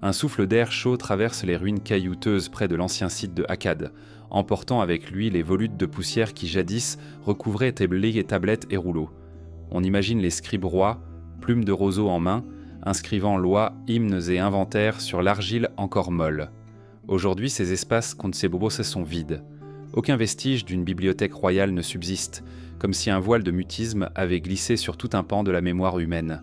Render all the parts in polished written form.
Un souffle d'air chaud traverse les ruines caillouteuses près de l'ancien site de Akkad, emportant avec lui les volutes de poussière qui jadis recouvraient tablettes et rouleaux. On imagine les scribes rois, plumes de roseau en main, inscrivant lois, hymnes et inventaires sur l'argile encore molle. Aujourd'hui, ces espaces Kontsebobose sont vides. Aucun vestige d'une bibliothèque royale ne subsiste, comme si un voile de mutisme avait glissé sur tout un pan de la mémoire humaine.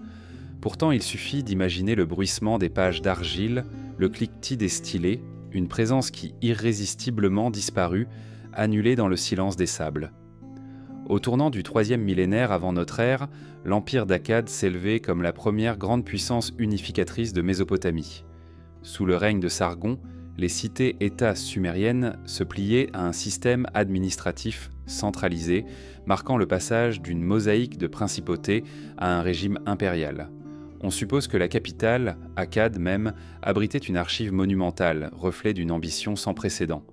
Pourtant, il suffit d'imaginer le bruissement des pages d'argile, le cliquetis des stylés, une présence qui irrésistiblement disparut, annulée dans le silence des sables. Au tournant du 3e millénaire avant notre ère, l'empire d'Akkad s'élevait comme la première grande puissance unificatrice de Mésopotamie. Sous le règne de Sargon, les cités-États sumériennes se pliaient à un système administratif centralisé, marquant le passage d'une mosaïque de principautés à un régime impérial. On suppose que la capitale, Akkad même, abritait une archive monumentale, reflet d'une ambition sans précédent.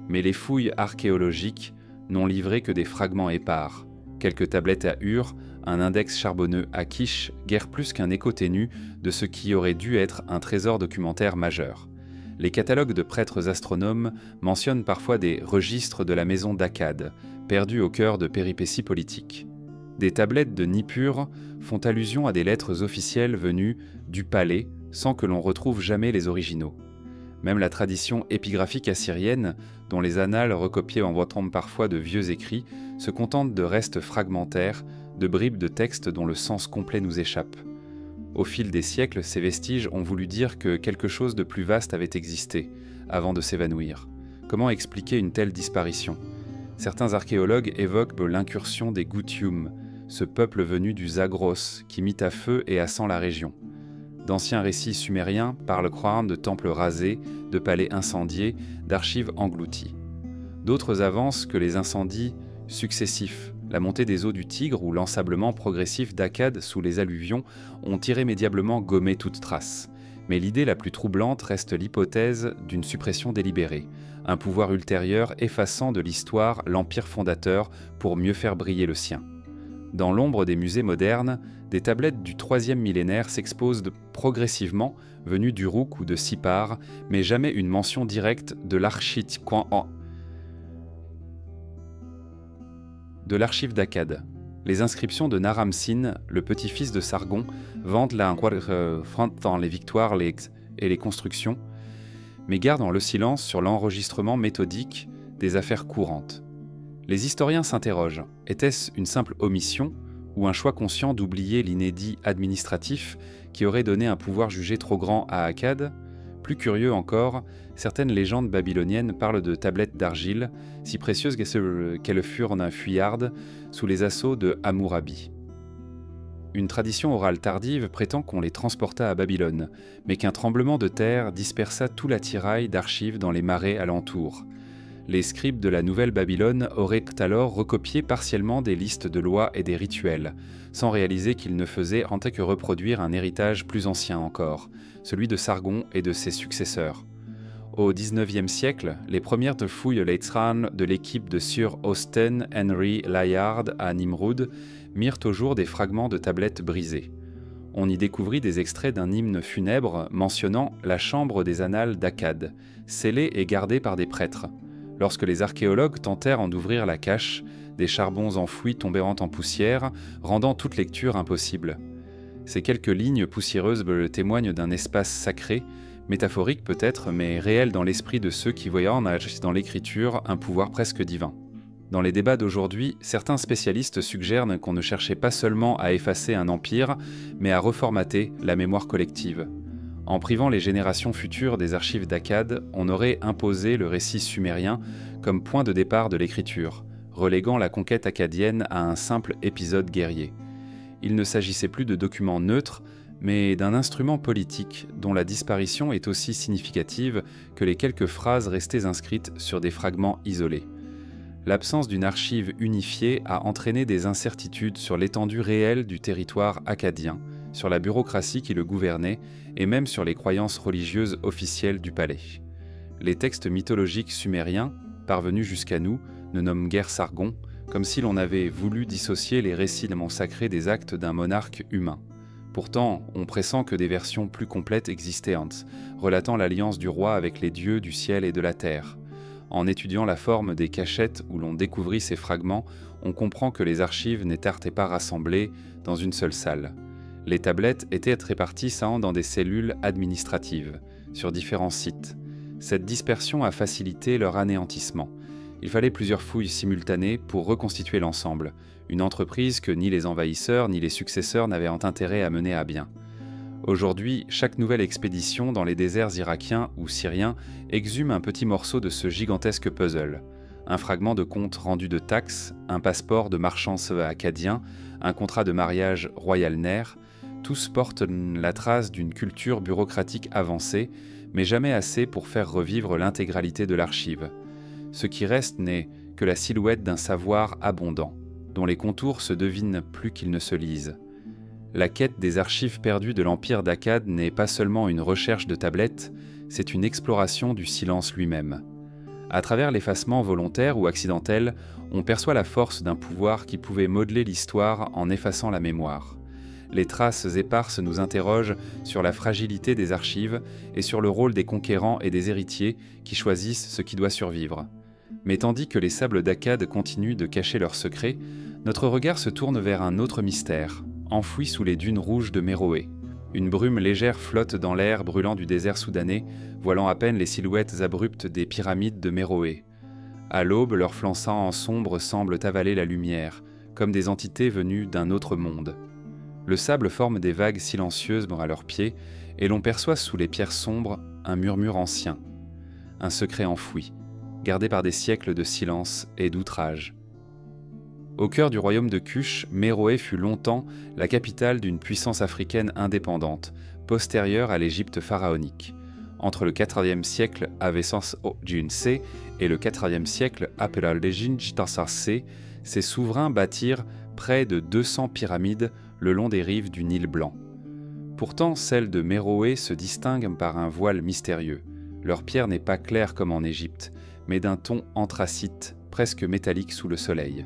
Mais les fouilles archéologiques n'ont livré que des fragments épars. Quelques tablettes à Ur, un index charbonneux à Kish, guère plus qu'un écho ténu de ce qui aurait dû être un trésor documentaire majeur. Les catalogues de prêtres astronomes mentionnent parfois des registres de la maison d'Akkad, perdus au cœur de péripéties politiques. Des tablettes de Nippur font allusion à des lettres officielles venues du palais, sans que l'on retrouve jamais les originaux. Même la tradition épigraphique assyrienne, dont les annales recopiées envoient parfois de vieux écrits, se contente de restes fragmentaires, de bribes de textes dont le sens complet nous échappe. Au fil des siècles, ces vestiges ont voulu dire que quelque chose de plus vaste avait existé, avant de s'évanouir. Comment expliquer une telle disparition ? Certains archéologues évoquent l'incursion des Gutium, ce peuple venu du Zagros qui mit à feu et à sang la région. D'anciens récits sumériens parlent croire de temples rasés, de palais incendiés, d'archives englouties. D'autres avancent que les incendies successifs, la montée des eaux du Tigre ou l'ensablement progressif d'Akkad sous les alluvions ont irrémédiablement gommé toute trace. Mais l'idée la plus troublante reste l'hypothèse d'une suppression délibérée, un pouvoir ultérieur effaçant de l'histoire l'empire fondateur pour mieux faire briller le sien. Dans l'ombre des musées modernes, des tablettes du 3e millénaire s'exposent progressivement, venues d'Uruk ou de Sippar, mais jamais une mention directe de l'archive d'Akkad. Les inscriptions de Naram-Sin, le petit-fils de Sargon, vantent les victoires et les constructions, mais gardent le silence sur l'enregistrement méthodique des affaires courantes. Les historiens s'interrogent, était-ce une simple omission ou un choix conscient d'oublier l'inédit administratif qui aurait donné un pouvoir jugé trop grand à Akkad ? Plus curieux encore, certaines légendes babyloniennes parlent de tablettes d'argile, si précieuses qu'elles furent fuyardes sous les assauts de Hammurabi. Une tradition orale tardive prétend qu'on les transporta à Babylone, mais qu'un tremblement de terre dispersa tout l'attirail d'archives dans les marais alentours. Les scribes de la Nouvelle Babylone auraient alors recopié partiellement des listes de lois et des rituels, sans réaliser qu'ils ne faisaient en que reproduire un héritage plus ancien encore, celui de Sargon et de ses successeurs. Au XIXe siècle, les premières fouilles Leitzran de l'équipe de Sir Austen Henry Layard à Nimrud mirent au jour des fragments de tablettes brisées. On y découvrit des extraits d'un hymne funèbre mentionnant la chambre des annales d'Akkad, scellée et gardée par des prêtres. Lorsque les archéologues tentèrent d'ouvrir la cache, des charbons enfouis tombèrent en poussière, rendant toute lecture impossible. Ces quelques lignes poussiéreuses témoignent d'un espace sacré, métaphorique peut-être, mais réel dans l'esprit de ceux qui voyaient dans l'écriture un pouvoir presque divin. Dans les débats d'aujourd'hui, certains spécialistes suggèrent qu'on ne cherchait pas seulement à effacer un empire, mais à reformater la mémoire collective. En privant les générations futures des archives d'Akkad, on aurait imposé le récit sumérien comme point de départ de l'écriture, reléguant la conquête akkadienne à un simple épisode guerrier. Il ne s'agissait plus de documents neutres, mais d'un instrument politique dont la disparition est aussi significative que les quelques phrases restées inscrites sur des fragments isolés. L'absence d'une archive unifiée a entraîné des incertitudes sur l'étendue réelle du territoire akkadien, sur la bureaucratie qui le gouvernait et même sur les croyances religieuses officielles du palais. Les textes mythologiques sumériens, parvenus jusqu'à nous, ne nomment guère Sargon, comme si l'on avait voulu dissocier les récits sacrés des actes d'un monarque humain. Pourtant, on pressent que des versions plus complètes existaient, relatant l'alliance du roi avec les dieux du ciel et de la terre. En étudiant la forme des cachettes où l'on découvrit ces fragments, on comprend que les archives n'étaient pas rassemblées dans une seule salle. Les tablettes étaient réparties dans des cellules administratives, sur différents sites. Cette dispersion a facilité leur anéantissement. Il fallait plusieurs fouilles simultanées pour reconstituer l'ensemble, une entreprise que ni les envahisseurs ni les successeurs n'avaient intérêt à mener à bien. Aujourd'hui, chaque nouvelle expédition dans les déserts irakiens ou syriens exhume un petit morceau de ce gigantesque puzzle. Un fragment de compte rendu de taxes, un passeport de marchand acadien, un contrat de mariage royal nair, tous portent la trace d'une culture bureaucratique avancée, mais jamais assez pour faire revivre l'intégralité de l'archive. Ce qui reste n'est que la silhouette d'un savoir abondant, dont les contours se devinent plus qu'ils ne se lisent. La quête des archives perdues de l'Empire d'Akkad n'est pas seulement une recherche de tablettes, c'est une exploration du silence lui-même. À travers l'effacement volontaire ou accidentel, on perçoit la force d'un pouvoir qui pouvait modeler l'histoire en effaçant la mémoire. Les traces éparses nous interrogent sur la fragilité des archives et sur le rôle des conquérants et des héritiers qui choisissent ce qui doit survivre. Mais tandis que les sables d'Akkad continuent de cacher leurs secrets, notre regard se tourne vers un autre mystère, enfoui sous les dunes rouges de Méroé. Une brume légère flotte dans l'air brûlant du désert soudanais, voilant à peine les silhouettes abruptes des pyramides de Méroé. À l'aube, leurs flancs en sombre semblent avaler la lumière, comme des entités venues d'un autre monde. Le sable forme des vagues silencieuses à leurs pieds, et l'on perçoit sous les pierres sombres un murmure ancien, un secret enfoui, gardé par des siècles de silence et d'outrage. Au cœur du royaume de Kush, Méroé fut longtemps la capitale d'une puissance africaine indépendante, postérieure à l'Égypte pharaonique. Entre le IVe siècle Avesans Junse et le IVe siècle Apelal-Lejin-Jitansarse, ces souverains bâtirent près de 200 pyramides le long des rives du Nil Blanc. Pourtant, celle de Méroé se distingue par un voile mystérieux. Leur pierre n'est pas claire comme en Égypte, mais d'un ton anthracite, presque métallique sous le soleil.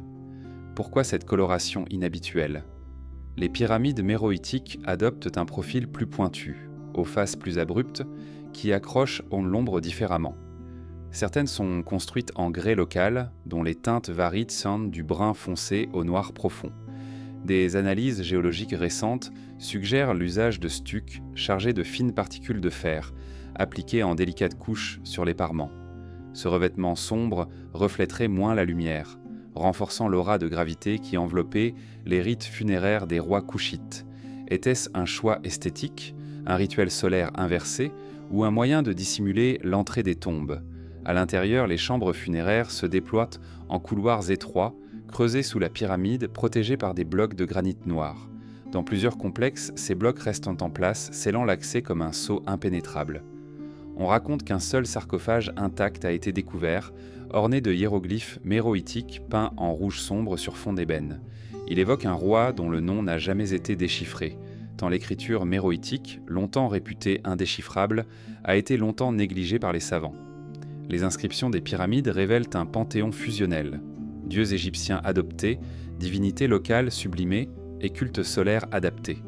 Pourquoi cette coloration inhabituelle ? Les pyramides méroïtiques adoptent un profil plus pointu, aux faces plus abruptes, qui accrochent l'ombre différemment. Certaines sont construites en grès local, dont les teintes varient du brun foncé au noir profond. Des analyses géologiques récentes suggèrent l'usage de stucs chargés de fines particules de fer, appliquées en délicates couches sur les parements. Ce revêtement sombre reflèterait moins la lumière, renforçant l'aura de gravité qui enveloppait les rites funéraires des rois couchites. Était-ce un choix esthétique, un rituel solaire inversé, ou un moyen de dissimuler l'entrée des tombes ? À l'intérieur, les chambres funéraires se déploient en couloirs étroits, creusés sous la pyramide, protégés par des blocs de granit noir. Dans plusieurs complexes, ces blocs restent en place, scellant l'accès comme un sceau impénétrable. On raconte qu'un seul sarcophage intact a été découvert, orné de hiéroglyphes méroïtiques peints en rouge sombre sur fond d'ébène. Il évoque un roi dont le nom n'a jamais été déchiffré, tant l'écriture méroïtique, longtemps réputée indéchiffrable, a été longtemps négligée par les savants. Les inscriptions des pyramides révèlent un panthéon fusionnel, dieux égyptiens adoptés, divinités locales sublimées et cultes solaires adaptés.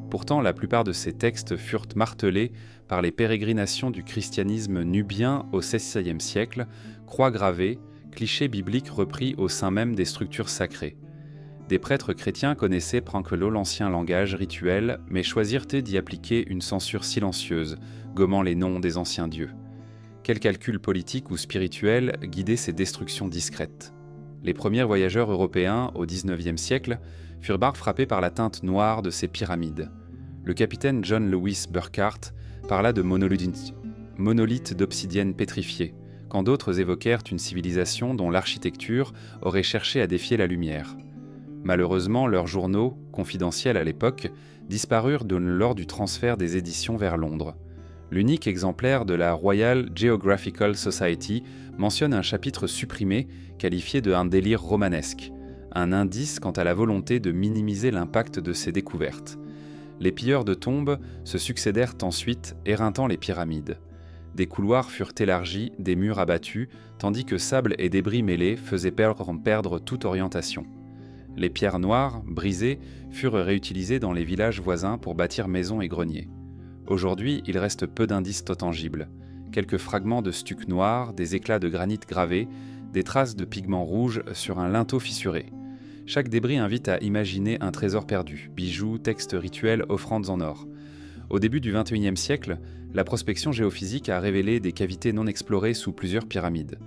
Pourtant, la plupart de ces textes furent martelés par les pérégrinations du christianisme nubien au XVIe siècle, croix gravées, clichés bibliques repris au sein même des structures sacrées. Des prêtres chrétiens connaissaient l'ancien langage rituel, mais choisirent d'y appliquer une censure silencieuse, gommant les noms des anciens dieux. Quel calcul politique ou spirituel guidait ces destructions discrètes ? Les premiers voyageurs européens, au XIXe siècle, furent frappés par la teinte noire de ces pyramides. Le capitaine John Lewis Burckhardt parla de monolithes d'obsidienne pétrifiés, quand d'autres évoquèrent une civilisation dont l'architecture aurait cherché à défier la lumière. Malheureusement, leurs journaux, confidentiels à l'époque, disparurent lors du transfert des éditions vers Londres. L'unique exemplaire de la Royal Geographical Society mentionne un chapitre supprimé qualifié d'un délire romanesque, un indice quant à la volonté de minimiser l'impact de ces découvertes. Les pilleurs de tombes se succédèrent ensuite, éreintant les pyramides. Des couloirs furent élargis, des murs abattus, tandis que sable et débris mêlés faisaient perdre toute orientation. Les pierres noires, brisées, furent réutilisées dans les villages voisins pour bâtir maisons et greniers. Aujourd'hui, il reste peu d'indices tangibles. Quelques fragments de stuc noir, des éclats de granit gravés, des traces de pigments rouges sur un linteau fissuré. Chaque débris invite à imaginer un trésor perdu, bijoux, textes rituels, offrandes en or. Au début du XXIe siècle, la prospection géophysique a révélé des cavités non explorées sous plusieurs pyramides.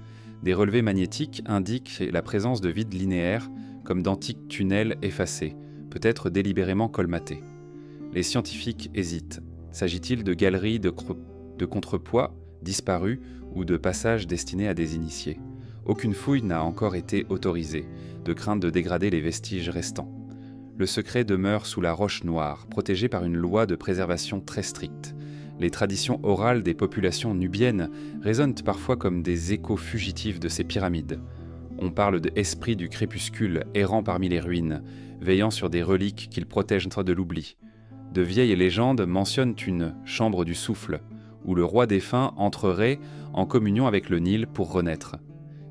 Des relevés magnétiques indiquent la présence de vides linéaires, comme d'antiques tunnels effacés, peut-être délibérément colmatés. Les scientifiques hésitent. S'agit-il de galeries de contrepoids disparus ou de passages destinés à des initiés ? Aucune fouille n'a encore été autorisée, de crainte de dégrader les vestiges restants. Le secret demeure sous la roche noire, protégé par une loi de préservation très stricte. Les traditions orales des populations nubiennes résonnent parfois comme des échos fugitifs de ces pyramides. On parle d'esprits du crépuscule errant parmi les ruines, veillant sur des reliques qu'ils protègent de l'oubli. De vieilles légendes mentionnent une « chambre du souffle » où le roi défunt entrerait en communion avec le Nil pour renaître.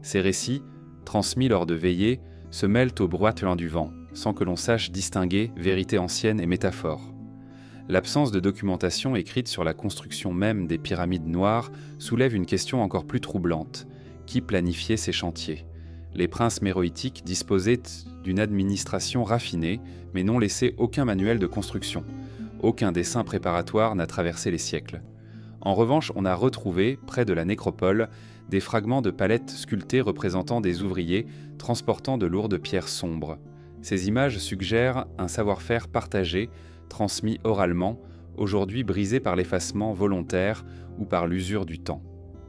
Ces récits, transmis lors de veillées, se mêlent au brouatelin du vent, sans que l'on sache distinguer vérité ancienne et métaphore. L'absence de documentation écrite sur la construction même des pyramides noires soulève une question encore plus troublante. Qui planifiait ces chantiers ? Les princes méroïtiques disposaient d'une administration raffinée, mais n'ont laissé aucun manuel de construction. Aucun dessin préparatoire n'a traversé les siècles. En revanche, on a retrouvé, près de la nécropole, des fragments de palettes sculptées représentant des ouvriers transportant de lourdes pierres sombres. Ces images suggèrent un savoir-faire partagé, transmis oralement, aujourd'hui brisé par l'effacement volontaire ou par l'usure du temps.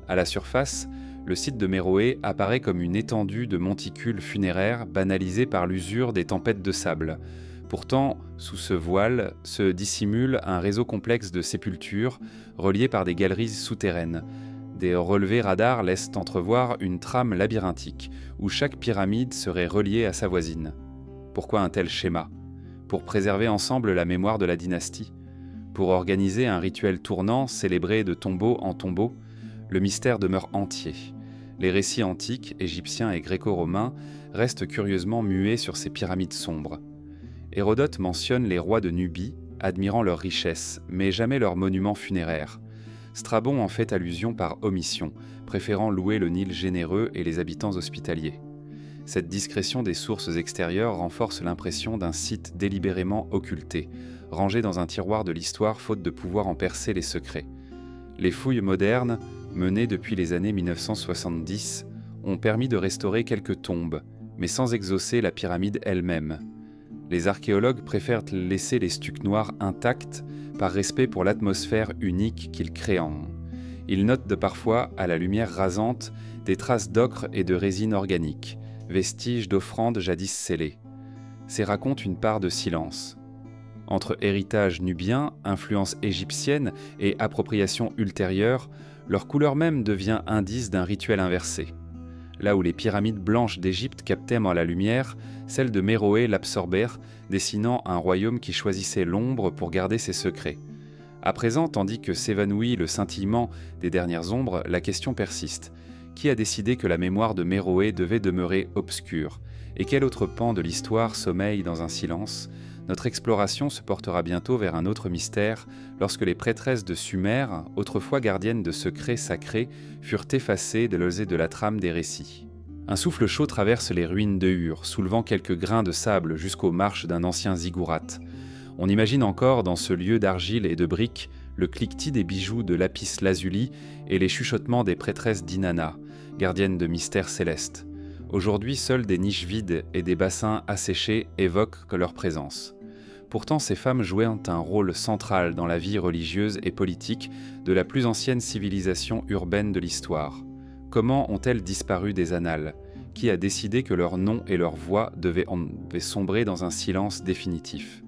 À la surface, le site de Méroé apparaît comme une étendue de monticules funéraires banalisés par l'usure des tempêtes de sable. Pourtant, sous ce voile se dissimule un réseau complexe de sépultures reliées par des galeries souterraines. Des relevés radars laissent entrevoir une trame labyrinthique où chaque pyramide serait reliée à sa voisine. Pourquoi un tel schéma ? Pour préserver ensemble la mémoire de la dynastie ? Pour organiser un rituel tournant célébré de tombeau en tombeau ? Le mystère demeure entier. Les récits antiques, égyptiens et gréco-romains, restent curieusement muets sur ces pyramides sombres. Hérodote mentionne les rois de Nubie, admirant leurs richesses, mais jamais leurs monuments funéraires. Strabon en fait allusion par omission, préférant louer le Nil généreux et les habitants hospitaliers. Cette discrétion des sources extérieures renforce l'impression d'un site délibérément occulté, rangé dans un tiroir de l'histoire faute de pouvoir en percer les secrets. Les fouilles modernes, menées depuis les années 1970, ont permis de restaurer quelques tombes, mais sans exaucer la pyramide elle-même. Les archéologues préfèrent laisser les stucs noirs intacts par respect pour l'atmosphère unique qu'ils créent. Ils notent parfois, à la lumière rasante, des traces d'ocre et de résine organique, vestiges d'offrandes jadis scellées. C'est raconte une part de silence. Entre héritage nubien, influence égyptienne et appropriation ultérieure, leur couleur même devient indice d'un rituel inversé. Là où les pyramides blanches d'Égypte captaient la lumière, celles de Méroé l'absorbèrent, dessinant un royaume qui choisissait l'ombre pour garder ses secrets. À présent, tandis que s'évanouit le scintillement des dernières ombres, la question persiste. Qui a décidé que la mémoire de Méroé devait demeurer obscure ? Et quel autre pan de l'histoire sommeille dans un silence ? Notre exploration se portera bientôt vers un autre mystère, lorsque les prêtresses de Sumer, autrefois gardiennes de secrets sacrés, furent effacées de la trame des récits. Un souffle chaud traverse les ruines de Ur, soulevant quelques grains de sable jusqu'aux marches d'un ancien ziggourate. On imagine encore dans ce lieu d'argile et de briques le cliquetis des bijoux de lapis-lazuli et les chuchotements des prêtresses d'Inanna, gardiennes de mystères célestes. Aujourd'hui, seules des niches vides et des bassins asséchés évoquent leur présence. Pourtant, ces femmes jouaient un rôle central dans la vie religieuse et politique de la plus ancienne civilisation urbaine de l'histoire. Comment ont-elles disparu des annales ? Qui a décidé que leur nom et leur voix devaient sombrer dans un silence définitif ?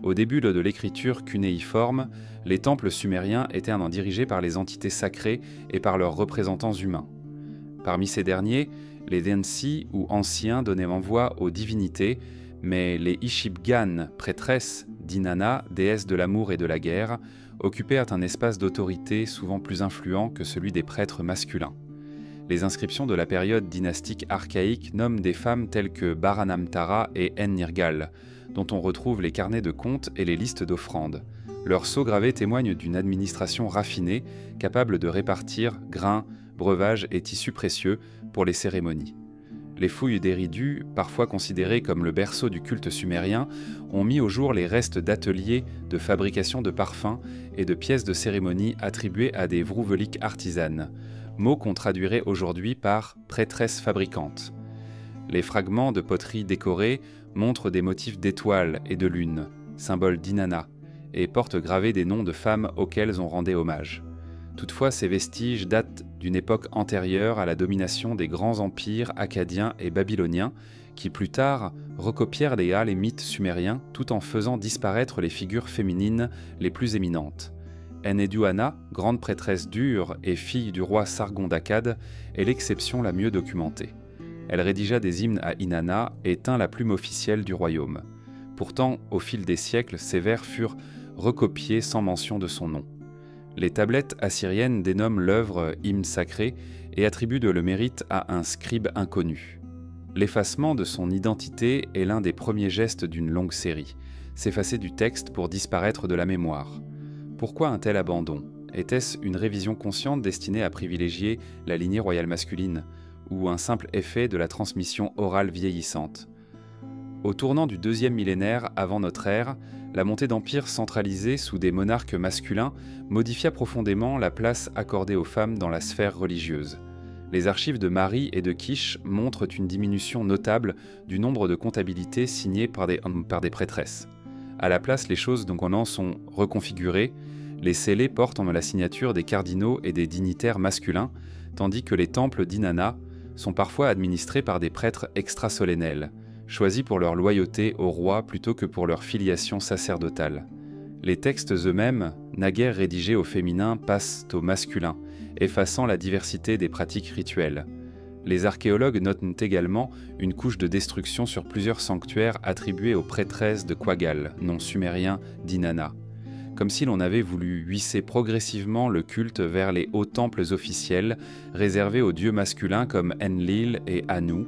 Au début de l'écriture cunéiforme, les temples sumériens étaient dirigés par les entités sacrées et par leurs représentants humains. Parmi ces derniers, les Densi ou anciens donnaient envoi aux divinités, mais les Ishibgan, prêtresses d'Inanna, déesse de l'amour et de la guerre, occupèrent un espace d'autorité souvent plus influent que celui des prêtres masculins. Les inscriptions de la période dynastique archaïque nomment des femmes telles que Baranamtara et En-Nirgal, dont on retrouve les carnets de comptes et les listes d'offrandes. Leurs sceaux gravés témoignent d'une administration raffinée, capable de répartir grains, breuvages et tissus précieux pour les cérémonies. Les fouilles d'Éridu, parfois considérées comme le berceau du culte sumérien, ont mis au jour les restes d'ateliers de fabrication de parfums et de pièces de cérémonie attribuées à des vrouveliques artisanes, mot qu'on traduirait aujourd'hui par « prêtresse fabricante ». Les fragments de poterie décorés montrent des motifs d'étoiles et de lune, symbole d'Inanna, et portent gravés des noms de femmes auxquelles on rendait hommage. Toutefois, ces vestiges datent d'une époque antérieure à la domination des grands empires akkadiens et babyloniens, qui plus tard recopièrent les mythes sumériens tout en faisant disparaître les figures féminines les plus éminentes. Enheduanna, grande prêtresse d'Ur et fille du roi Sargon d'Akkad, est l'exception la mieux documentée. Elle rédigea des hymnes à Inanna et tint la plume officielle du royaume. Pourtant, au fil des siècles, ces vers furent recopiés sans mention de son nom. Les tablettes assyriennes dénomment l'œuvre hymne sacré et attribuent le mérite à un scribe inconnu. L'effacement de son identité est l'un des premiers gestes d'une longue série, s'effacer du texte pour disparaître de la mémoire. Pourquoi un tel abandon? Était-ce une révision consciente destinée à privilégier la lignée royale masculine, ou un simple effet de la transmission orale vieillissante? Au tournant du 2e millénaire avant notre ère, la montée d'empires centralisés sous des monarques masculins modifia profondément la place accordée aux femmes dans la sphère religieuse. Les archives de Mari et de Kish montrent une diminution notable du nombre de comptabilités signées par des prêtresses. À la place, les choses donc en sont reconfigurées. Les scellés portent la signature des cardinaux et des dignitaires masculins, tandis que les temples d'Inanna sont parfois administrés par des prêtres extra-solennels, choisis pour leur loyauté au roi plutôt que pour leur filiation sacerdotale. Les textes eux-mêmes, naguère rédigés au féminin, passent au masculin, effaçant la diversité des pratiques rituelles. Les archéologues notent également une couche de destruction sur plusieurs sanctuaires attribués aux prêtresses de Quaggal, nom sumérien d'Inanna, comme si l'on avait voulu huisser progressivement le culte vers les hauts temples officiels réservés aux dieux masculins comme Enlil et Anu.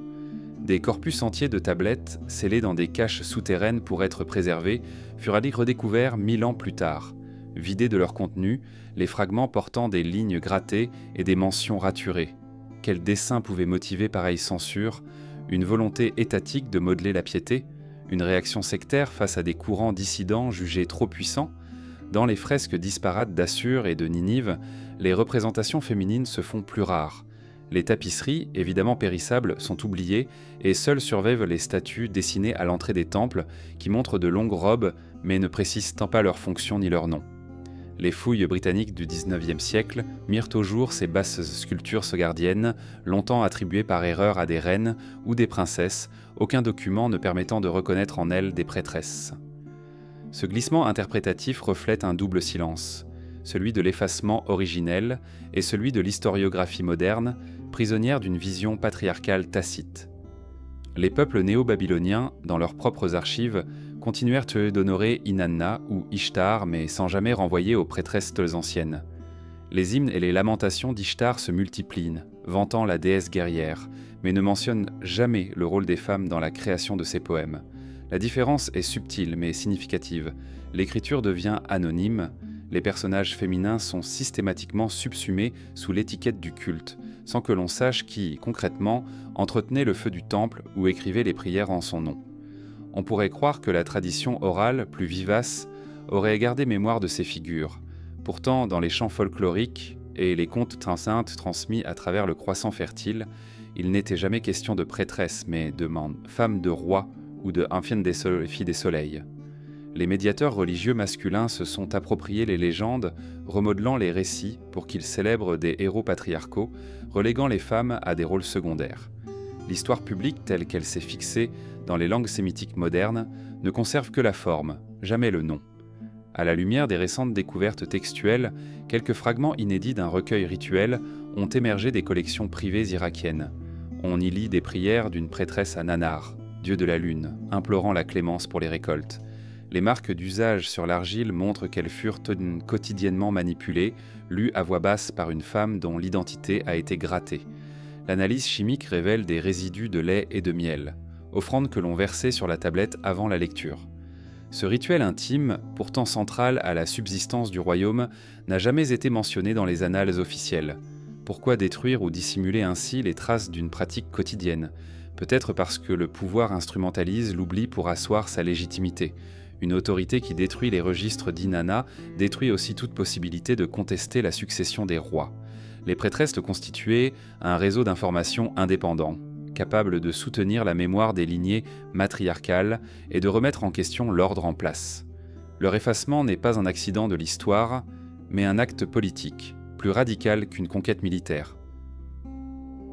Des corpus entiers de tablettes, scellés dans des caches souterraines pour être préservés, furent redécouverts 1000 ans plus tard. Vidés de leur contenu, les fragments portant des lignes grattées et des mentions raturées. Quel dessein pouvait motiver pareille censure? Une volonté étatique de modeler la piété? Une réaction sectaire face à des courants dissidents jugés trop puissants? Dans les fresques disparates d'Assur et de Ninive, les représentations féminines se font plus rares. Les tapisseries, évidemment périssables, sont oubliées et seules survivent les statues dessinées à l'entrée des temples qui montrent de longues robes mais ne précisent tant pas leur fonction ni leur nom. Les fouilles britanniques du XIXe siècle mirent au jour ces basses sculptures saugardiennes, longtemps attribuées par erreur à des reines ou des princesses, aucun document ne permettant de reconnaître en elles des prêtresses. Ce glissement interprétatif reflète un double silence, celui de l'effacement originel et celui de l'historiographie moderne, prisonnière d'une vision patriarcale tacite. Les peuples néo-babyloniens, dans leurs propres archives, continuèrent d'honorer Inanna ou Ishtar, mais sans jamais renvoyer aux prêtresses anciennes. Les hymnes et les lamentations d'Ishtar se multiplient, vantant la déesse guerrière, mais ne mentionnent jamais le rôle des femmes dans la création de ces poèmes. La différence est subtile mais significative. L'écriture devient anonyme, les personnages féminins sont systématiquement subsumés sous l'étiquette du culte, sans que l'on sache qui, concrètement, entretenait le feu du temple ou écrivait les prières en son nom. On pourrait croire que la tradition orale, plus vivace, aurait gardé mémoire de ces figures. Pourtant, dans les chants folkloriques et les contes saintes transmis à travers le croissant fertile, il n'était jamais question de prêtresse, mais de femme de roi ou de filles des soleils. Les médiateurs religieux masculins se sont appropriés les légendes, remodelant les récits pour qu'ils célèbrent des héros patriarcaux, reléguant les femmes à des rôles secondaires. L'histoire publique telle qu'elle s'est fixée dans les langues sémitiques modernes ne conserve que la forme, jamais le nom. À la lumière des récentes découvertes textuelles, quelques fragments inédits d'un recueil rituel ont émergé des collections privées irakiennes. On y lit des prières d'une prêtresse à Nanar, dieu de la lune, implorant la clémence pour les récoltes. Les marques d'usage sur l'argile montrent qu'elles furent quotidiennement manipulées, lues à voix basse par une femme dont l'identité a été grattée. L'analyse chimique révèle des résidus de lait et de miel, offrande que l'on versait sur la tablette avant la lecture. Ce rituel intime, pourtant central à la subsistance du royaume, n'a jamais été mentionné dans les annales officielles. Pourquoi détruire ou dissimuler ainsi les traces d'une pratique quotidienne ? Peut-être parce que le pouvoir instrumentalise l'oubli pour asseoir sa légitimité. Une autorité qui détruit les registres d'Inanna détruit aussi toute possibilité de contester la succession des rois. Les prêtresses constituaient un réseau d'information indépendant, capable de soutenir la mémoire des lignées matriarcales et de remettre en question l'ordre en place. Leur effacement n'est pas un accident de l'histoire, mais un acte politique, plus radical qu'une conquête militaire.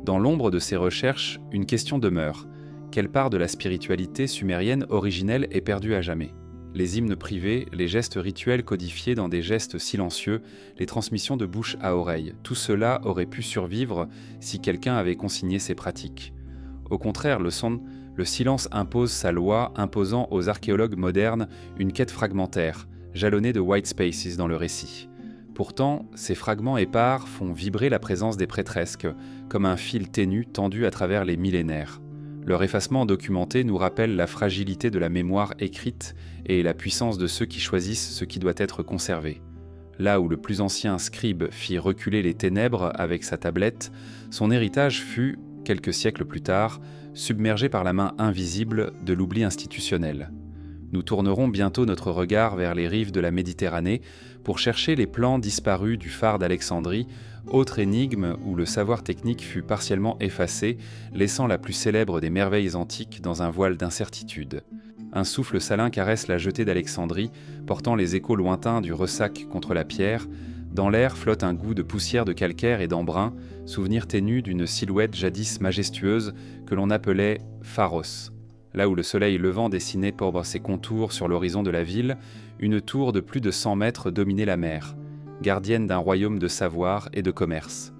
Dans l'ombre de ces recherches, une question demeure. Quelle part de la spiritualité sumérienne originelle est perdue à jamais ? Les hymnes privés, les gestes rituels codifiés dans des gestes silencieux, les transmissions de bouche à oreille, tout cela aurait pu survivre si quelqu'un avait consigné ces pratiques. Au contraire, le silence impose sa loi, imposant aux archéologues modernes une quête fragmentaire, jalonnée de white spaces dans le récit. Pourtant, ces fragments épars font vibrer la présence des prêtresses, comme un fil ténu tendu à travers les millénaires. Leur effacement documenté nous rappelle la fragilité de la mémoire écrite et la puissance de ceux qui choisissent ce qui doit être conservé. Là où le plus ancien scribe fit reculer les ténèbres avec sa tablette, son héritage fut, quelques siècles plus tard, submergé par la main invisible de l'oubli institutionnel. Nous tournerons bientôt notre regard vers les rives de la Méditerranée pour chercher les plans disparus du phare d'Alexandrie, autre énigme où le savoir technique fut partiellement effacé, laissant la plus célèbre des merveilles antiques dans un voile d'incertitude. Un souffle salin caresse la jetée d'Alexandrie, portant les échos lointains du ressac contre la pierre. Dans l'air flotte un goût de poussière de calcaire et d'embrun, souvenir ténu d'une silhouette jadis majestueuse que l'on appelait Pharos. Là où le soleil levant dessinait pour ses contours sur l'horizon de la ville, une tour de plus de 100 mètres dominait la mer, gardienne d'un royaume de savoir et de commerce.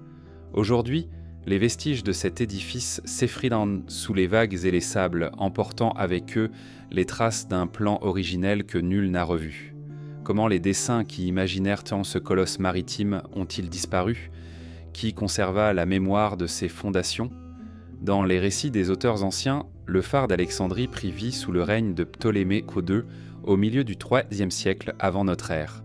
Aujourd'hui, les vestiges de cet édifice s'effritent sous les vagues et les sables, emportant avec eux les traces d'un plan originel que nul n'a revu. Comment les dessins qui imaginèrent tant ce colosse maritime ont-ils disparu ? Qui conserva la mémoire de ses fondations ? Dans les récits des auteurs anciens, le phare d'Alexandrie prit vie sous le règne de Ptolémée II au milieu du IIIe siècle avant notre ère.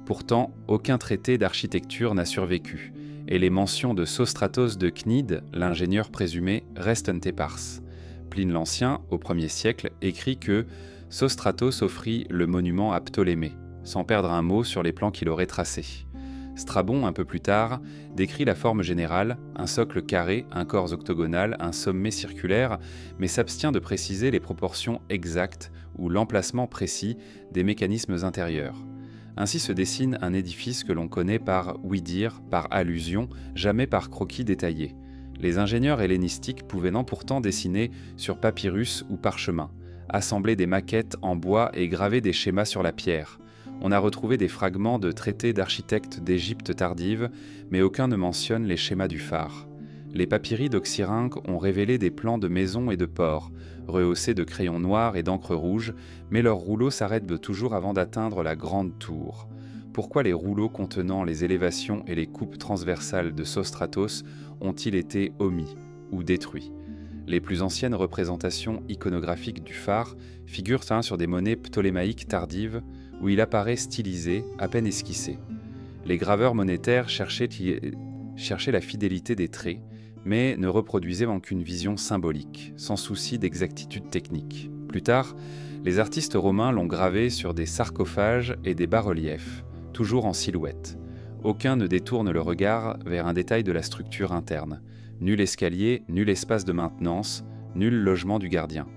Pourtant, aucun traité d'architecture n'a survécu, et les mentions de Sostratos de Cnide, l'ingénieur présumé, restent éparses. Pline l'Ancien, au 1er siècle, écrit que Sostratos offrit le monument à Ptolémée, sans perdre un mot sur les plans qu'il aurait tracés. Strabon, un peu plus tard, décrit la forme générale, un socle carré, un corps octogonal, un sommet circulaire, mais s'abstient de préciser les proportions exactes ou l'emplacement précis des mécanismes intérieurs. Ainsi se dessine un édifice que l'on connaît par ouï-dire, par allusion, jamais par croquis détaillé. Les ingénieurs hellénistiques pouvaient pourtant dessiner sur papyrus ou parchemin, assembler des maquettes en bois et graver des schémas sur la pierre. On a retrouvé des fragments de traités d'architectes d'Égypte tardive, mais aucun ne mentionne les schémas du phare. Les papyri d'Oxyrhynque ont révélé des plans de maisons et de ports, rehaussés de crayons noirs et d'encre rouge, mais leurs rouleaux s'arrêtent toujours avant d'atteindre la grande tour. Pourquoi les rouleaux contenant les élévations et les coupes transversales de Sostratos ont-ils été omis ou détruits ? Les plus anciennes représentations iconographiques du phare figurent sur des monnaies ptolémaïques tardives, où il apparaît stylisé, à peine esquissé. Les graveurs monétaires cherchaient la fidélité des traits, mais ne reproduisaient qu'une vision symbolique, sans souci d'exactitude technique. Plus tard, les artistes romains l'ont gravé sur des sarcophages et des bas-reliefs, toujours en silhouette. Aucun ne détourne le regard vers un détail de la structure interne. Nul escalier, nul espace de maintenance, nul logement du gardien.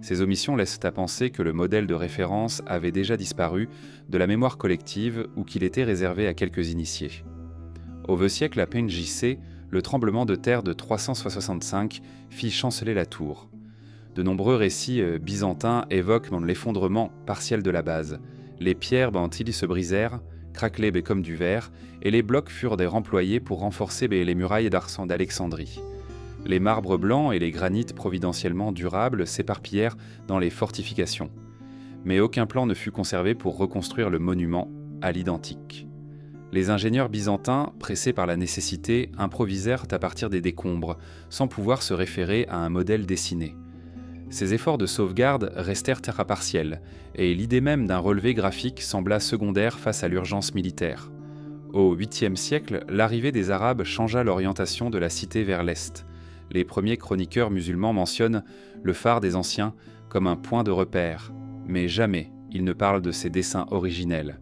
Ces omissions laissent à penser que le modèle de référence avait déjà disparu de la mémoire collective ou qu'il était réservé à quelques initiés. Au VIe siècle à PNJC, le tremblement de terre de 365 fit chanceler la tour. De nombreux récits byzantins évoquent l'effondrement partiel de la base. Les pierres se brisèrent, craquelaient comme du verre, et les blocs furent remployés pour renforcer les murailles d'Alexandrie. Les marbres blancs et les granites providentiellement durables s'éparpillèrent dans les fortifications. Mais aucun plan ne fut conservé pour reconstruire le monument à l'identique. Les ingénieurs byzantins, pressés par la nécessité, improvisèrent à partir des décombres, sans pouvoir se référer à un modèle dessiné. Ces efforts de sauvegarde restèrent à partiels, et l'idée même d'un relevé graphique sembla secondaire face à l'urgence militaire. Au 8e siècle, l'arrivée des Arabes changea l'orientation de la cité vers l'est. Les premiers chroniqueurs musulmans mentionnent le phare des anciens comme un point de repère, mais jamais ils ne parlent de ses dessins originels.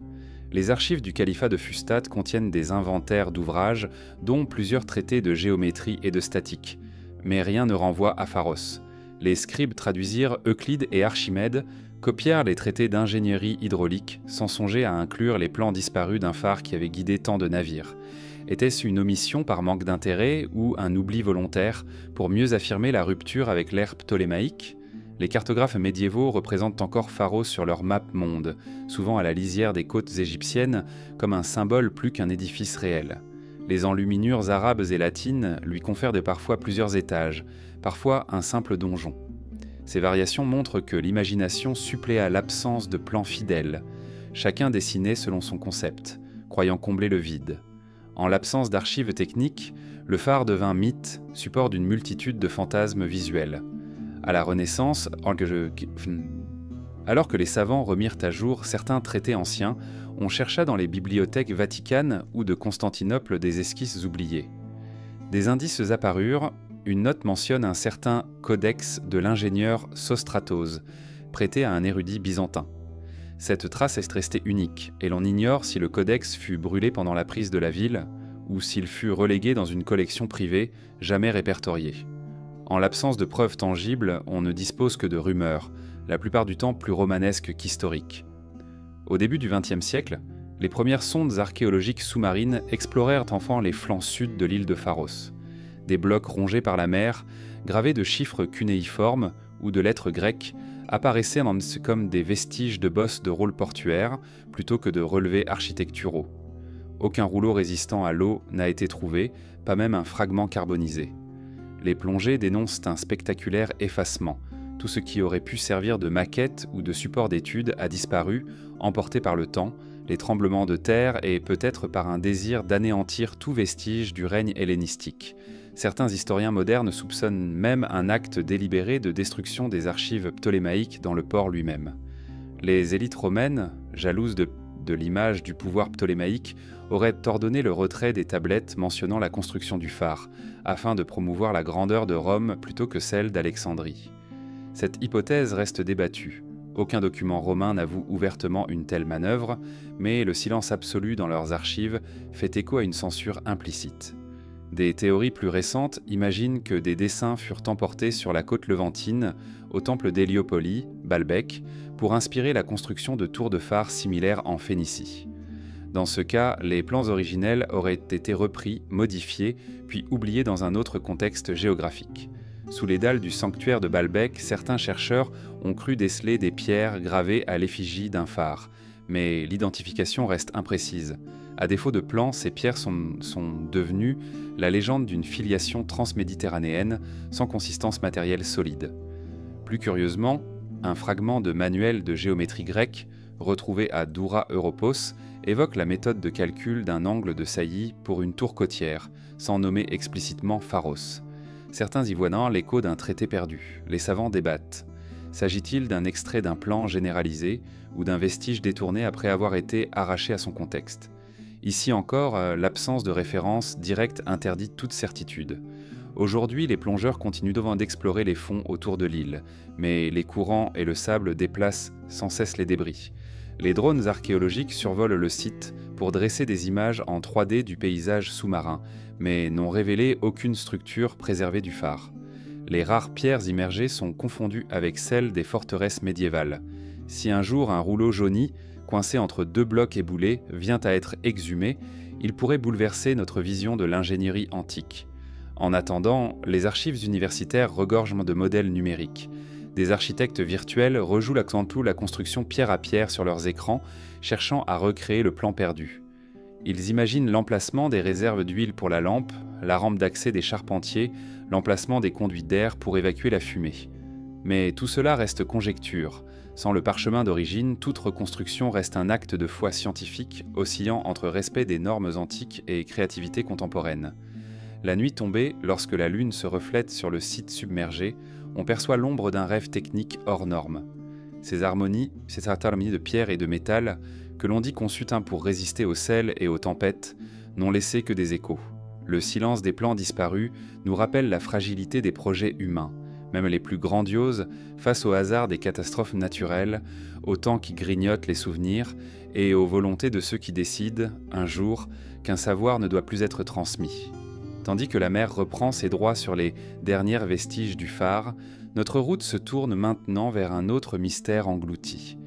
Les archives du califat de Fustat contiennent des inventaires d'ouvrages, dont plusieurs traités de géométrie et de statique, mais rien ne renvoie à Pharos. Les scribes traduisirent Euclide et Archimède, copièrent les traités d'ingénierie hydraulique, sans songer à inclure les plans disparus d'un phare qui avait guidé tant de navires. Était-ce une omission par manque d'intérêt ou un oubli volontaire pour mieux affirmer la rupture avec l'ère ptolémaïque ? Les cartographes médiévaux représentent encore Pharos sur leur map monde, souvent à la lisière des côtes égyptiennes, comme un symbole plus qu'un édifice réel. Les enluminures arabes et latines lui confèrent de parfois plusieurs étages, parfois un simple donjon. Ces variations montrent que l'imagination suppléa l'absence de plans fidèles. Chacun dessinait selon son concept, croyant combler le vide. En l'absence d'archives techniques, le phare devint mythe, support d'une multitude de fantasmes visuels. À la Renaissance, alors que les savants remirent à jour certains traités anciens, on chercha dans les bibliothèques vaticanes ou de Constantinople des esquisses oubliées. Des indices apparurent. Une note mentionne un certain codex de l'ingénieur Sostratose, prêté à un érudit byzantin. Cette trace est restée unique, et l'on ignore si le codex fut brûlé pendant la prise de la ville, ou s'il fut relégué dans une collection privée, jamais répertoriée. En l'absence de preuves tangibles, on ne dispose que de rumeurs, la plupart du temps plus romanesques qu'historiques. Au début du XXe siècle, les premières sondes archéologiques sous-marines explorèrent enfin les flancs sud de l'île de Pharos. Des blocs rongés par la mer, gravés de chiffres cunéiformes ou de lettres grecques, apparaissaient comme des vestiges de bosses de rôles portuaires plutôt que de relevés architecturaux. Aucun rouleau résistant à l'eau n'a été trouvé, pas même un fragment carbonisé. Les plongées dénoncent un spectaculaire effacement. Tout ce qui aurait pu servir de maquette ou de support d'étude a disparu, emporté par le temps, les tremblements de terre et peut-être par un désir d'anéantir tout vestige du règne hellénistique. Certains historiens modernes soupçonnent même un acte délibéré de destruction des archives ptolémaïques dans le port lui-même. Les élites romaines, jalouses de l'image du pouvoir ptolémaïque, auraient ordonné le retrait des tablettes mentionnant la construction du phare, afin de promouvoir la grandeur de Rome plutôt que celle d'Alexandrie. Cette hypothèse reste débattue. Aucun document romain n'avoue ouvertement une telle manœuvre, mais le silence absolu dans leurs archives fait écho à une censure implicite. Des théories plus récentes imaginent que des dessins furent emportés sur la côte levantine, au temple d'Héliopoli, Baalbek, pour inspirer la construction de tours de phare similaires en Phénicie. Dans ce cas, les plans originels auraient été repris, modifiés, puis oubliés dans un autre contexte géographique. Sous les dalles du sanctuaire de Baalbek, certains chercheurs ont cru déceler des pierres gravées à l'effigie d'un phare, mais l'identification reste imprécise. À défaut de plans, ces pierres sont devenues la légende d'une filiation transméditerranéenne sans consistance matérielle solide. Plus curieusement, un fragment de manuel de géométrie grecque, retrouvé à Doura Europos, évoque la méthode de calcul d'un angle de saillie pour une tour côtière, sans nommer explicitement Pharos. Certains y voient l'écho d'un traité perdu. Les savants débattent. S'agit-il d'un extrait d'un plan généralisé ou d'un vestige détourné après avoir été arraché à son contexte ? Ici encore, l'absence de référence directe interdit toute certitude. Aujourd'hui, les plongeurs continuent d'explorer les fonds autour de l'île, mais les courants et le sable déplacent sans cesse les débris. Les drones archéologiques survolent le site pour dresser des images en 3D du paysage sous-marin, mais n'ont révélé aucune structure préservée du phare. Les rares pierres immergées sont confondues avec celles des forteresses médiévales. Si un jour un rouleau jauni, coincé entre deux blocs éboulés, vient à être exhumé, il pourrait bouleverser notre vision de l'ingénierie antique. En attendant, les archives universitaires regorgent de modèles numériques. Des architectes virtuels rejouent la construction pierre à pierre sur leurs écrans, cherchant à recréer le plan perdu. Ils imaginent l'emplacement des réserves d'huile pour la lampe, la rampe d'accès des charpentiers, l'emplacement des conduits d'air pour évacuer la fumée. Mais tout cela reste conjecture. Sans le parchemin d'origine, toute reconstruction reste un acte de foi scientifique, oscillant entre respect des normes antiques et créativité contemporaine. La nuit tombée, lorsque la lune se reflète sur le site submergé, on perçoit l'ombre d'un rêve technique hors norme. Ces harmonies de pierre et de métal, que l'on dit conçues pour résister au sel et aux tempêtes, n'ont laissé que des échos. Le silence des plans disparus nous rappelle la fragilité des projets humains, même les plus grandioses, face au hasard des catastrophes naturelles, au temps qui grignote les souvenirs et aux volontés de ceux qui décident, un jour, qu'un savoir ne doit plus être transmis. Tandis que la mer reprend ses droits sur les derniers vestiges du phare, notre route se tourne maintenant vers un autre mystère englouti.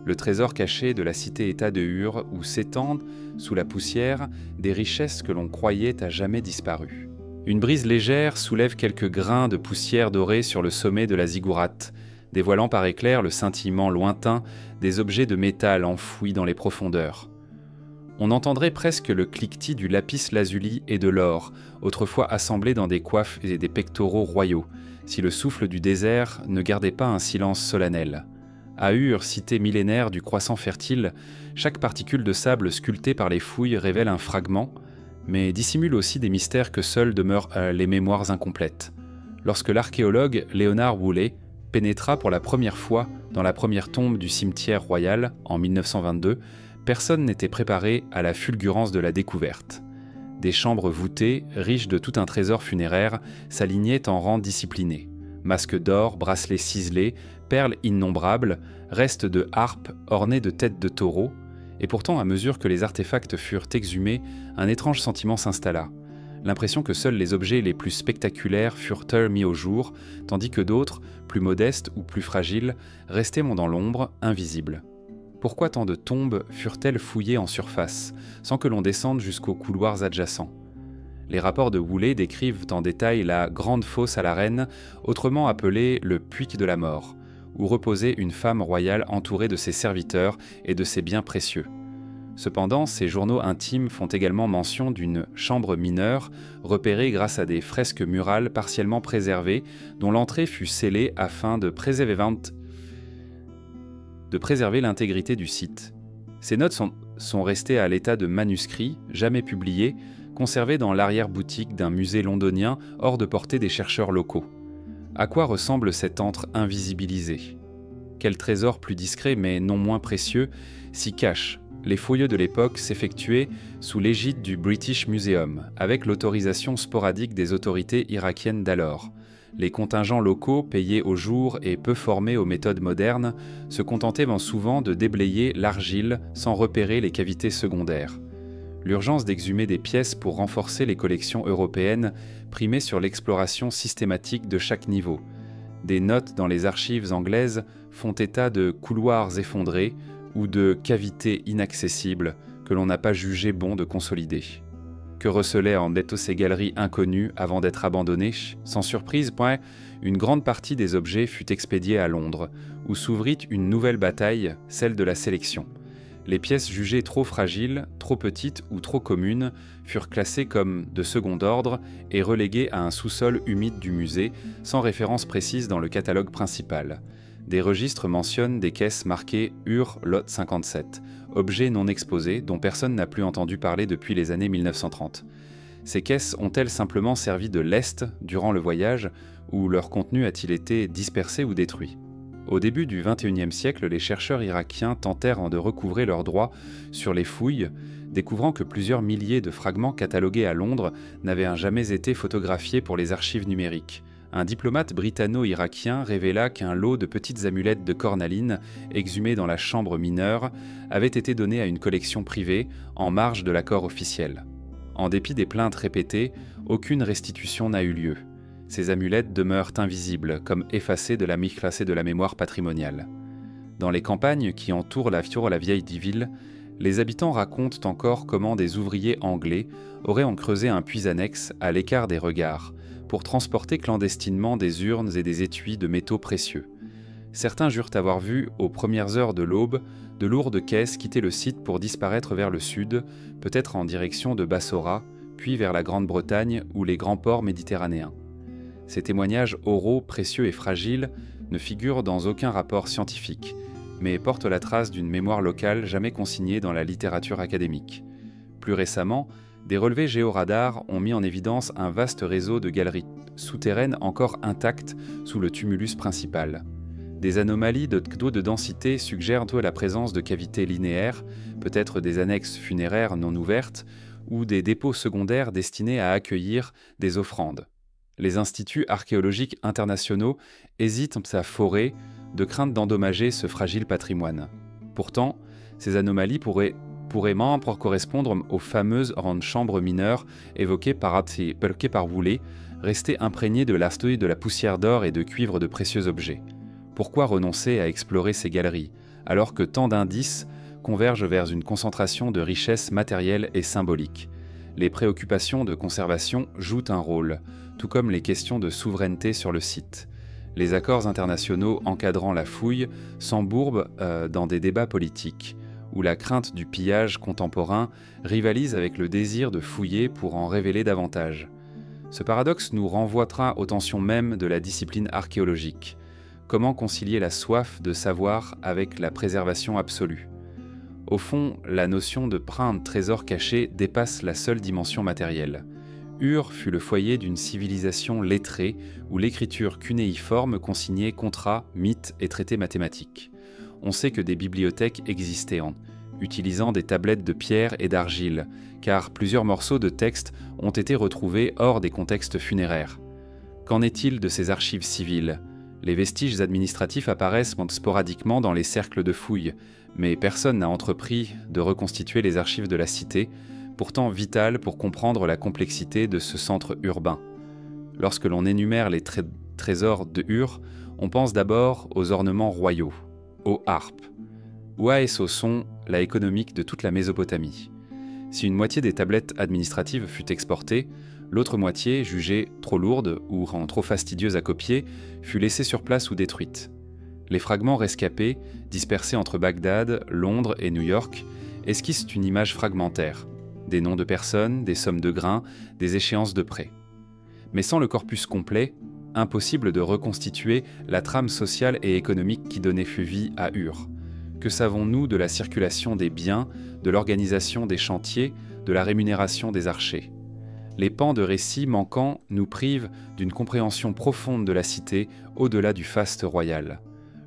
Le trésor caché de la cité-État de Ur, où s'étendent, sous la poussière, des richesses que l'on croyait à jamais disparues. Une brise légère soulève quelques grains de poussière dorée sur le sommet de la ziggourate, dévoilant par éclair le scintillement lointain des objets de métal enfouis dans les profondeurs. On entendrait presque le cliquetis du lapis-lazuli et de l'or, autrefois assemblés dans des coiffes et des pectoraux royaux, si le souffle du désert ne gardait pas un silence solennel. À Ur, cité millénaire du croissant fertile, chaque particule de sable sculptée par les fouilles révèle un fragment, mais dissimule aussi des mystères que seuls demeurent les mémoires incomplètes. Lorsque l'archéologue Léonard Woolley pénétra pour la première fois dans la première tombe du cimetière royal en 1922, personne n'était préparé à la fulgurance de la découverte. Des chambres voûtées, riches de tout un trésor funéraire, s'alignaient en rangs disciplinés. Masques d'or, bracelets ciselés, perles innombrables, restes de harpes ornées de têtes de taureaux, et pourtant, à mesure que les artefacts furent exhumés, un étrange sentiment s'installa. L'impression que seuls les objets les plus spectaculaires furent mis au jour, tandis que d'autres, plus modestes ou plus fragiles, restaient dans l'ombre, invisibles. Pourquoi tant de tombes furent-elles fouillées en surface, sans que l'on descende jusqu'aux couloirs adjacents ? Les rapports de Woolley décrivent en détail la grande fosse à la reine, autrement appelée le puits de la mort, où reposait une femme royale entourée de ses serviteurs et de ses biens précieux. Cependant, ces journaux intimes font également mention d'une chambre mineure, repérée grâce à des fresques murales partiellement préservées, dont l'entrée fut scellée afin de préserver l'intégrité du site. Ces notes sont restées à l'état de manuscrits, jamais publiés, conservés dans l'arrière-boutique d'un musée londonien hors de portée des chercheurs locaux. À quoi ressemble cet antre invisibilisé ? Quel trésor plus discret mais non moins précieux s'y cache ? Les fouilleux de l'époque s'effectuaient sous l'égide du British Museum, avec l'autorisation sporadique des autorités irakiennes d'alors. Les contingents locaux, payés au jour et peu formés aux méthodes modernes, se contentaient souvent de déblayer l'argile sans repérer les cavités secondaires. L'urgence d'exhumer des pièces pour renforcer les collections européennes primait sur l'exploration systématique de chaque niveau. Des notes dans les archives anglaises font état de couloirs effondrés ou de cavités inaccessibles que l'on n'a pas jugé bon de consolider. Que recelaient en ces galeries inconnues avant d'être abandonnées, sans surprise, une grande partie des objets fut expédiée à Londres, où s'ouvrit une nouvelle bataille, celle de la sélection. Les pièces jugées trop fragiles, trop petites ou trop communes furent classées comme de second ordre et reléguées à un sous-sol humide du musée, sans référence précise dans le catalogue principal. Des registres mentionnent des caisses marquées Ur Lot 57, objets non exposés dont personne n'a plus entendu parler depuis les années 1930. Ces caisses ont-elles simplement servi de lest durant le voyage, ou leur contenu a-t-il été dispersé ou détruit ? Au début du XXIe siècle, les chercheurs irakiens tentèrent de recouvrer leurs droits sur les fouilles, découvrant que plusieurs milliers de fragments catalogués à Londres n'avaient jamais été photographiés pour les archives numériques. Un diplomate britanno-irakien révéla qu'un lot de petites amulettes de cornaline, exhumées dans la chambre mineure, avait été donné à une collection privée, en marge de l'accord officiel. En dépit des plaintes répétées, aucune restitution n'a eu lieu. Ces amulettes demeurent invisibles, comme effacées de la classée de la mémoire patrimoniale. Dans les campagnes qui entourent la vieille ville, les habitants racontent encore comment des ouvriers anglais auraient creusé un puits annexe à l'écart des regards, pour transporter clandestinement des urnes et des étuis de métaux précieux. Certains jurent avoir vu, aux premières heures de l'aube, de lourdes caisses quitter le site pour disparaître vers le sud, peut-être en direction de Bassora, puis vers la Grande-Bretagne ou les grands ports méditerranéens. Ces témoignages oraux, précieux et fragiles ne figurent dans aucun rapport scientifique, mais portent la trace d'une mémoire locale jamais consignée dans la littérature académique. Plus récemment, des relevés géoradars ont mis en évidence un vaste réseau de galeries souterraines encore intactes sous le tumulus principal. Des anomalies d'eau de densité suggèrent la présence de cavités linéaires, peut-être des annexes funéraires non ouvertes, ou des dépôts secondaires destinés à accueillir des offrandes. Les instituts archéologiques internationaux hésitent à forer de crainte d'endommager ce fragile patrimoine. Pourtant, ces anomalies pourraient même correspondre aux fameuses chambres mineures évoquées par Woolley, restées imprégnées de l'astouille de la poussière d'or et de cuivre de précieux objets. Pourquoi renoncer à explorer ces galeries, alors que tant d'indices convergent vers une concentration de richesses matérielles et symboliques? Les préoccupations de conservation jouent un rôle, tout comme les questions de souveraineté sur le site. Les accords internationaux encadrant la fouille s'embourbent dans des débats politiques, où la crainte du pillage contemporain rivalise avec le désir de fouiller pour en révéler davantage. Ce paradoxe nous renvoiera aux tensions mêmes de la discipline archéologique. Comment concilier la soif de savoir avec la préservation absolue? Au fond, la notion de trésor caché dépasse la seule dimension matérielle. Ur fut le foyer d'une civilisation lettrée où l'écriture cunéiforme consignait contrats, mythes et traités mathématiques. On sait que des bibliothèques existaient utilisant des tablettes de pierre et d'argile, car plusieurs morceaux de texte ont été retrouvés hors des contextes funéraires. Qu'en est-il de ces archives civiles? Les vestiges administratifs apparaissent sporadiquement dans les cercles de fouilles, mais personne n'a entrepris de reconstituer les archives de la cité, pourtant vitales pour comprendre la complexité de ce centre urbain. Lorsque l'on énumère les trésors de Ur, on pense d'abord aux ornements royaux, aux harpes. Ouah et Sosson, la économique de toute la Mésopotamie. Si une moitié des tablettes administratives fut exportée, l'autre moitié, jugée trop lourde ou trop fastidieuse à copier, fut laissée sur place ou détruite. Les fragments rescapés, dispersés entre Bagdad, Londres et New York, esquissent une image fragmentaire. Des noms de personnes, des sommes de grains, des échéances de prêts. Mais sans le corpus complet, impossible de reconstituer la trame sociale et économique qui donnait vie à Ur. Que savons-nous de la circulation des biens, de l'organisation des chantiers, de la rémunération des archers? Les pans de récits manquants nous privent d'une compréhension profonde de la cité au-delà du faste royal.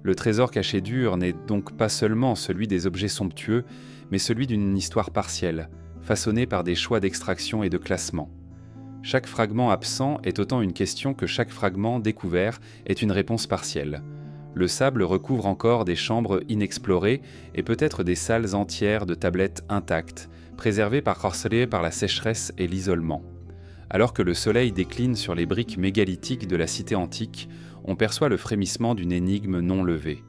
Le trésor caché d'Ur n'est donc pas seulement celui des objets somptueux, mais celui d'une histoire partielle, façonnée par des choix d'extraction et de classement. Chaque fragment absent est autant une question que chaque fragment découvert est une réponse partielle. Le sable recouvre encore des chambres inexplorées et peut-être des salles entières de tablettes intactes, préservées par la sécheresse et l'isolement. Alors que le soleil décline sur les briques mégalithiques de la cité antique, on perçoit le frémissement d'une énigme non levée.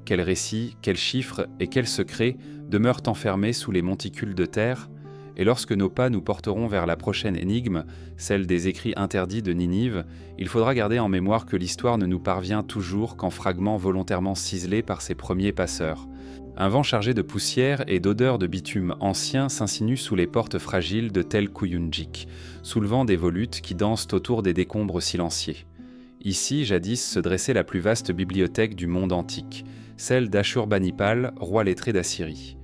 Quels récits, quels chiffres et quels secrets demeurent enfermés sous les monticules de terre? Et lorsque nos pas nous porteront vers la prochaine énigme, celle des écrits interdits de Ninive, il faudra garder en mémoire que l'histoire ne nous parvient toujours qu'en fragments volontairement ciselés par ses premiers passeurs. Un vent chargé de poussière et d'odeurs de bitume ancien s'insinue sous les portes fragiles de Tel Kuyunjik, soulevant des volutes qui dansent autour des décombres silencieux. Ici, jadis, se dressait la plus vaste bibliothèque du monde antique, celle d'Ashurbanipal, roi lettré d'Assyrie.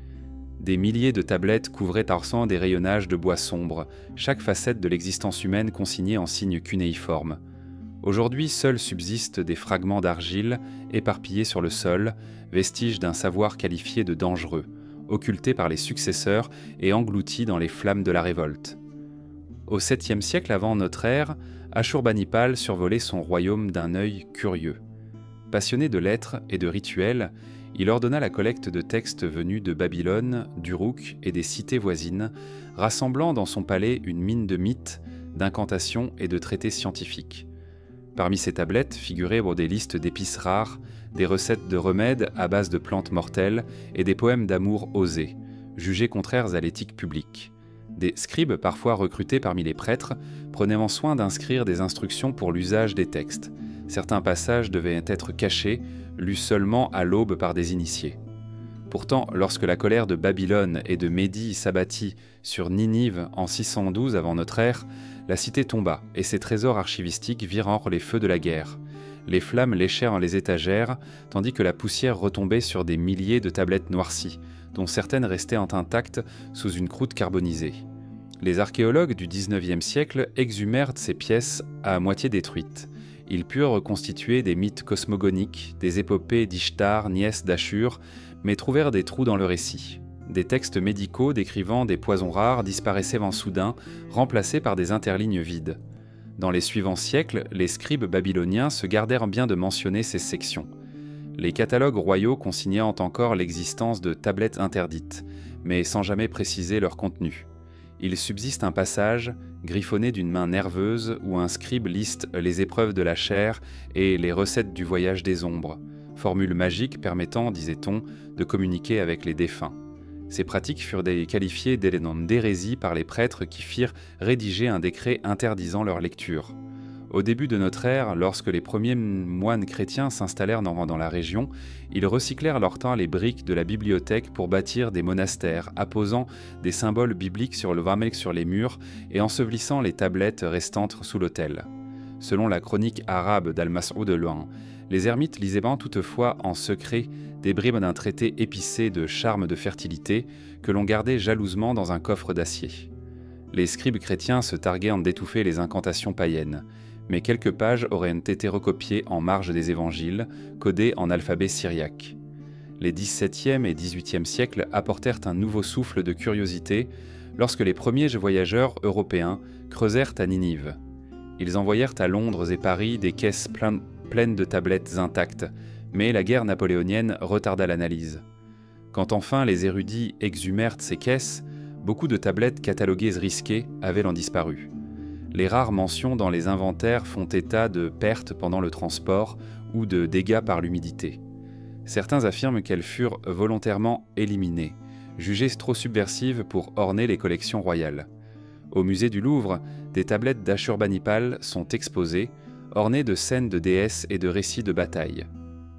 Des milliers de tablettes couvraient Tarsan des rayonnages de bois sombres, chaque facette de l'existence humaine consignée en signes cunéiformes. Aujourd'hui, seuls subsistent des fragments d'argile, éparpillés sur le sol, vestiges d'un savoir qualifié de dangereux, occulté par les successeurs et englouti dans les flammes de la révolte. Au 7e siècle avant notre ère, Ashurbanipal survolait son royaume d'un œil curieux. Passionné de lettres et de rituels, il ordonna la collecte de textes venus de Babylone, d'Uruk et des cités voisines, rassemblant dans son palais une mine de mythes, d'incantations et de traités scientifiques. Parmi ces tablettes figuraient des listes d'épices rares, des recettes de remèdes à base de plantes mortelles et des poèmes d'amour osés, jugés contraires à l'éthique publique. Des scribes, parfois recrutés parmi les prêtres, prenaient en soin d'inscrire des instructions pour l'usage des textes. Certains passages devaient être cachés, lus seulement à l'aube par des initiés. Pourtant, lorsque la colère de Babylone et de Médie s'abattit sur Ninive en 612 avant notre ère, la cité tomba et ses trésors archivistiques virent les feux de la guerre. Les flammes léchèrent les étagères, tandis que la poussière retombait sur des milliers de tablettes noircies, dont certaines restaient intactes sous une croûte carbonisée. Les archéologues du XIXe siècle exhumèrent ces pièces à moitié détruites. Ils purent reconstituer des mythes cosmogoniques, des épopées d'Ishtar, nièce d'Ashur, mais trouvèrent des trous dans le récit. Des textes médicaux décrivant des poisons rares disparaissaient en soudain, remplacés par des interlignes vides. Dans les suivants siècles, les scribes babyloniens se gardèrent bien de mentionner ces sections. Les catalogues royaux consignant encore l'existence de tablettes interdites, mais sans jamais préciser leur contenu. Il subsiste un passage, griffonné d'une main nerveuse, où un scribe liste les épreuves de la chair et les recettes du voyage des ombres, formule magique permettant, disait-on, de communiquer avec les défunts. Ces pratiques furent qualifiées d'hérésie par les prêtres qui firent rédiger un décret interdisant leur lecture. Au début de notre ère, lorsque les premiers moines chrétiens s'installèrent dans la région, ils recyclèrent leur temps les briques de la bibliothèque pour bâtir des monastères, apposant des symboles bibliques sur les murs et ensevelissant les tablettes restantes sous l'autel. Selon la chronique arabe d'Al-Mas'ud de Loin, les ermites lisaient toutefois en secret des bribes d'un traité épicé de charmes de fertilité que l'on gardait jalousement dans un coffre d'acier. Les scribes chrétiens se targuaient d'étouffer les incantations païennes, mais quelques pages auraient été recopiées en marge des évangiles, codées en alphabet syriaque. Les XVIIe et XVIIIe siècles apportèrent un nouveau souffle de curiosité lorsque les premiers voyageurs européens creusèrent à Ninive. Ils envoyèrent à Londres et Paris des caisses pleines de tablettes intactes, mais la guerre napoléonienne retarda l'analyse. Quand enfin les érudits exhumèrent ces caisses, beaucoup de tablettes cataloguées risquées avaient disparu. Les rares mentions dans les inventaires font état de pertes pendant le transport ou de dégâts par l'humidité. Certains affirment qu'elles furent volontairement éliminées, jugées trop subversives pour orner les collections royales. Au musée du Louvre, des tablettes d'Ashurbanipal sont exposées, ornées de scènes de déesses et de récits de batailles.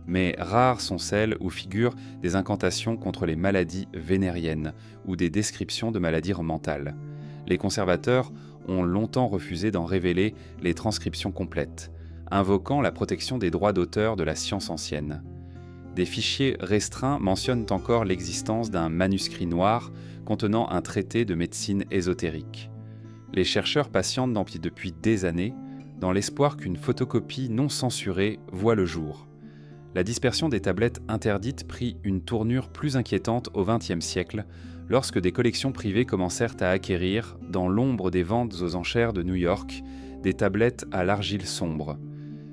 Mais rares sont celles où figurent des incantations contre les maladies vénériennes ou des descriptions de maladies mentales. Les conservateurs ont longtemps refusé d'en révéler les transcriptions complètes, invoquant la protection des droits d'auteur de la science ancienne. Des fichiers restreints mentionnent encore l'existence d'un manuscrit noir contenant un traité de médecine ésotérique. Les chercheurs patientent depuis des années, dans l'espoir qu'une photocopie non censurée voie le jour. La dispersion des tablettes interdites prit une tournure plus inquiétante au XXe siècle, lorsque des collections privées commencèrent à acquérir, dans l'ombre des ventes aux enchères de New York, des tablettes à l'argile sombre.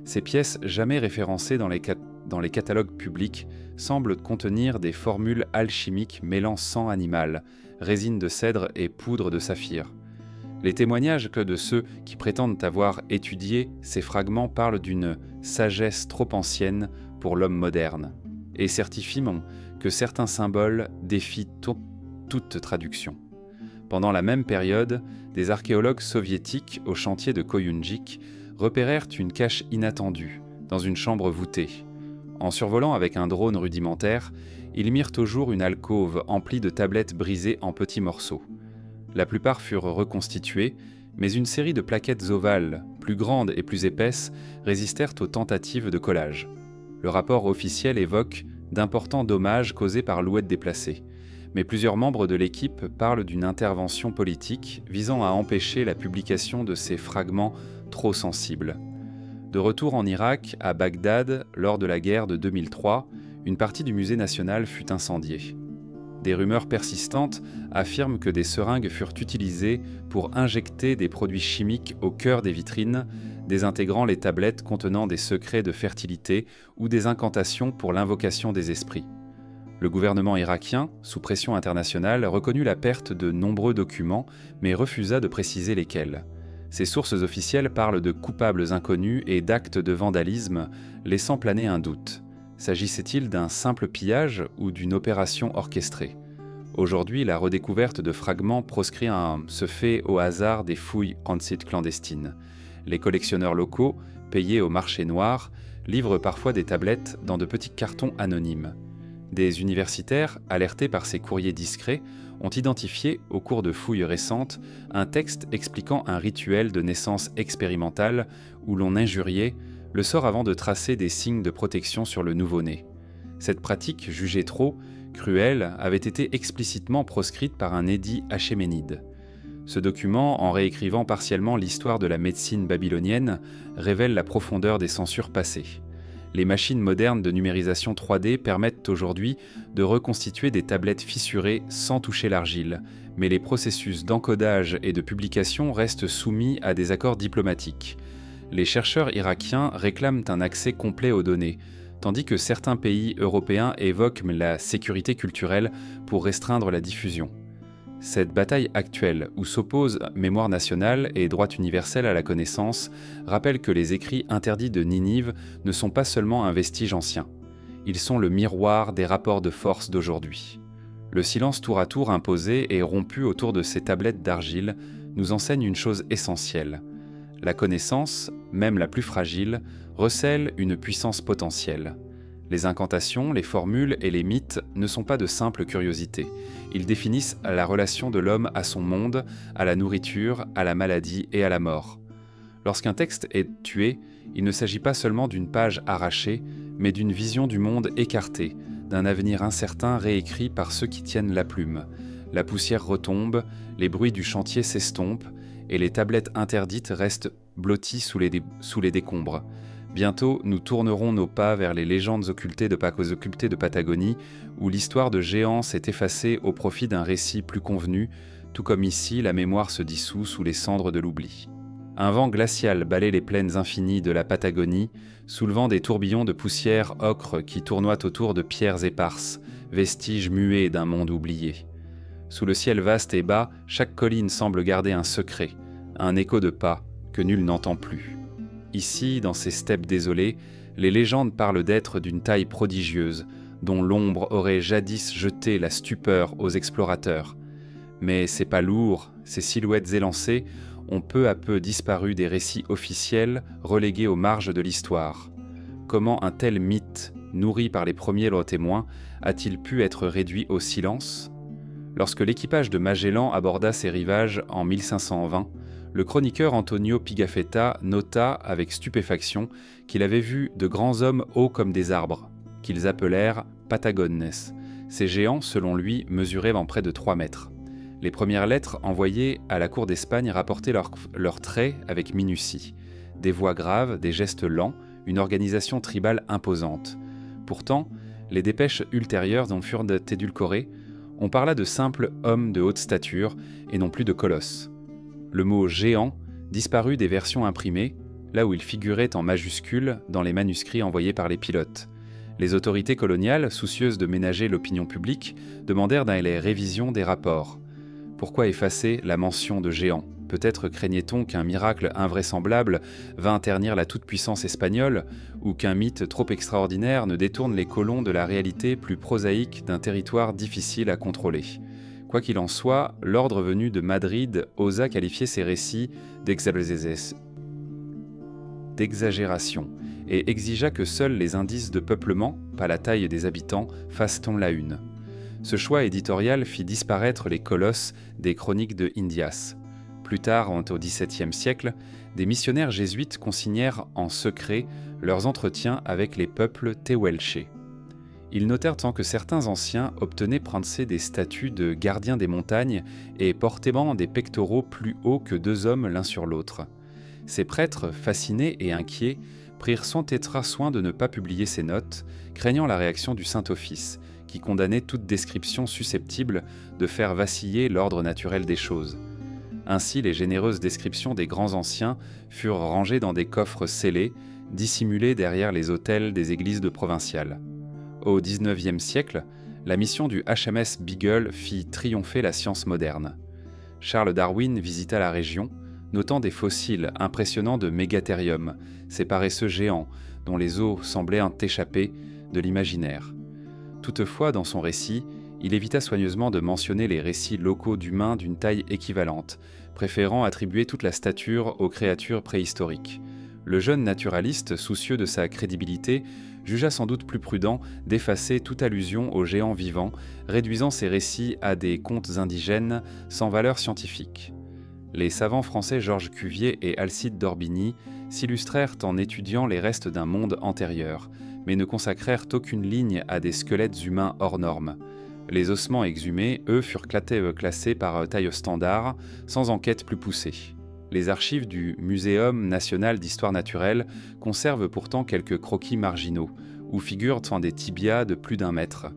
Ces pièces, jamais référencées dans les catalogues publics, semblent contenir des formules alchimiques mêlant sang animal, résine de cèdre et poudre de saphir. Les témoignages de ceux qui prétendent avoir étudié ces fragments parlent d'une sagesse trop ancienne pour l'homme moderne, et certifient que certains symboles défient toute traduction. Pendant la même période, des archéologues soviétiques au chantier de Koyunjik repérèrent une cache inattendue, dans une chambre voûtée. En survolant avec un drone rudimentaire, ils mirent au jour une alcôve emplie de tablettes brisées en petits morceaux. La plupart furent reconstituées, mais une série de plaquettes ovales, plus grandes et plus épaisses, résistèrent aux tentatives de collage. Le rapport officiel évoque d'importants dommages causés par l'oued déplacée, mais plusieurs membres de l'équipe parlent d'une intervention politique visant à empêcher la publication de ces fragments trop sensibles. De retour en Irak, à Bagdad, lors de la guerre de 2003, une partie du musée national fut incendiée. Des rumeurs persistantes affirment que des seringues furent utilisées pour injecter des produits chimiques au cœur des vitrines, désintégrant les tablettes contenant des secrets de fertilité ou des incantations pour l'invocation des esprits. Le gouvernement irakien, sous pression internationale, reconnut la perte de nombreux documents, mais refusa de préciser lesquels. Ces sources officielles parlent de coupables inconnus et d'actes de vandalisme, laissant planer un doute. S'agissait-il d'un simple pillage ou d'une opération orchestrée ? Aujourd'hui, la redécouverte de fragments proscrit se fait au hasard des fouilles en site clandestines. Les collectionneurs locaux, payés au marché noir, livrent parfois des tablettes dans de petits cartons anonymes. Des universitaires, alertés par ces courriers discrets, ont identifié, au cours de fouilles récentes, un texte expliquant un rituel de naissance expérimentale où l'on injuriait le sort avant de tracer des signes de protection sur le nouveau-né. Cette pratique, jugée trop cruelle, avait été explicitement proscrite par un édit achéménide. Ce document, en réécrivant partiellement l'histoire de la médecine babylonienne, révèle la profondeur des censures passées. Les machines modernes de numérisation 3D permettent aujourd'hui de reconstituer des tablettes fissurées sans toucher l'argile, mais les processus d'encodage et de publication restent soumis à des accords diplomatiques. Les chercheurs irakiens réclament un accès complet aux données, tandis que certains pays européens évoquent la sécurité culturelle pour restreindre la diffusion. Cette bataille actuelle, où s'opposent mémoire nationale et droit universel à la connaissance, rappelle que les écrits interdits de Ninive ne sont pas seulement un vestige ancien. Ils sont le miroir des rapports de force d'aujourd'hui. Le silence tour à tour imposé et rompu autour de ces tablettes d'argile nous enseigne une chose essentielle. La connaissance, même la plus fragile, recèle une puissance potentielle. Les incantations, les formules et les mythes ne sont pas de simples curiosités. Ils définissent la relation de l'homme à son monde, à la nourriture, à la maladie et à la mort. Lorsqu'un texte est tué, il ne s'agit pas seulement d'une page arrachée, mais d'une vision du monde écartée, d'un avenir incertain réécrit par ceux qui tiennent la plume. La poussière retombe, les bruits du chantier s'estompent, et les tablettes interdites restent blotties sous les décombres. Bientôt, nous tournerons nos pas vers les légendes occultées de Patagonie, où l'histoire de géants s'est effacée au profit d'un récit plus convenu, tout comme ici la mémoire se dissout sous les cendres de l'oubli. Un vent glacial balaie les plaines infinies de la Patagonie, soulevant des tourbillons de poussière ocre qui tournoient autour de pierres éparses, vestiges muets d'un monde oublié. Sous le ciel vaste et bas, chaque colline semble garder un secret, un écho de pas que nul n'entend plus. Ici, dans ces steppes désolées, les légendes parlent d'êtres d'une taille prodigieuse, dont l'ombre aurait jadis jeté la stupeur aux explorateurs. Mais ces pas lourds, ces silhouettes élancées, ont peu à peu disparu des récits officiels relégués aux marges de l'histoire. Comment un tel mythe, nourri par les premiers témoins, a-t-il pu être réduit au silence ? Lorsque l'équipage de Magellan aborda ces rivages en 1520, le chroniqueur Antonio Pigafetta nota avec stupéfaction qu'il avait vu de grands hommes hauts comme des arbres, qu'ils appelèrent Patagones. Ces géants, selon lui, mesuraient en près de 3 mètres. Les premières lettres envoyées à la cour d'Espagne rapportaient leurs traits avec minutie. Des voix graves, des gestes lents, une organisation tribale imposante. Pourtant, les dépêches ultérieures en furent édulcorées. On parla de simples hommes de haute stature et non plus de colosses. Le mot « géant » disparut des versions imprimées, là où il figurait en majuscules dans les manuscrits envoyés par les pilotes. Les autorités coloniales, soucieuses de ménager l'opinion publique, demandèrent les révisions des rapports. Pourquoi effacer la mention de géant ? Peut-être craignait-on qu'un miracle invraisemblable vînt ternir la toute-puissance espagnole, ou qu'un mythe trop extraordinaire ne détourne les colons de la réalité plus prosaïque d'un territoire difficile à contrôler. Quoi qu'il en soit, l'ordre venu de Madrid osa qualifier ces récits d'exagération et exigea que seuls les indices de peuplement, pas la taille des habitants, fassent-on la une. Ce choix éditorial fit disparaître les colosses des chroniques de Indias. Plus tard, au XVIIe siècle, des missionnaires jésuites consignèrent en secret leurs entretiens avec les peuples tehuelche. Ils notèrent tant que certains anciens obtenaient des statues de gardiens des montagnes et portaient des pectoraux plus hauts que 2 hommes l'un sur l'autre. Ces prêtres, fascinés et inquiets, prirent soin de ne pas publier ces notes, craignant la réaction du Saint-Office, qui condamnait toute description susceptible de faire vaciller l'ordre naturel des choses. Ainsi, les généreuses descriptions des grands anciens furent rangées dans des coffres scellés, dissimulés derrière les autels des églises de provinciales. Au XIXe siècle, la mission du HMS Beagle fit triompher la science moderne. Charles Darwin visita la région, notant des fossiles impressionnants de mégathérium, ces paresseux géants dont les os semblaient échapper de l'imaginaire. Toutefois, dans son récit, il évita soigneusement de mentionner les récits locaux d'humains d'une taille équivalente, préférant attribuer toute la stature aux créatures préhistoriques. Le jeune naturaliste, soucieux de sa crédibilité, jugea sans doute plus prudent d'effacer toute allusion aux géants vivants, réduisant ces récits à des contes indigènes sans valeur scientifique. Les savants français Georges Cuvier et Alcide d'Orbigny s'illustrèrent en étudiant les restes d'un monde antérieur, mais ne consacrèrent aucune ligne à des squelettes humains hors normes. Les ossements exhumés, eux, furent classés par taille standard, sans enquête plus poussée. Les archives du Muséum national d'histoire naturelle conservent pourtant quelques croquis marginaux, où figurent des tibias de plus d'1 mètre.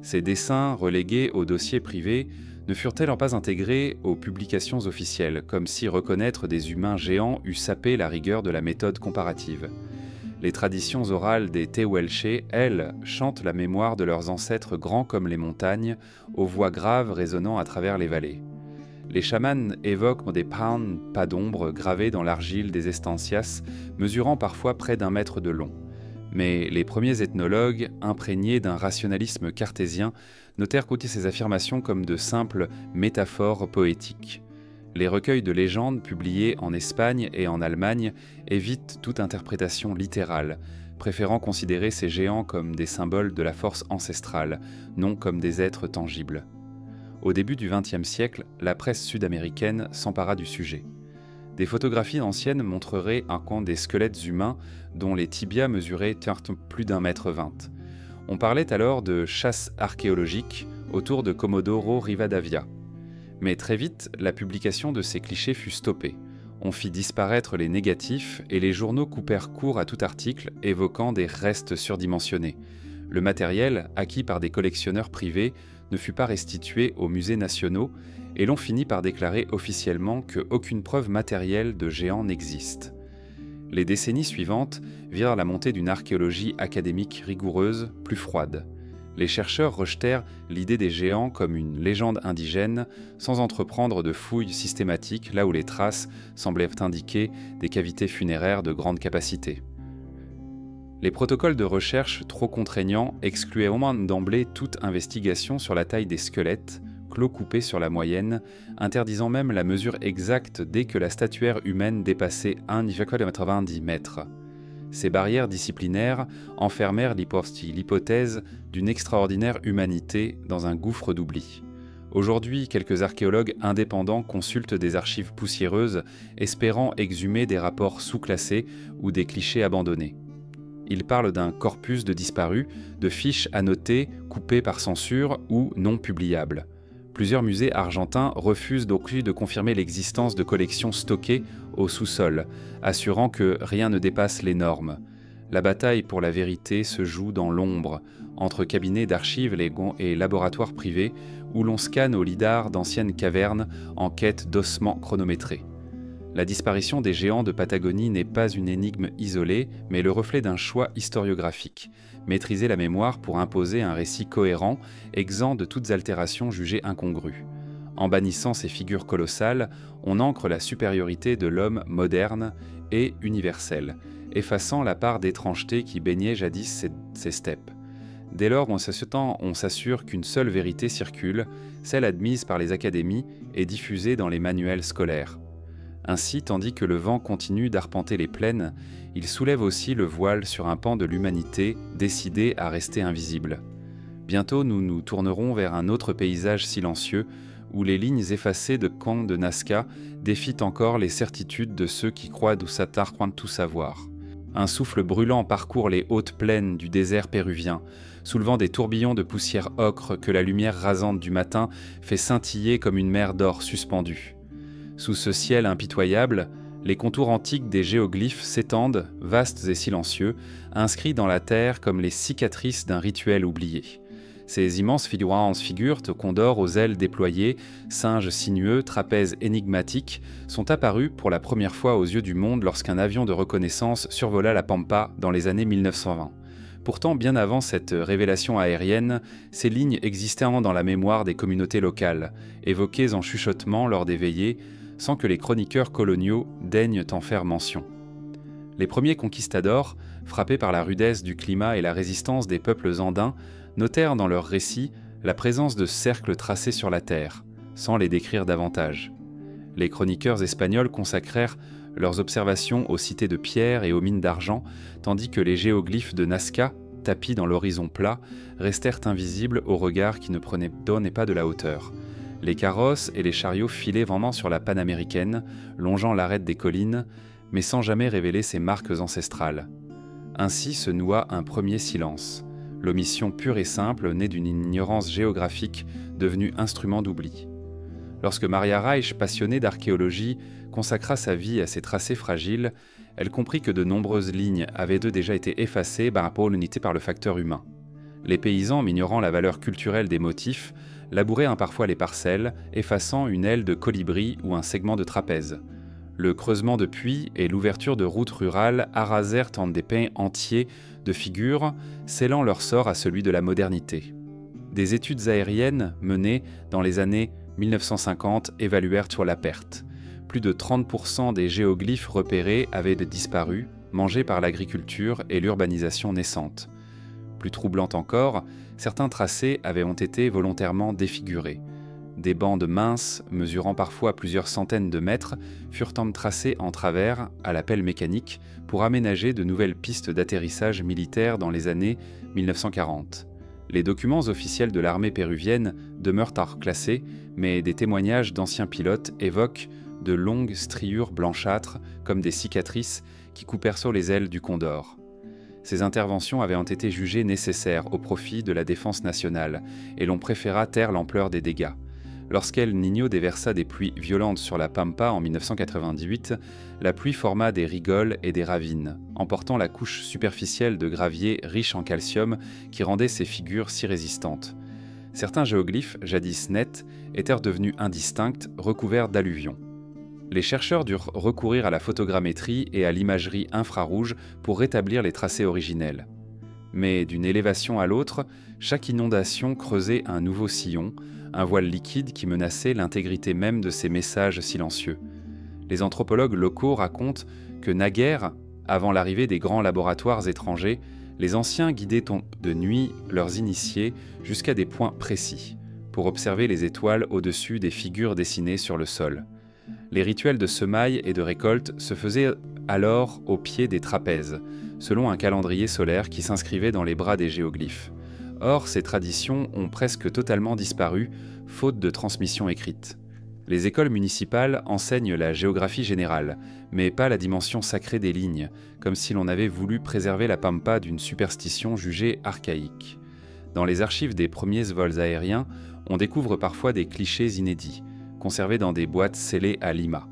Ces dessins, relégués aux dossiers privés, ne furent-elles pas intégrés aux publications officielles, comme si reconnaître des humains géants eût sapé la rigueur de la méthode comparative. Les traditions orales des Tehuelche, elles, chantent la mémoire de leurs ancêtres grands comme les montagnes, aux voix graves résonnant à travers les vallées. Les chamans évoquent des pan, pas d'ombre, gravés dans l'argile des estancias, mesurant parfois près d'1 mètre de long. Mais les premiers ethnologues, imprégnés d'un rationalisme cartésien, notèrent ces affirmations comme de simples métaphores poétiques. Les recueils de légendes publiés en Espagne et en Allemagne évitent toute interprétation littérale, préférant considérer ces géants comme des symboles de la force ancestrale, non comme des êtres tangibles. Au début du XXe siècle, la presse sud-américaine s'empara du sujet. Des photographies anciennes montreraient un camp des squelettes humains dont les tibias mesuraient plus d'1,20 mètre. On parlait alors de chasse archéologique autour de Comodoro Rivadavia. Mais très vite, la publication de ces clichés fut stoppée. On fit disparaître les négatifs et les journaux coupèrent court à tout article évoquant des restes surdimensionnés. Le matériel, acquis par des collectionneurs privés, ne fut pas restitué aux musées nationaux et l'on finit par déclarer officiellement qu'aucune preuve matérielle de géants n'existe. Les décennies suivantes virent la montée d'une archéologie académique rigoureuse, plus froide. Les chercheurs rejetèrent l'idée des géants comme une légende indigène, sans entreprendre de fouilles systématiques là où les traces semblaient indiquer des cavités funéraires de grande capacité. Les protocoles de recherche trop contraignants excluaient au moins d'emblée toute investigation sur la taille des squelettes, clos coupés sur la moyenne, interdisant même la mesure exacte dès que la statuaire humaine dépassait 1,90 mètres. Ces barrières disciplinaires enfermèrent l'hypothèse d'une extraordinaire humanité dans un gouffre d'oubli. Aujourd'hui, quelques archéologues indépendants consultent des archives poussiéreuses, espérant exhumer des rapports sous-classés ou des clichés abandonnés. Ils parlent d'un corpus de disparus, de fiches annotées, coupées par censure ou non publiables. Plusieurs musées argentins refusent donc de confirmer l'existence de collections stockées au sous-sol, assurant que rien ne dépasse les normes. La bataille pour la vérité se joue dans l'ombre, entre cabinets d'archives et laboratoires privés, où l'on scanne au lidar d'anciennes cavernes en quête d'ossements chronométrés. La disparition des géants de Patagonie n'est pas une énigme isolée, mais le reflet d'un choix historiographique. Maîtriser la mémoire pour imposer un récit cohérent, exempt de toutes altérations jugées incongrues. En bannissant ces figures colossales, on ancre la supériorité de l'homme moderne et universel, effaçant la part d'étrangeté qui baignait jadis ces steppes. Dès lors, on s'assure qu'une seule vérité circule, celle admise par les académies et diffusée dans les manuels scolaires. Ainsi, tandis que le vent continue d'arpenter les plaines, il soulève aussi le voile sur un pan de l'humanité décidé à rester invisible. Bientôt, nous nous tournerons vers un autre paysage silencieux, où les lignes effacées de camps de Nazca défient encore les certitudes de ceux qui croient tout savoir. Un souffle brûlant parcourt les hautes plaines du désert péruvien, soulevant des tourbillons de poussière ocre que la lumière rasante du matin fait scintiller comme une mer d'or suspendue. Sous ce ciel impitoyable, les contours antiques des géoglyphes s'étendent, vastes et silencieux, inscrits dans la terre comme les cicatrices d'un rituel oublié. Ces immenses figures condors aux ailes déployées, singes sinueux, trapèzes énigmatiques, sont apparus pour la première fois aux yeux du monde lorsqu'un avion de reconnaissance survola la Pampa dans les années 1920. Pourtant, bien avant cette révélation aérienne, ces lignes existaient dans la mémoire des communautés locales, évoquées en chuchotement lors des veillées, sans que les chroniqueurs coloniaux daignent en faire mention. Les premiers conquistadors, frappés par la rudesse du climat et la résistance des peuples andins, notèrent dans leurs récits la présence de cercles tracés sur la terre, sans les décrire davantage. Les chroniqueurs espagnols consacrèrent leurs observations aux cités de pierre et aux mines d'argent, tandis que les géoglyphes de Nazca, tapis dans l'horizon plat, restèrent invisibles au regard qui ne donnait pas de la hauteur. Les carrosses et les chariots filaient vraiment sur la panaméricaine, longeant l'arête des collines, mais sans jamais révéler ses marques ancestrales. Ainsi se noua un premier silence, l'omission pure et simple née d'une ignorance géographique devenue instrument d'oubli. Lorsque Maria Reich, passionnée d'archéologie, consacra sa vie à ces tracés fragiles, elle comprit que de nombreuses lignes avaient déjà été effacées par rapport à l'unité par le facteur humain. Les paysans, m'ignorant la valeur culturelle des motifs, labouraient parfois les parcelles, effaçant une aile de colibri ou un segment de trapèze. Le creusement de puits et l'ouverture de routes rurales arasèrent en des pins entiers de figures, scellant leur sort à celui de la modernité. Des études aériennes menées dans les années 1950 évaluèrent sur la perte. Plus de 30% des géoglyphes repérés avaient disparu, mangés par l'agriculture et l'urbanisation naissante. Plus troublant encore, certains tracés avaient été volontairement défigurés. Des bandes minces, mesurant parfois plusieurs centaines de mètres, furent tracées en travers, à la pelle mécanique, pour aménager de nouvelles pistes d'atterrissage militaires dans les années 1940. Les documents officiels de l'armée péruvienne demeurent classés, mais des témoignages d'anciens pilotes évoquent de longues striures blanchâtres, comme des cicatrices, qui coupèrent sur les ailes du Condor. Ces interventions avaient été jugées nécessaires au profit de la défense nationale, et l'on préféra taire l'ampleur des dégâts. Lorsqu'El Niño déversa des pluies violentes sur la Pampa en 1998, la pluie forma des rigoles et des ravines, emportant la couche superficielle de gravier riche en calcium qui rendait ces figures si résistantes. Certains géoglyphes, jadis nets, étaient devenus indistincts, recouverts d'alluvions. Les chercheurs durent recourir à la photogrammétrie et à l'imagerie infrarouge pour rétablir les tracés originels. Mais d'une élévation à l'autre, chaque inondation creusait un nouveau sillon, un voile liquide qui menaçait l'intégrité même de ces messages silencieux. Les anthropologues locaux racontent que naguère, avant l'arrivée des grands laboratoires étrangers, les anciens guidaient de nuit leurs initiés jusqu'à des points précis, pour observer les étoiles au-dessus des figures dessinées sur le sol. Les rituels de semailles et de récolte se faisaient alors au pied des trapèzes, selon un calendrier solaire qui s'inscrivait dans les bras des géoglyphes. Or, ces traditions ont presque totalement disparu, faute de transmission écrite. Les écoles municipales enseignent la géographie générale, mais pas la dimension sacrée des lignes, comme si l'on avait voulu préserver la Pampa d'une superstition jugée archaïque. Dans les archives des premiers vols aériens, on découvre parfois des clichés inédits, conservés dans des boîtes scellées à Lima.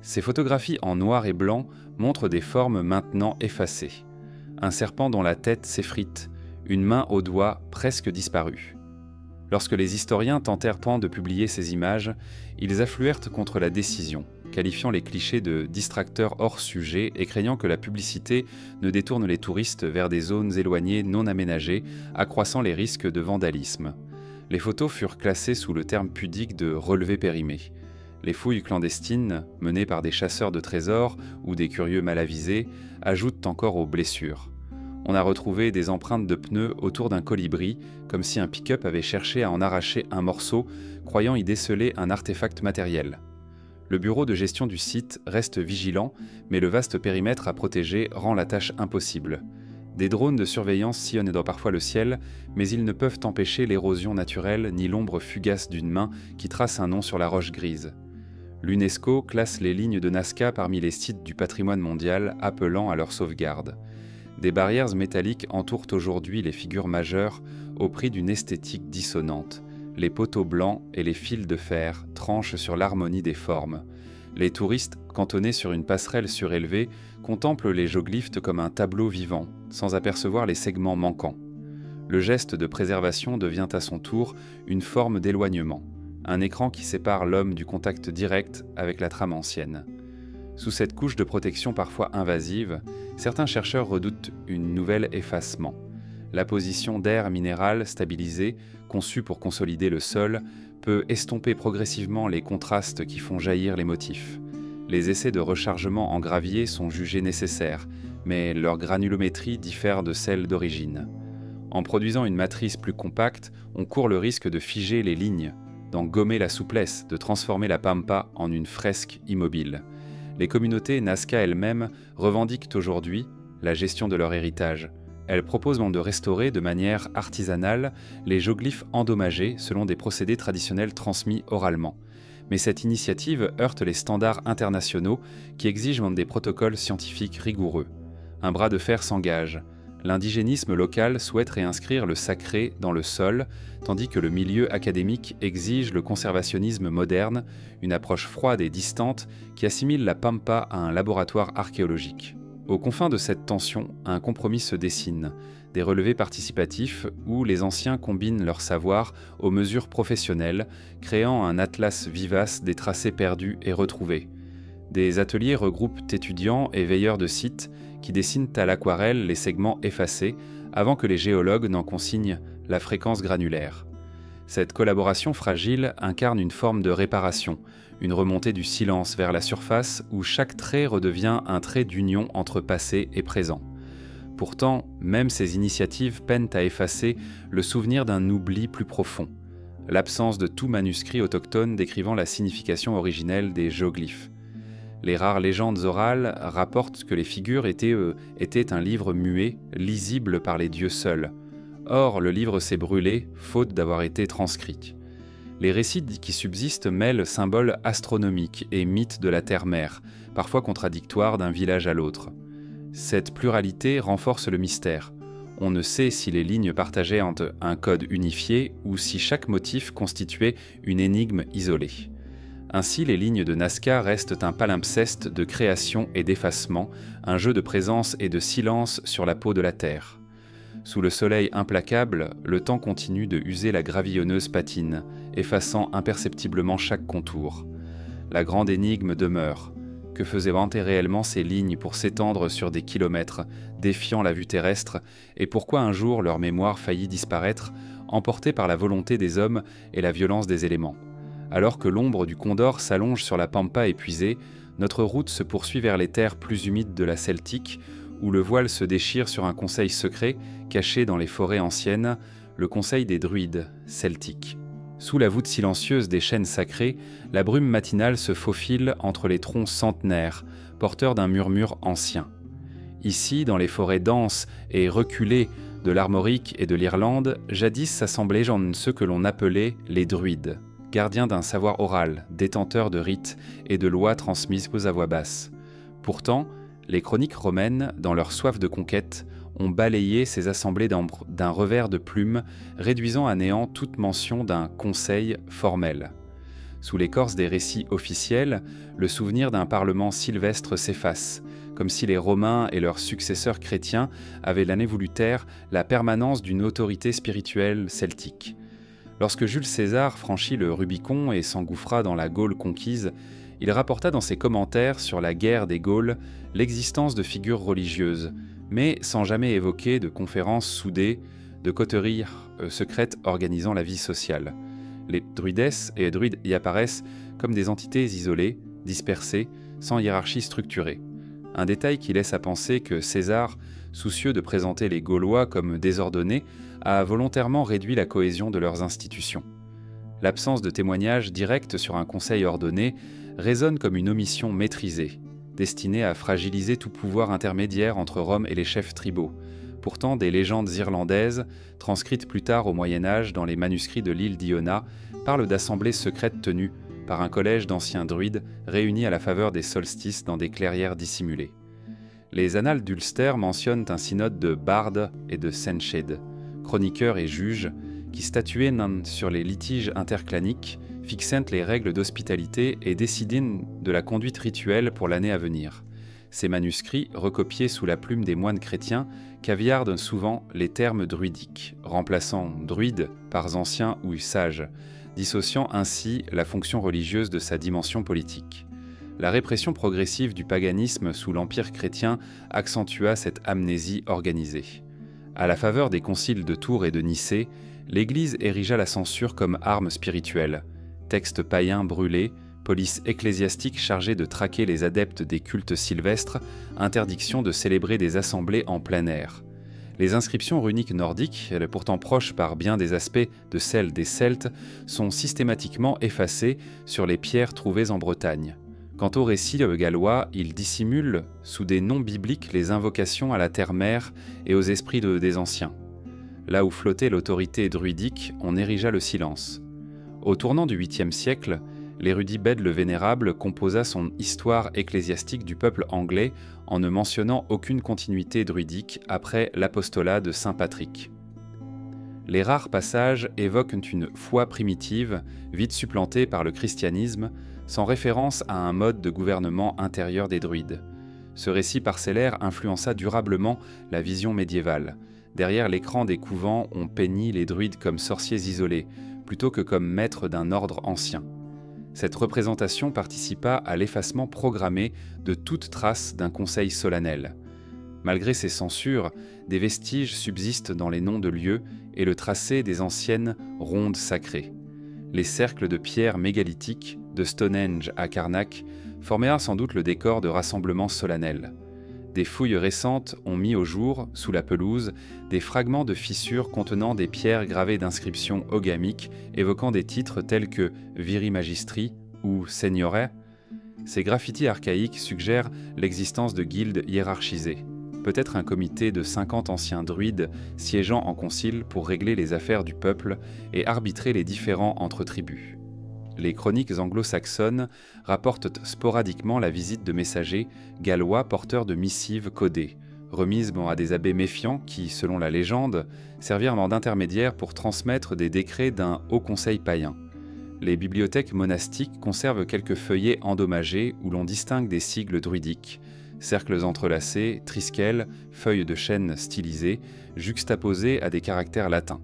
Ces photographies en noir et blanc montrent des formes maintenant effacées. Un serpent dont la tête s'effrite, une main aux doigts presque disparue. Lorsque les historiens tentèrent de publier ces images, ils affluèrent contre la décision, qualifiant les clichés de distracteurs hors sujet et craignant que la publicité ne détourne les touristes vers des zones éloignées non aménagées, accroissant les risques de vandalisme. Les photos furent classées sous le terme pudique de « relevé périmé ». Les fouilles clandestines, menées par des chasseurs de trésors ou des curieux mal avisés, ajoutent encore aux blessures. On a retrouvé des empreintes de pneus autour d'un colibri, comme si un pick-up avait cherché à en arracher un morceau, croyant y déceler un artefact matériel. Le bureau de gestion du site reste vigilant, mais le vaste périmètre à protéger rend la tâche impossible. Des drones de surveillance sillonnent parfois le ciel, mais ils ne peuvent empêcher l'érosion naturelle ni l'ombre fugace d'une main qui trace un nom sur la roche grise. L'UNESCO classe les lignes de Nazca parmi les sites du patrimoine mondial, appelant à leur sauvegarde. Des barrières métalliques entourent aujourd'hui les figures majeures au prix d'une esthétique dissonante. Les poteaux blancs et les fils de fer tranchent sur l'harmonie des formes. Les touristes, cantonnés sur une passerelle surélevée, contemplent les géoglyphes comme un tableau vivant, sans apercevoir les segments manquants. Le geste de préservation devient à son tour une forme d'éloignement, un écran qui sépare l'homme du contact direct avec la trame ancienne. Sous cette couche de protection parfois invasive, certains chercheurs redoutent une nouvelle effacement. L'apposition d'air minéral stabilisé, conçu pour consolider le sol, peut estomper progressivement les contrastes qui font jaillir les motifs. Les essais de rechargement en gravier sont jugés nécessaires, mais leur granulométrie diffère de celle d'origine. En produisant une matrice plus compacte, on court le risque de figer les lignes, d'en gommer la souplesse, de transformer la Pampa en une fresque immobile. Les communautés Nazca elles-mêmes revendiquent aujourd'hui la gestion de leur héritage. Elles proposent de restaurer de manière artisanale les géoglyphes endommagés selon des procédés traditionnels transmis oralement. Mais cette initiative heurte les standards internationaux qui exigent des protocoles scientifiques rigoureux. Un bras de fer s'engage. L'indigénisme local souhaite réinscrire le sacré dans le sol, tandis que le milieu académique exige le conservationnisme moderne, une approche froide et distante qui assimile la pampa à un laboratoire archéologique. Aux confins de cette tension, un compromis se dessine, des relevés participatifs où les anciens combinent leur savoir aux mesures professionnelles, créant un atlas vivace des tracés perdus et retrouvés. Des ateliers regroupent étudiants et veilleurs de sites qui dessinent à l'aquarelle les segments effacés avant que les géologues n'en consignent la fréquence granulaire. Cette collaboration fragile incarne une forme de réparation, une remontée du silence vers la surface où chaque trait redevient un trait d'union entre passé et présent. Pourtant, même ces initiatives peinent à effacer le souvenir d'un oubli plus profond, l'absence de tout manuscrit autochtone décrivant la signification originelle des géoglyphes. Les rares légendes orales rapportent que les figures étaient un livre muet, lisible par les dieux seuls. Or, le livre s'est brûlé, faute d'avoir été transcrit. Les récits qui subsistent mêlent symboles astronomiques et mythes de la terre-mère, parfois contradictoires d'un village à l'autre. Cette pluralité renforce le mystère. On ne sait si les lignes partageaient un code unifié ou si chaque motif constituait une énigme isolée. Ainsi, les lignes de Nazca restent un palimpseste de création et d'effacement, un jeu de présence et de silence sur la peau de la terre. Sous le soleil implacable, le temps continue de user la gravillonneuse patine, effaçant imperceptiblement chaque contour. La grande énigme demeure. Que faisaient réellement ces lignes pour s'étendre sur des kilomètres, défiant la vue terrestre, et pourquoi un jour leur mémoire faillit disparaître, emportée par la volonté des hommes et la violence des éléments. Alors que l'ombre du Condor s'allonge sur la pampa épuisée, notre route se poursuit vers les terres plus humides de la Celtique, où le voile se déchire sur un conseil secret, caché dans les forêts anciennes, le conseil des druides celtiques. Sous la voûte silencieuse des chênes sacrés, la brume matinale se faufile entre les troncs centenaires, porteurs d'un murmure ancien. Ici, dans les forêts denses et reculées de l'Armorique et de l'Irlande, jadis s'assemblaient ceux que l'on appelait les druides, gardiens d'un savoir oral, détenteurs de rites et de lois transmises à voix basse. Pourtant, les chroniques romaines, dans leur soif de conquête, ont balayé ces assemblées d'un revers de plume, réduisant à néant toute mention d'un conseil formel. Sous l'écorce des récits officiels, le souvenir d'un parlement sylvestre s'efface, comme si les Romains et leurs successeurs chrétiens avaient l'année voulu taire la permanence d'une autorité spirituelle celtique. Lorsque Jules César franchit le Rubicon et s'engouffra dans la Gaule conquise, il rapporta dans ses commentaires sur la guerre des Gaules l'existence de figures religieuses, mais sans jamais évoquer de conférences soudées, de coteries secrètes organisant la vie sociale. Les druides et druides y apparaissent comme des entités isolées, dispersées, sans hiérarchie structurée. Un détail qui laisse à penser que César, soucieux de présenter les Gaulois comme désordonnés, a volontairement réduit la cohésion de leurs institutions. L'absence de témoignages directs sur un conseil ordonné résonne comme une omission maîtrisée, destinée à fragiliser tout pouvoir intermédiaire entre Rome et les chefs tribaux. Pourtant, des légendes irlandaises, transcrites plus tard au Moyen-Âge dans les manuscrits de l'île d'Iona, parlent d'assemblées secrètes tenues par un collège d'anciens druides réunis à la faveur des solstices dans des clairières dissimulées. Les annales d'Ulster mentionnent un synode de bardes et de senchèdes, chroniqueurs et juges, qui statuaient sur les litiges interclaniques, fixant les règles d'hospitalité et décidant de la conduite rituelle pour l'année à venir. Ces manuscrits, recopiés sous la plume des moines chrétiens, caviardent souvent les termes druidiques, remplaçant druide par ancien ou sage, dissociant ainsi la fonction religieuse de sa dimension politique. La répression progressive du paganisme sous l'Empire chrétien accentua cette amnésie organisée. À la faveur des conciles de Tours et de Nicée, l'Église érigea la censure comme arme spirituelle. Textes païens brûlés, police ecclésiastique chargée de traquer les adeptes des cultes sylvestres, interdiction de célébrer des assemblées en plein air. Les inscriptions runiques nordiques, pourtant proches par bien des aspects de celles des Celtes, sont systématiquement effacées sur les pierres trouvées en Bretagne. Quant aux récits gallois, ils dissimulent sous des noms bibliques les invocations à la terre-mère et aux esprits des anciens. Là où flottait l'autorité druidique, on érigea le silence. Au tournant du 8e siècle, l'érudit Bède le Vénérable composa son Histoire ecclésiastique du peuple anglais en ne mentionnant aucune continuité druidique après l'apostolat de saint Patrick. Les rares passages évoquent une foi primitive, vite supplantée par le christianisme, sans référence à un mode de gouvernement intérieur des druides. Ce récit parcellaire influença durablement la vision médiévale. Derrière l'écran des couvents, on peignit les druides comme sorciers isolés, plutôt que comme maîtres d'un ordre ancien. Cette représentation participa à l'effacement programmé de toute trace d'un conseil solennel. Malgré ces censures, des vestiges subsistent dans les noms de lieux et le tracé des anciennes rondes sacrées. Les cercles de pierre mégalithiques, de Stonehenge à Karnak, formèrent sans doute le décor de rassemblements solennels. Des fouilles récentes ont mis au jour, sous la pelouse, des fragments de fissures contenant des pierres gravées d'inscriptions ogamiques évoquant des titres tels que Viri Magistri ou Signore. Ces graffitis archaïques suggèrent l'existence de guildes hiérarchisées. Peut-être un comité de 50 anciens druides siégeant en concile pour régler les affaires du peuple et arbitrer les différends entre tribus. Les chroniques anglo-saxonnes rapportent sporadiquement la visite de messagers gallois porteurs de missives codées, remises à des abbés méfiants qui, selon la légende, servirent d'intermédiaires pour transmettre des décrets d'un haut conseil païen. Les bibliothèques monastiques conservent quelques feuillets endommagés où l'on distingue des sigles druidiques, cercles entrelacés, trisquels, feuilles de chêne stylisées, juxtaposées à des caractères latins.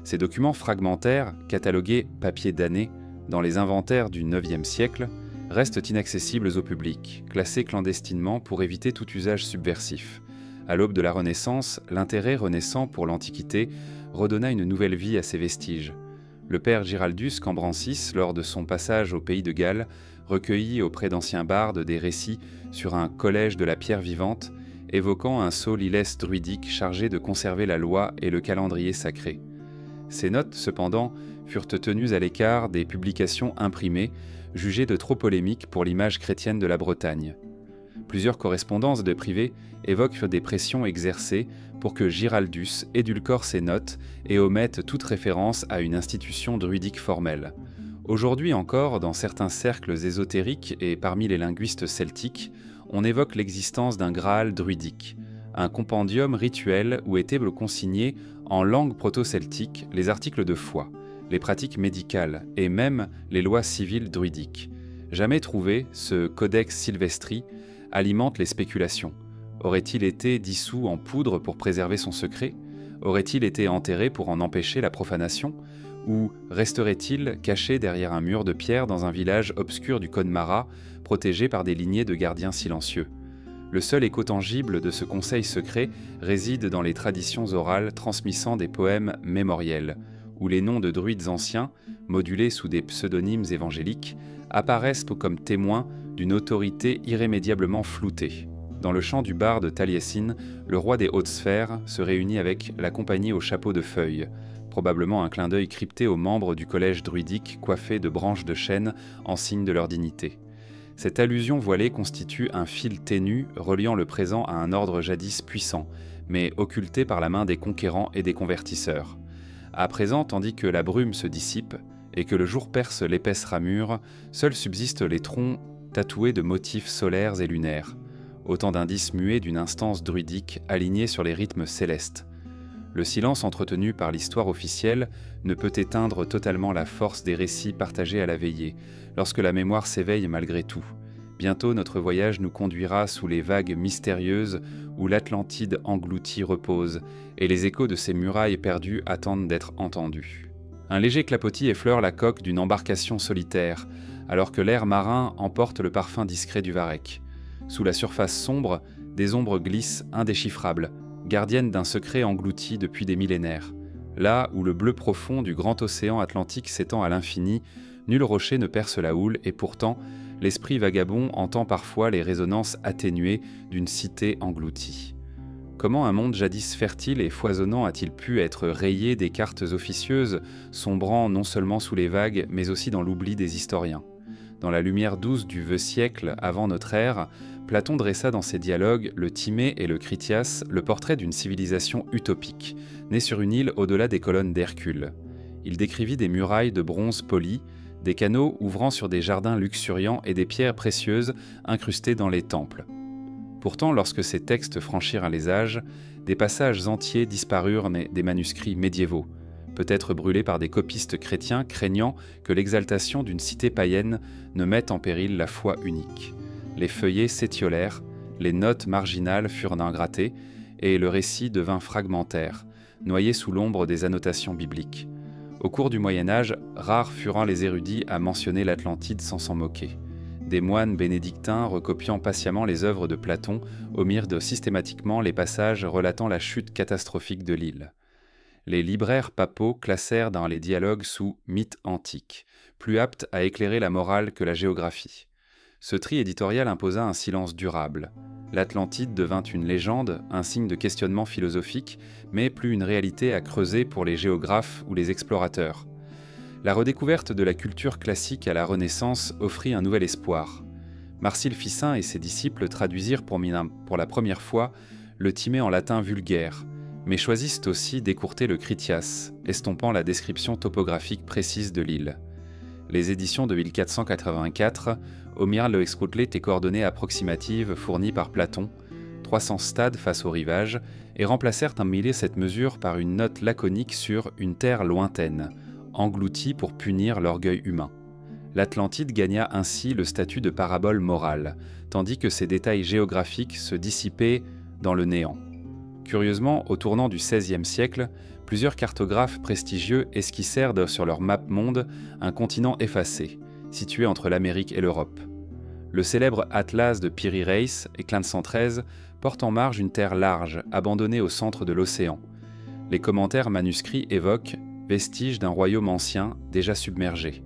Ces documents fragmentaires, catalogués papier damné dans les inventaires du IXe siècle, restent inaccessibles au public, classés clandestinement pour éviter tout usage subversif. À l'aube de la Renaissance, l'intérêt renaissant pour l'Antiquité redonna une nouvelle vie à ces vestiges. Le père Giraldus Cambrensis, lors de son passage au pays de Galles, recueillit auprès d'anciens bardes des récits sur un collège de la pierre vivante, évoquant un Soliles druidique chargé de conserver la loi et le calendrier sacré. Ces notes, cependant, furent tenues à l'écart des publications imprimées, jugées de trop polémiques pour l'image chrétienne de la Bretagne. Plusieurs correspondances de privés évoquent des pressions exercées pour que Giraldus édulcore ses notes et omette toute référence à une institution druidique formelle. Aujourd'hui encore, dans certains cercles ésotériques et parmi les linguistes celtiques, on évoque l'existence d'un Graal druidique, un compendium rituel où étaient consignés en langue proto-celtique les articles de foi, les pratiques médicales et même les lois civiles druidiques. Jamais trouvé, ce Codex Silvestri alimente les spéculations. Aurait-il été dissous en poudre pour préserver son secret? Aurait-il été enterré pour en empêcher la profanation? Ou resterait-il caché derrière un mur de pierre dans un village obscur du Connemara, protégé par des lignées de gardiens silencieux? Le seul écho tangible de ce conseil secret réside dans les traditions orales transmissant des poèmes mémoriels, où les noms de druides anciens, modulés sous des pseudonymes évangéliques, apparaissent comme témoins d'une autorité irrémédiablement floutée. Dans le chant du barde Taliesin, le roi des hautes sphères se réunit avec la compagnie au chapeau de feuilles, probablement un clin d'œil crypté aux membres du collège druidique coiffés de branches de chêne en signe de leur dignité. Cette allusion voilée constitue un fil ténu reliant le présent à un ordre jadis puissant, mais occulté par la main des conquérants et des convertisseurs. À présent, tandis que la brume se dissipe et que le jour perce l'épaisse ramure, seuls subsistent les troncs tatoués de motifs solaires et lunaires, autant d'indices muets d'une instance druidique alignée sur les rythmes célestes. Le silence entretenu par l'histoire officielle ne peut éteindre totalement la force des récits partagés à la veillée, lorsque la mémoire s'éveille malgré tout. Bientôt notre voyage nous conduira sous les vagues mystérieuses où l'Atlantide engloutie repose, et les échos de ses murailles perdues attendent d'être entendus. Un léger clapotis effleure la coque d'une embarcation solitaire, alors que l'air marin emporte le parfum discret du varech. Sous la surface sombre, des ombres glissent indéchiffrables, gardiennes d'un secret englouti depuis des millénaires. Là où le bleu profond du grand océan Atlantique s'étend à l'infini, nul rocher ne perce la houle et pourtant, l'esprit vagabond entend parfois les résonances atténuées d'une cité engloutie. Comment un monde jadis fertile et foisonnant a-t-il pu être rayé des cartes officieuses, sombrant non seulement sous les vagues, mais aussi dans l'oubli des historiens? Dans la lumière douce du vieux siècle avant notre ère, Platon dressa dans ses dialogues, le Timée et le Critias, le portrait d'une civilisation utopique, née sur une île au-delà des colonnes d'Hercule. Il décrivit des murailles de bronze poli, des canaux ouvrant sur des jardins luxuriants et des pierres précieuses incrustées dans les temples. Pourtant, lorsque ces textes franchirent les âges, des passages entiers disparurent des manuscrits médiévaux, peut-être brûlés par des copistes chrétiens craignant que l'exaltation d'une cité païenne ne mette en péril la foi unique. Les feuillets s'étiolèrent, les notes marginales furent ingrattées, et le récit devint fragmentaire, noyé sous l'ombre des annotations bibliques. Au cours du Moyen-Âge, rares furent les érudits à mentionner l'Atlantide sans s'en moquer. Des moines bénédictins, recopiant patiemment les œuvres de Platon, omirent systématiquement les passages relatant la chute catastrophique de l'île. Les libraires papaux classèrent dans les dialogues sous « mythes antiques », plus aptes à éclairer la morale que la géographie. Ce tri éditorial imposa un silence durable. L'Atlantide devint une légende, un signe de questionnement philosophique, mais plus une réalité à creuser pour les géographes ou les explorateurs. La redécouverte de la culture classique à la Renaissance offrit un nouvel espoir. Marcille Ficin et ses disciples traduisirent pour la première fois le Timée en latin vulgaire, mais choisissent aussi d'écourter le Critias, estompant la description topographique précise de l'île. Les éditions de 1484 omirent le excoutlet et coordonnées approximatives fournies par Platon, 300 stades face au rivage, et remplacèrent cette mesure par une note laconique sur une terre lointaine, engloutie pour punir l'orgueil humain. L'Atlantide gagna ainsi le statut de parabole morale, tandis que ses détails géographiques se dissipaient dans le néant. Curieusement, au tournant du XVIe siècle, plusieurs cartographes prestigieux esquissèrent sur leur map monde un continent effacé, situé entre l'Amérique et l'Europe. Le célèbre atlas de Piri Reis, éclat de 113, porte en marge une terre large, abandonnée au centre de l'océan. Les commentaires manuscrits évoquent vestiges d'un royaume ancien déjà submergé.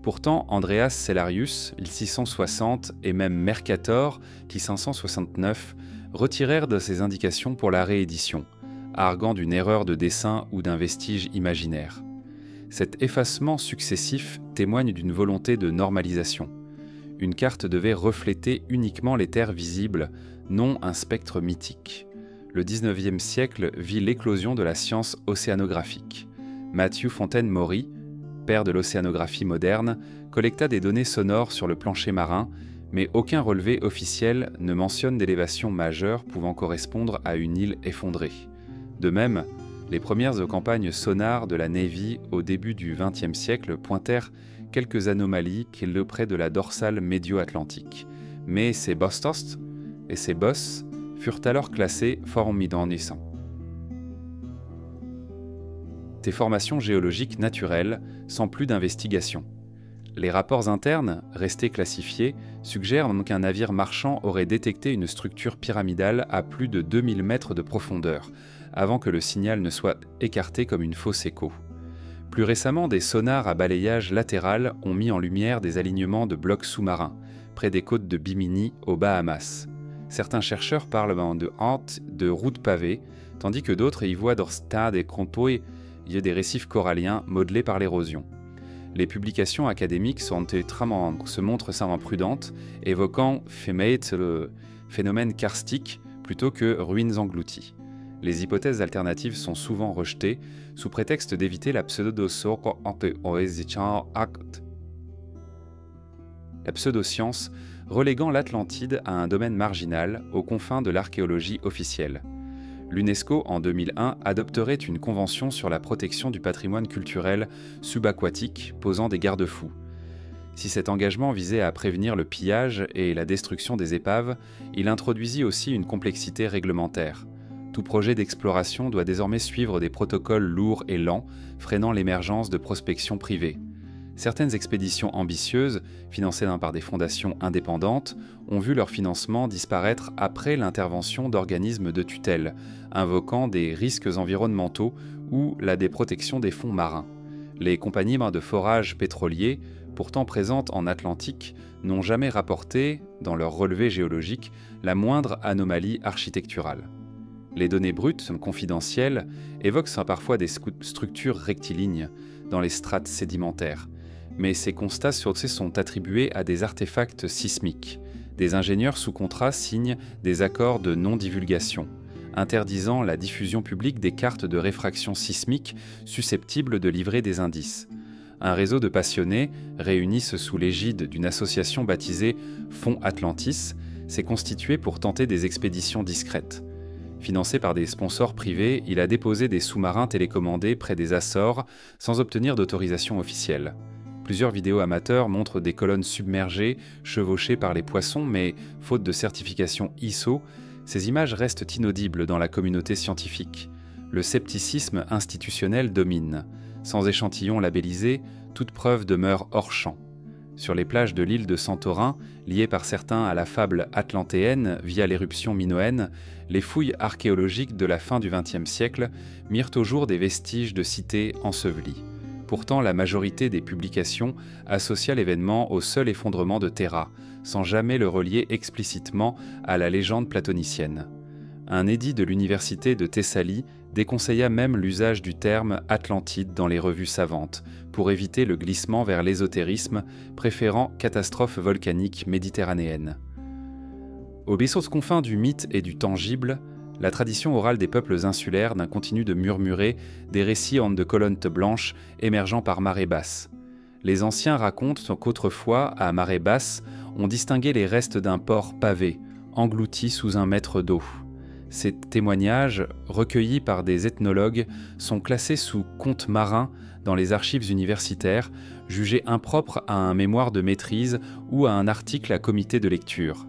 Pourtant, Andreas Cellarius, 1660, et même Mercator, 1569, retirèrent de ces indications pour la réédition, arguant d'une erreur de dessin ou d'un vestige imaginaire. Cet effacement successif témoigne d'une volonté de normalisation. Une carte devait refléter uniquement les terres visibles, non un spectre mythique. Le XIXe siècle vit l'éclosion de la science océanographique. Matthew Fontaine-Maury, père de l'océanographie moderne, collecta des données sonores sur le plancher marin, mais aucun relevé officiel ne mentionne d'élévation majeure pouvant correspondre à une île effondrée. De même, les premières campagnes sonars de la Navy au début du XXe siècle pointèrent quelques anomalies près de la dorsale médio-atlantique, mais ces bostos et ces bosses furent alors classés formidablement. Des formations géologiques naturelles sans plus d'investigation. Les rapports internes, restés classifiés, suggèrent donc qu'un navire marchand aurait détecté une structure pyramidale à plus de 2000 mètres de profondeur, avant que le signal ne soit écarté comme une fausse écho. Plus récemment, des sonars à balayage latéral ont mis en lumière des alignements de blocs sous-marins, près des côtes de Bimini, aux Bahamas. Certains chercheurs parlent de hante de routes pavées, tandis que d'autres y voient des contours des récifs coralliens modelés par l'érosion. Les publications académiques se montrent savamment prudentes, évoquant le phénomène karstique plutôt que ruines englouties. Les hypothèses alternatives sont souvent rejetées sous prétexte d'éviter la pseudoscience, reléguant l'Atlantide à un domaine marginal aux confins de l'archéologie officielle. L'UNESCO, en 2001, adopterait une convention sur la protection du patrimoine culturel subaquatique, posant des garde-fous. Si cet engagement visait à prévenir le pillage et la destruction des épaves, il introduisit aussi une complexité réglementaire. Tout projet d'exploration doit désormais suivre des protocoles lourds et lents, freinant l'émergence de prospection privée. Certaines expéditions ambitieuses, financées par des fondations indépendantes, ont vu leur financement disparaître après l'intervention d'organismes de tutelle, invoquant des risques environnementaux ou la déprotection des fonds marins. Les compagnies de forage pétrolier, pourtant présentes en Atlantique, n'ont jamais rapporté, dans leur relevé géologique, la moindre anomalie architecturale. Les données brutes, confidentielles, évoquent parfois des structures rectilignes dans les strates sédimentaires, mais ces constats sont attribués à des artefacts sismiques. Des ingénieurs sous contrat signent des accords de non-divulgation, interdisant la diffusion publique des cartes de réfraction sismique susceptibles de livrer des indices. Un réseau de passionnés, réunis sous l'égide d'une association baptisée Fonds Atlantis, s'est constitué pour tenter des expéditions discrètes. Financé par des sponsors privés, il a déposé des sous-marins télécommandés près des Açores sans obtenir d'autorisation officielle. Plusieurs vidéos amateurs montrent des colonnes submergées, chevauchées par les poissons, mais faute de certification ISO, ces images restent inaudibles dans la communauté scientifique. Le scepticisme institutionnel domine. Sans échantillon labellisé, toute preuve demeure hors champ. Sur les plages de l'île de Santorin, liées par certains à la fable atlantéenne via l'éruption minoenne, les fouilles archéologiques de la fin du XXe siècle mirent au jour des vestiges de cités ensevelies. Pourtant, la majorité des publications associa l'événement au seul effondrement de Terra, sans jamais le relier explicitement à la légende platonicienne. Un édit de l'université de Thessalie déconseilla même l'usage du terme Atlantide dans les revues savantes, pour éviter le glissement vers l'ésotérisme, préférant catastrophe volcanique méditerranéenne. Aux baissos confins du mythe et du tangible, la tradition orale des peuples insulaires n'en continue de murmurer des récits en de colonnes blanches émergeant par marée basse. Les anciens racontent qu'autrefois, à marée basse, on distinguait les restes d'un port pavé, englouti sous un mètre d'eau. Ces témoignages, recueillis par des ethnologues, sont classés sous contes marins dans les archives universitaires, jugés impropres à un mémoire de maîtrise ou à un article à comité de lecture.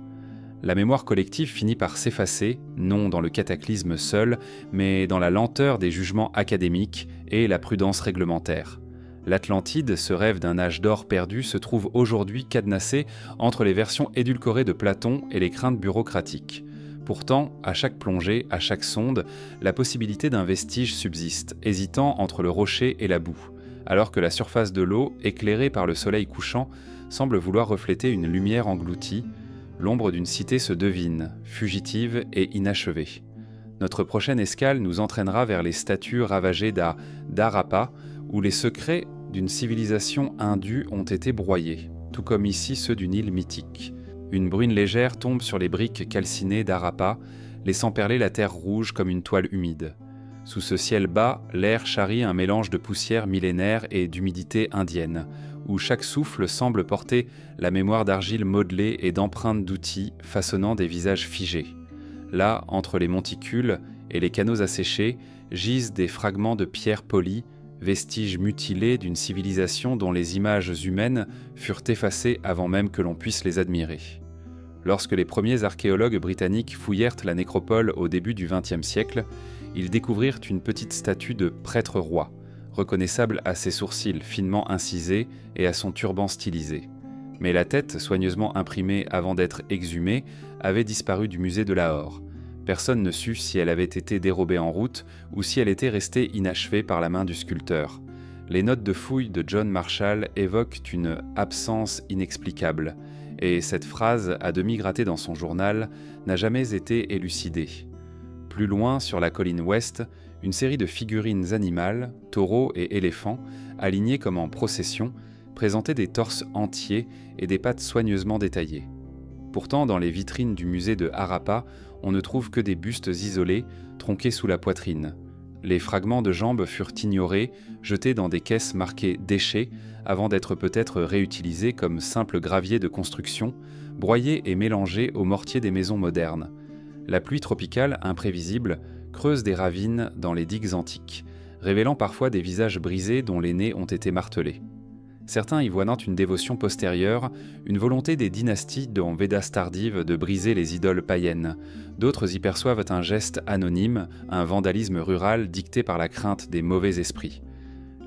La mémoire collective finit par s'effacer, non dans le cataclysme seul, mais dans la lenteur des jugements académiques et la prudence réglementaire. L'Atlantide, ce rêve d'un âge d'or perdu, se trouve aujourd'hui cadenassé entre les versions édulcorées de Platon et les craintes bureaucratiques. Pourtant, à chaque plongée, à chaque sonde, la possibilité d'un vestige subsiste, hésitant entre le rocher et la boue, alors que la surface de l'eau, éclairée par le soleil couchant, semble vouloir refléter une lumière engloutie. L'ombre d'une cité se devine, fugitive et inachevée. Notre prochaine escale nous entraînera vers les statues ravagées d'Harappa, où les secrets d'une civilisation hindue ont été broyés, tout comme ici ceux d'une île mythique. Une bruine légère tombe sur les briques calcinées d'Harappa, laissant perler la terre rouge comme une toile humide. Sous ce ciel bas, l'air charrie un mélange de poussière millénaire et d'humidité indienne, où chaque souffle semble porter la mémoire d'argile modelée et d'empreintes d'outils façonnant des visages figés. Là, entre les monticules et les canaux asséchés, gisent des fragments de pierres polies, vestiges mutilés d'une civilisation dont les images humaines furent effacées avant même que l'on puisse les admirer. Lorsque les premiers archéologues britanniques fouillèrent la nécropole au début du XXe siècle, ils découvrirent une petite statue de prêtre-roi, reconnaissable à ses sourcils finement incisés et à son turban stylisé. Mais la tête, soigneusement imprimée avant d'être exhumée, avait disparu du musée de Lahore. Personne ne sut si elle avait été dérobée en route ou si elle était restée inachevée par la main du sculpteur. Les notes de fouille de John Marshall évoquent une absence inexplicable, et cette phrase, à demi grattée dans son journal, n'a jamais été élucidée. Plus loin, sur la colline ouest, une série de figurines animales, taureaux et éléphants, alignés comme en procession, présentaient des torses entiers et des pattes soigneusement détaillées. Pourtant, dans les vitrines du musée de Harappa, on ne trouve que des bustes isolés, tronqués sous la poitrine. Les fragments de jambes furent ignorés, jetés dans des caisses marquées « déchets » avant d'être peut-être réutilisés comme simple gravier de construction, broyés et mélangés au mortier des maisons modernes. La pluie tropicale, imprévisible, creuse des ravines dans les digues antiques, révélant parfois des visages brisés dont les nez ont été martelés. Certains y voient une dévotion postérieure, une volonté des dynasties dont Védas tardives de briser les idoles païennes. D'autres y perçoivent un geste anonyme, un vandalisme rural dicté par la crainte des mauvais esprits.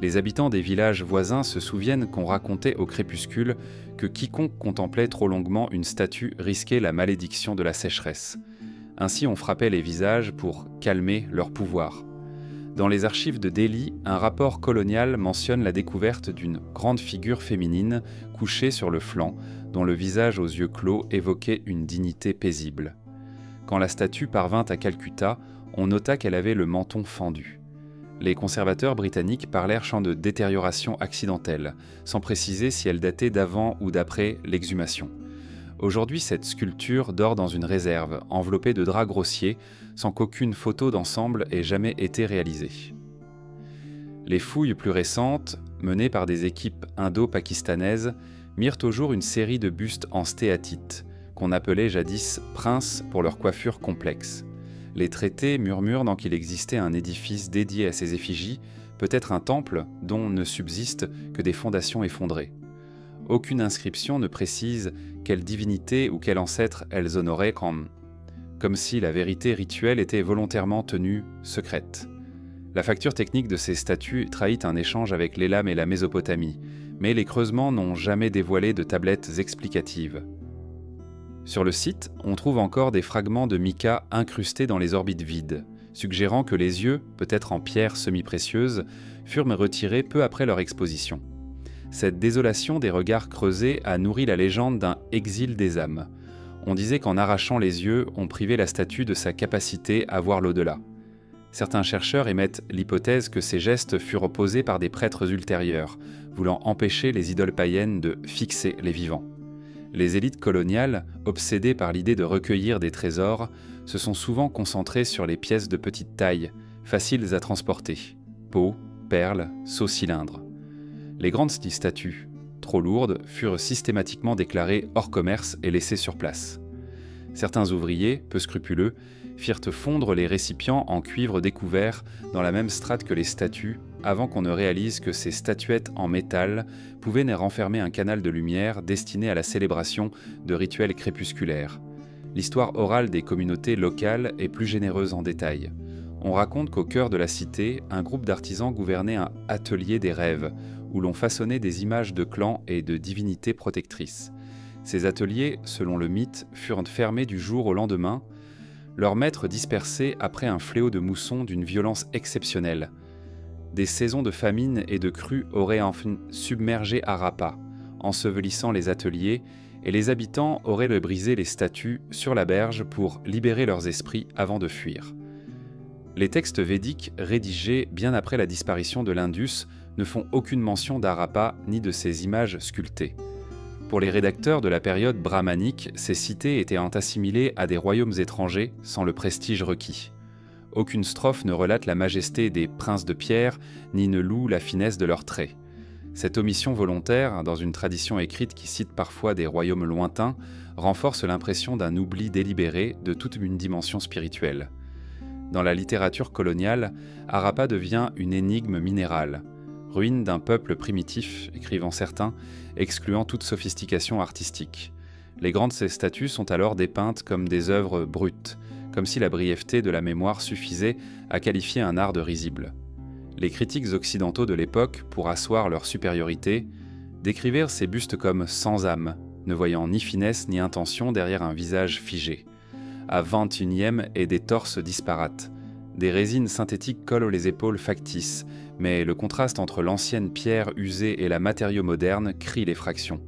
Les habitants des villages voisins se souviennent qu'on racontait au crépuscule que quiconque contemplait trop longuement une statue risquait la malédiction de la sécheresse. Ainsi on frappait les visages pour calmer leur pouvoir. Dans les archives de Delhi, un rapport colonial mentionne la découverte d'une grande figure féminine couchée sur le flanc, dont le visage aux yeux clos évoquait une dignité paisible. Quand la statue parvint à Calcutta, on nota qu'elle avait le menton fendu. Les conservateurs britanniques parlèrent de détérioration accidentelle, sans préciser si elle datait d'avant ou d'après l'exhumation. Aujourd'hui, cette sculpture dort dans une réserve, enveloppée de draps grossiers, sans qu'aucune photo d'ensemble ait jamais été réalisée. Les fouilles plus récentes menés par des équipes indo-pakistanaises, mirent au jour une série de bustes en stéatite, qu'on appelait jadis princes pour leur coiffure complexe. Les traités murmurent dans qu'il existait un édifice dédié à ces effigies, peut-être un temple dont ne subsistent que des fondations effondrées. Aucune inscription ne précise quelle divinité ou quel ancêtre elles honoraient, comme si la vérité rituelle était volontairement tenue secrète. La facture technique de ces statues trahit un échange avec l'Élam et la Mésopotamie, mais les creusements n'ont jamais dévoilé de tablettes explicatives. Sur le site, on trouve encore des fragments de mica incrustés dans les orbites vides, suggérant que les yeux, peut-être en pierre semi-précieuse, furent retirés peu après leur exposition. Cette désolation des regards creusés a nourri la légende d'un « exil des âmes ». On disait qu'en arrachant les yeux, on privait la statue de sa capacité à voir l'au-delà. Certains chercheurs émettent l'hypothèse que ces gestes furent opposés par des prêtres ultérieurs, voulant empêcher les idoles païennes de « fixer les vivants ». Les élites coloniales, obsédées par l'idée de recueillir des trésors, se sont souvent concentrées sur les pièces de petite taille, faciles à transporter, pots, perles, seaux cylindres. Les grandes statues, trop lourdes, furent systématiquement déclarées hors commerce et laissées sur place. Certains ouvriers, peu scrupuleux, firent fondre les récipients en cuivre découvert dans la même strate que les statues, avant qu'on ne réalise que ces statuettes en métal pouvaient renfermer un canal de lumière destiné à la célébration de rituels crépusculaires. L'histoire orale des communautés locales est plus généreuse en détail. On raconte qu'au cœur de la cité, un groupe d'artisans gouvernait un « atelier des rêves » où l'on façonnait des images de clans et de divinités protectrices. Ces ateliers, selon le mythe, furent fermés du jour au lendemain, leurs maîtres dispersés après un fléau de mousson d'une violence exceptionnelle. Des saisons de famine et de crue auraient enfin submergé Harappa, ensevelissant les ateliers, et les habitants auraient brisé les statues sur la berge pour libérer leurs esprits avant de fuir. Les textes védiques, rédigés bien après la disparition de l'Indus, ne font aucune mention d'Harappa ni de ses images sculptées. Pour les rédacteurs de la période brahmanique, ces cités étaient assimilées à des royaumes étrangers sans le prestige requis. Aucune strophe ne relate la majesté des princes de pierre, ni ne loue la finesse de leurs traits. Cette omission volontaire, dans une tradition écrite qui cite parfois des royaumes lointains, renforce l'impression d'un oubli délibéré de toute une dimension spirituelle. Dans la littérature coloniale, Harappa devient une énigme minérale, ruine d'un peuple primitif, écrivant certains, excluant toute sophistication artistique. Les grandes statues sont alors dépeintes comme des œuvres brutes, comme si la brièveté de la mémoire suffisait à qualifier un art de risible. Les critiques occidentaux de l'époque, pour asseoir leur supériorité, décrivirent ces bustes comme sans âme, ne voyant ni finesse ni intention derrière un visage figé. À 21e et des torses disparates. Des résines synthétiques collent les épaules factices, mais le contraste entre l'ancienne pierre usée et la matériau moderne crie l'effraction.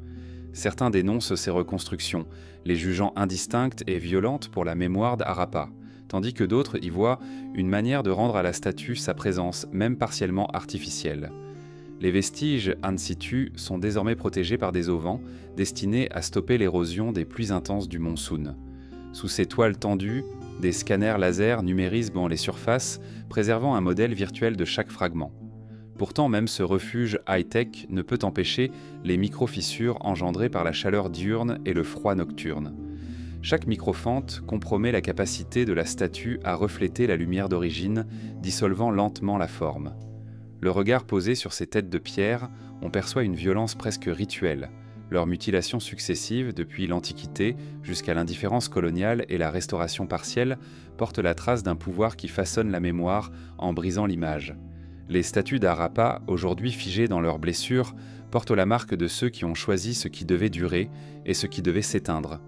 Certains dénoncent ces reconstructions, les jugeant indistinctes et violentes pour la mémoire d'Harappa, tandis que d'autres y voient une manière de rendre à la statue sa présence, même partiellement artificielle. Les vestiges in situ sont désormais protégés par des auvents, destinés à stopper l'érosion des pluies intenses du monsoon. Sous ces toiles tendues, des scanners laser numérisent les surfaces, préservant un modèle virtuel de chaque fragment. Pourtant, même ce refuge high-tech ne peut empêcher les micro-fissures engendrées par la chaleur diurne et le froid nocturne. Chaque microfente compromet la capacité de la statue à refléter la lumière d'origine, dissolvant lentement la forme. Le regard posé sur ces têtes de pierre, on perçoit une violence presque rituelle. Leurs mutilations successives, depuis l'Antiquité jusqu'à l'indifférence coloniale et la restauration partielle, portent la trace d'un pouvoir qui façonne la mémoire en brisant l'image. Les statues d'Harappa, aujourd'hui figées dans leurs blessures, portent la marque de ceux qui ont choisi ce qui devait durer et ce qui devait s'éteindre.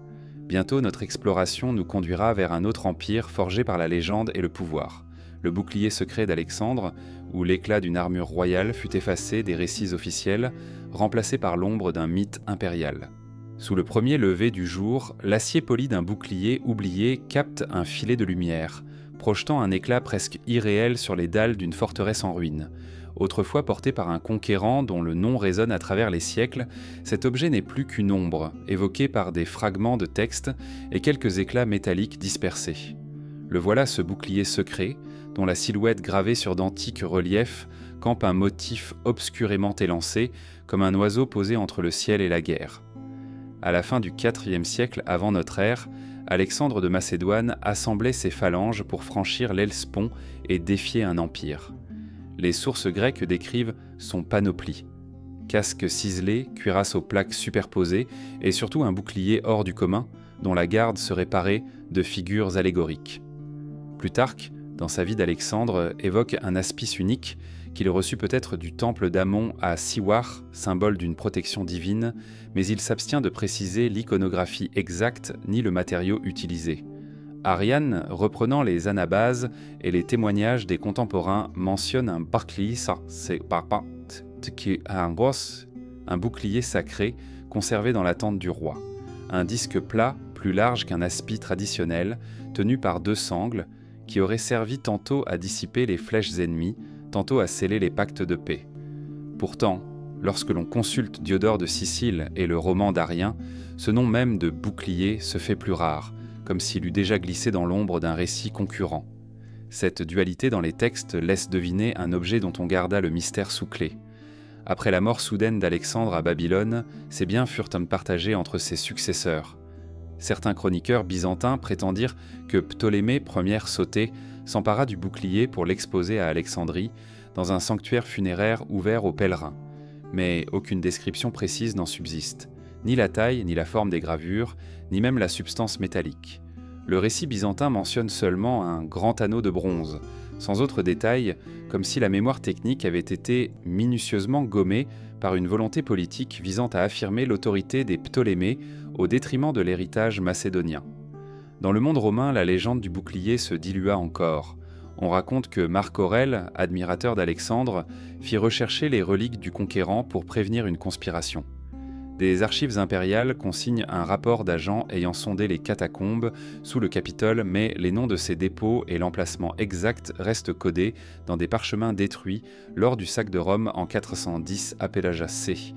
Bientôt, notre exploration nous conduira vers un autre empire forgé par la légende et le pouvoir. Le bouclier secret d'Alexandre, où l'éclat d'une armure royale fut effacé des récits officiels, remplacé par l'ombre d'un mythe impérial. Sous le premier lever du jour, l'acier poli d'un bouclier oublié capte un filet de lumière, projetant un éclat presque irréel sur les dalles d'une forteresse en ruine. Autrefois porté par un conquérant dont le nom résonne à travers les siècles, cet objet n'est plus qu'une ombre, évoquée par des fragments de texte et quelques éclats métalliques dispersés. Le voilà ce bouclier secret, dont la silhouette gravée sur d'antiques reliefs campe un motif obscurément élancé, comme un oiseau posé entre le ciel et la guerre. À la fin du IVe siècle avant notre ère, Alexandre de Macédoine assemblait ses phalanges pour franchir l'Hellespont et défier un empire. Les sources grecques décrivent son panoplie. Casque ciselé, cuirasse aux plaques superposées et surtout un bouclier hors du commun dont la garde serait parée de figures allégoriques. Plutarque, dans sa vie d'Alexandre, évoque un aspice unique qu'il reçut peut-être du temple d'Amon à Siwar, symbole d'une protection divine, mais il s'abstient de préciser l'iconographie exacte ni le matériau utilisé. Ariane, reprenant les anabases et les témoignages des contemporains, mentionne un bouclier sacré conservé dans la tente du roi, un disque plat plus large qu'un aspi traditionnel, tenu par 2 sangles, qui aurait servi tantôt à dissiper les flèches ennemies, tantôt à sceller les pactes de paix. Pourtant, lorsque l'on consulte Diodore de Sicile et le roman d'Arien, ce nom même de bouclier se fait plus rare, comme s'il eût déjà glissé dans l'ombre d'un récit concurrent. Cette dualité dans les textes laisse deviner un objet dont on garda le mystère sous clé. Après la mort soudaine d'Alexandre à Babylone, ses biens furent partagés entre ses successeurs. Certains chroniqueurs byzantins prétendirent que Ptolémée Ier Sotée s'empara du bouclier pour l'exposer à Alexandrie, dans un sanctuaire funéraire ouvert aux pèlerins. Mais aucune description précise n'en subsiste, ni la taille, ni la forme des gravures, ni même la substance métallique. Le récit byzantin mentionne seulement un grand anneau de bronze, sans autre détail, comme si la mémoire technique avait été minutieusement gommée par une volonté politique visant à affirmer l'autorité des Ptolémées au détriment de l'héritage macédonien. Dans le monde romain, la légende du bouclier se dilua encore. On raconte que Marc Aurèle, admirateur d'Alexandre, fit rechercher les reliques du conquérant pour prévenir une conspiration. Des archives impériales consignent un rapport d'agents ayant sondé les catacombes sous le Capitole, mais les noms de ces dépôts et l'emplacement exact restent codés dans des parchemins détruits lors du sac de Rome en 410 Apélagia C.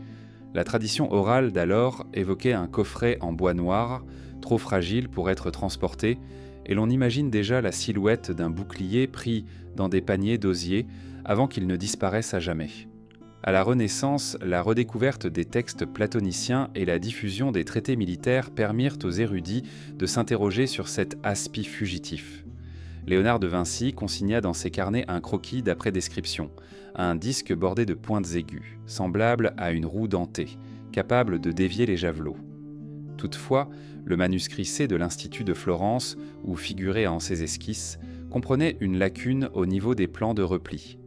La tradition orale d'alors évoquait un coffret en bois noir, trop fragile pour être transporté, et l'on imagine déjà la silhouette d'un bouclier pris dans des paniers d'osier avant qu'il ne disparaisse à jamais. À la Renaissance, la redécouverte des textes platoniciens et la diffusion des traités militaires permirent aux érudits de s'interroger sur cet aspi fugitif. Léonard de Vinci consigna dans ses carnets un croquis d'après description, un disque bordé de pointes aiguës, semblable à une roue dentée, capable de dévier les javelots. Toutefois, le manuscrit C de l'Institut de Florence, où figurait en ses esquisses, comprenait une lacune au niveau des plans de repli.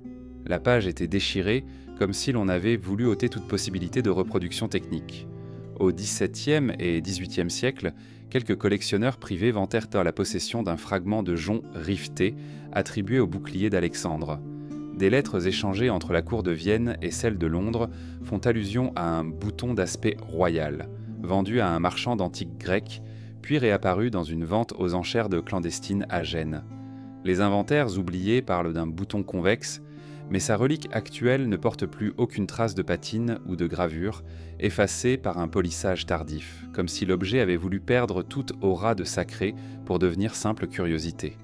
La page était déchirée, comme si l'on avait voulu ôter toute possibilité de reproduction technique. Au XVIIe et XVIIIe siècle, quelques collectionneurs privés vantèrent la possession d'un fragment de jonc riveté attribué au bouclier d'Alexandre. Des lettres échangées entre la cour de Vienne et celle de Londres font allusion à un bouton d'aspect royal, vendu à un marchand d'antiques grec, puis réapparu dans une vente aux enchères de clandestine à Gênes. Les inventaires oubliés parlent d'un bouton convexe, mais sa relique actuelle ne porte plus aucune trace de patine ou de gravure, effacée par un polissage tardif, comme si l'objet avait voulu perdre toute aura de sacré pour devenir simple curiosité.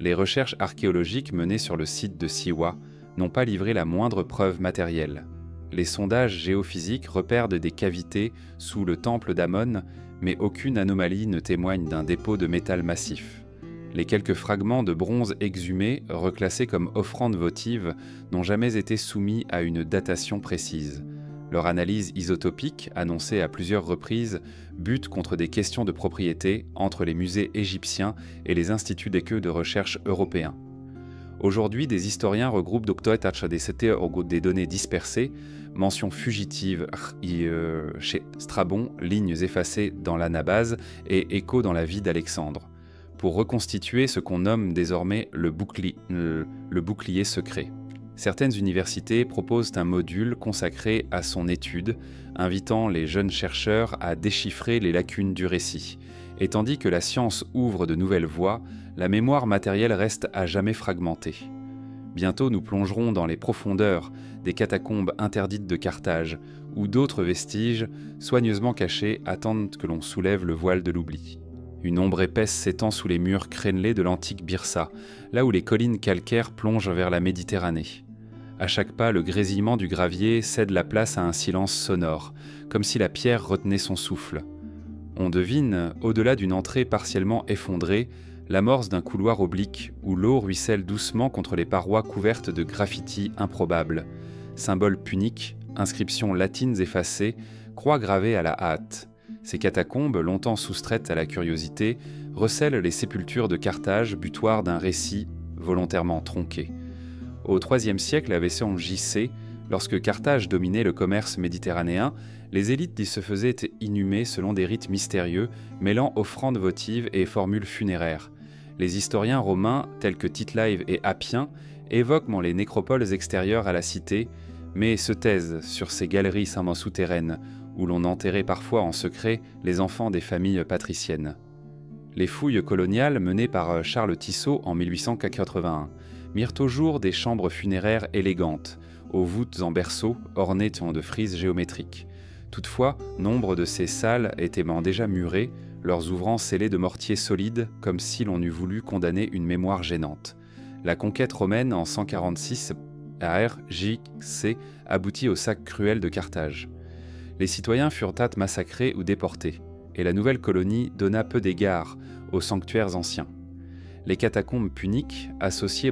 Les recherches archéologiques menées sur le site de Siwa n'ont pas livré la moindre preuve matérielle. Les sondages géophysiques repèrent des cavités sous le temple d'Amon, mais aucune anomalie ne témoigne d'un dépôt de métal massif. Les quelques fragments de bronze exhumés, reclassés comme offrandes votives, n'ont jamais été soumis à une datation précise. Leur analyse isotopique, annoncée à plusieurs reprises, bute contre des questions de propriété entre les musées égyptiens et les instituts d'écueils de recherche européens. Aujourd'hui, des historiens regroupent des données dispersées, mentions fugitives chez Strabon, lignes effacées dans l'anabase et échos dans la vie d'Alexandre, pour reconstituer ce qu'on nomme désormais le bouclier secret. Certaines universités proposent un module consacré à son étude, invitant les jeunes chercheurs à déchiffrer les lacunes du récit. Et tandis que la science ouvre de nouvelles voies, la mémoire matérielle reste à jamais fragmentée. Bientôt nous plongerons dans les profondeurs des catacombes interdites de Carthage, où d'autres vestiges, soigneusement cachés, attendent que l'on soulève le voile de l'oubli. Une ombre épaisse s'étend sous les murs crénelés de l'antique Byrsa, là où les collines calcaires plongent vers la Méditerranée. À chaque pas, le grésillement du gravier cède la place à un silence sonore, comme si la pierre retenait son souffle. On devine, au-delà d'une entrée partiellement effondrée, l'amorce d'un couloir oblique où l'eau ruisselle doucement contre les parois couvertes de graffitis improbables. Symboles puniques, inscriptions latines effacées, croix gravées à la hâte. Ces catacombes, longtemps soustraites à la curiosité, recèlent les sépultures de Carthage, butoir d'un récit volontairement tronqué. Au IIIe siècle avait JC, lorsque Carthage dominait le commerce méditerranéen, les élites y se faisaient inhumer selon des rites mystérieux, mêlant offrandes votives et formules funéraires. Les historiens romains, tels que Tite-Live et Appien, évoquent les nécropoles extérieures à la cité, mais se taisent sur ces galeries souterraines, où l'on enterrait parfois en secret les enfants des familles patriciennes. Les fouilles coloniales menées par Charles Tissot en 1881 mirent au jour des chambres funéraires élégantes, aux voûtes en berceau ornées de frises géométriques. Toutefois, nombre de ces salles étaient déjà murées, leurs ouvrants scellés de mortiers solides, comme si l'on eût voulu condamner une mémoire gênante. La conquête romaine en 146 à RJC aboutit au sac cruel de Carthage. Les citoyens furent massacrés ou déportés, et la nouvelle colonie donna peu d'égard aux sanctuaires anciens. Les catacombes puniques, associées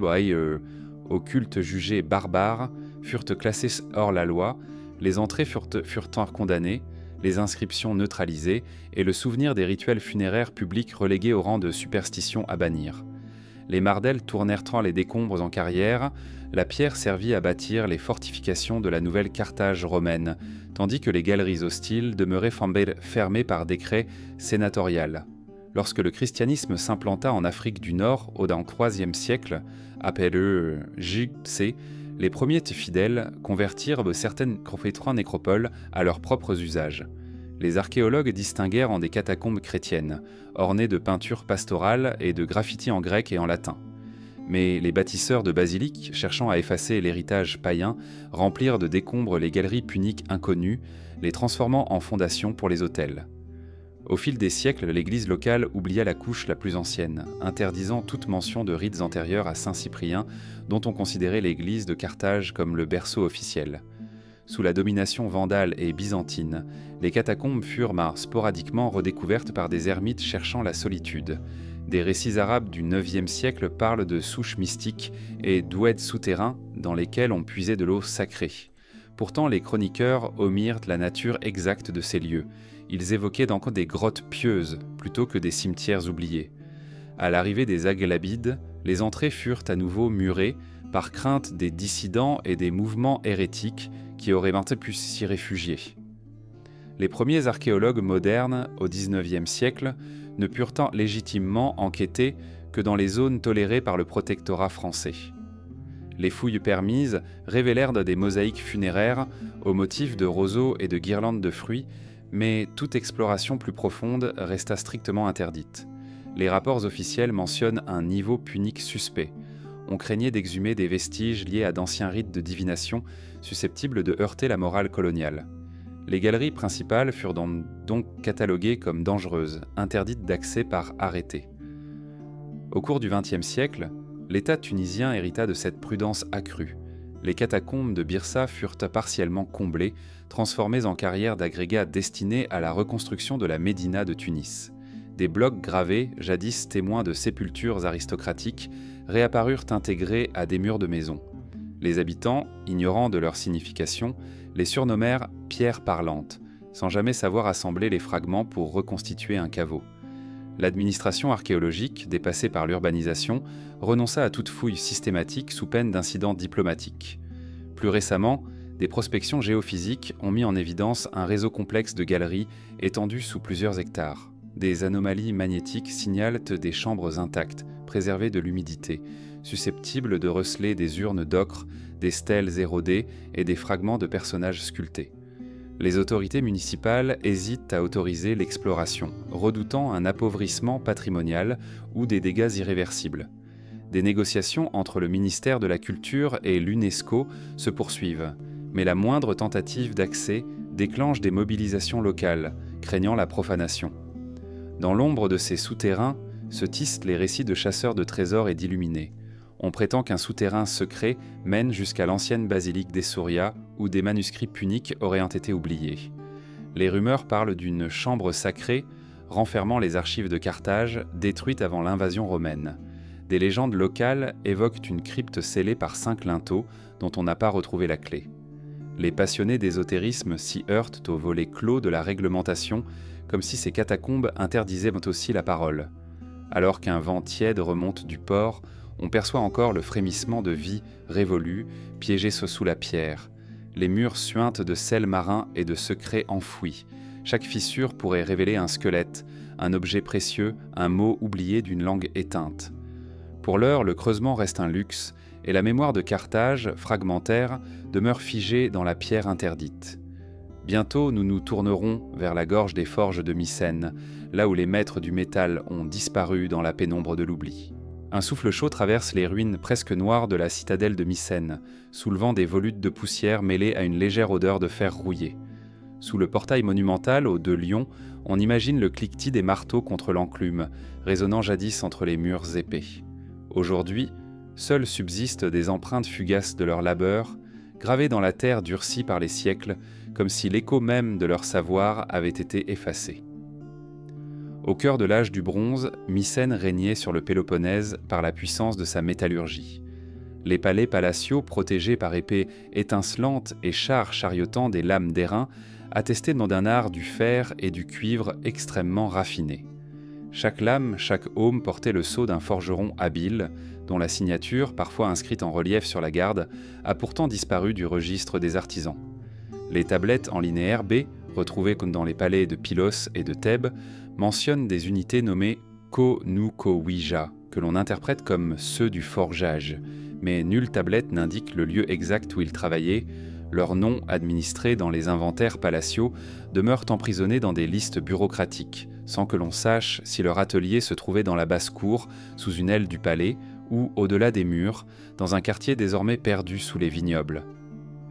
au culte jugé barbare, furent classées hors la loi, les entrées furent condamnées, les inscriptions neutralisées, et le souvenir des rituels funéraires publics relégués au rang de superstition à bannir. Les mardels tournèrent les décombres en carrière, la pierre servit à bâtir les fortifications de la nouvelle Carthage romaine, tandis que les galeries hostiles demeuraient fermées par décret sénatorial. Lorsque le christianisme s'implanta en Afrique du Nord au IIIe siècle, appelé JC, les premiers fidèles convertirent certaines nécropoles à leurs propres usages. Les archéologues distinguèrent en des catacombes chrétiennes, ornées de peintures pastorales et de graffitis en grec et en latin. Mais les bâtisseurs de basiliques, cherchant à effacer l'héritage païen, remplirent de décombres les galeries puniques inconnues, les transformant en fondations pour les autels. Au fil des siècles, l'église locale oublia la couche la plus ancienne, interdisant toute mention de rites antérieurs à Saint-Cyprien, dont on considérait l'église de Carthage comme le berceau officiel. Sous la domination vandale et byzantine, les catacombes furent sporadiquement redécouvertes par des ermites cherchant la solitude. Des récits arabes du IXe siècle parlent de souches mystiques et d'oueds souterrains dans lesquels on puisait de l'eau sacrée. Pourtant, les chroniqueurs omirent la nature exacte de ces lieux. Ils évoquaient des grottes pieuses plutôt que des cimetières oubliés. À l'arrivée des Aghlabides, les entrées furent à nouveau murées par crainte des dissidents et des mouvements hérétiques qui auraient pu s'y réfugier. Les premiers archéologues modernes, au XIXe siècle, ne purent légitimement enquêter que dans les zones tolérées par le protectorat français. Les fouilles permises révélèrent des mosaïques funéraires aux motifs de roseaux et de guirlandes de fruits, mais toute exploration plus profonde resta strictement interdite. Les rapports officiels mentionnent un niveau punique suspect. On craignait d'exhumer des vestiges liés à d'anciens rites de divination susceptibles de heurter la morale coloniale. Les galeries principales furent donc cataloguées comme dangereuses, interdites d'accès par arrêté. Au cours du XXe siècle, l'État tunisien hérita de cette prudence accrue. Les catacombes de Byrsa furent partiellement comblées, transformées en carrières d'agrégats destinés à la reconstruction de la Médina de Tunis. Des blocs gravés, jadis témoins de sépultures aristocratiques, réapparurent intégrés à des murs de maisons. Les habitants, ignorant de leur signification, les surnommèrent « pierres parlantes », sans jamais savoir assembler les fragments pour reconstituer un caveau. L'administration archéologique, dépassée par l'urbanisation, renonça à toute fouille systématique sous peine d'incidents diplomatiques. Plus récemment, des prospections géophysiques ont mis en évidence un réseau complexe de galeries étendu sous plusieurs hectares. Des anomalies magnétiques signalent des chambres intactes, préservées de l'humidité, susceptibles de receler des urnes d'ocre, des stèles érodées et des fragments de personnages sculptés. Les autorités municipales hésitent à autoriser l'exploration, redoutant un appauvrissement patrimonial ou des dégâts irréversibles. Des négociations entre le ministère de la Culture et l'UNESCO se poursuivent, mais la moindre tentative d'accès déclenche des mobilisations locales, craignant la profanation. Dans l'ombre de ces souterrains se tissent les récits de chasseurs de trésors et d'illuminés. On prétend qu'un souterrain secret mène jusqu'à l'ancienne basilique d'Essouria, où des manuscrits puniques auraient été oubliés. Les rumeurs parlent d'une chambre sacrée renfermant les archives de Carthage, détruites avant l'invasion romaine. Des légendes locales évoquent une crypte scellée par 5 linteaux dont on n'a pas retrouvé la clé. Les passionnés d'ésotérisme s'y heurtent au volet clos de la réglementation, comme si ces catacombes interdisaient aussi la parole. Alors qu'un vent tiède remonte du port, on perçoit encore le frémissement de vie révolue, piégée sous la pierre. Les murs suintent de sel marin et de secrets enfouis. Chaque fissure pourrait révéler un squelette, un objet précieux, un mot oublié d'une langue éteinte. Pour l'heure, le creusement reste un luxe, et la mémoire de Carthage, fragmentaire, demeure figée dans la pierre interdite. Bientôt, nous nous tournerons vers la gorge des forges de Mycène, là où les maîtres du métal ont disparu dans la pénombre de l'oubli. Un souffle chaud traverse les ruines presque noires de la citadelle de Mycène, soulevant des volutes de poussière mêlées à une légère odeur de fer rouillé. Sous le portail monumental, aux 2 lions, on imagine le cliquetis des marteaux contre l'enclume, résonnant jadis entre les murs épais. Aujourd'hui, seules subsistent des empreintes fugaces de leur labeur, gravées dans la terre durcie par les siècles, comme si l'écho même de leur savoir avait été effacé. Au cœur de l'âge du bronze, Mycène régnait sur le Péloponnèse par la puissance de sa métallurgie. Les palais palatiaux, protégés par épées étincelantes et chars charriotant des lames d'airain, attestaient d'un art du fer et du cuivre extrêmement raffiné. Chaque lame, chaque aume portait le sceau d'un forgeron habile, dont la signature, parfois inscrite en relief sur la garde, a pourtant disparu du registre des artisans. Les tablettes en linéaire B, retrouvées comme dans les palais de Pylos et de Thèbes, mentionnent des unités nommées Ko-nu-ko-wija, que l'on interprète comme ceux du forgeage, mais nulle tablette n'indique le lieu exact où ils travaillaient. Leurs noms, administrés dans les inventaires palatiaux, demeurent emprisonnés dans des listes bureaucratiques, sans que l'on sache si leur atelier se trouvait dans la basse-cour, sous une aile du palais, ou au-delà des murs, dans un quartier désormais perdu sous les vignobles.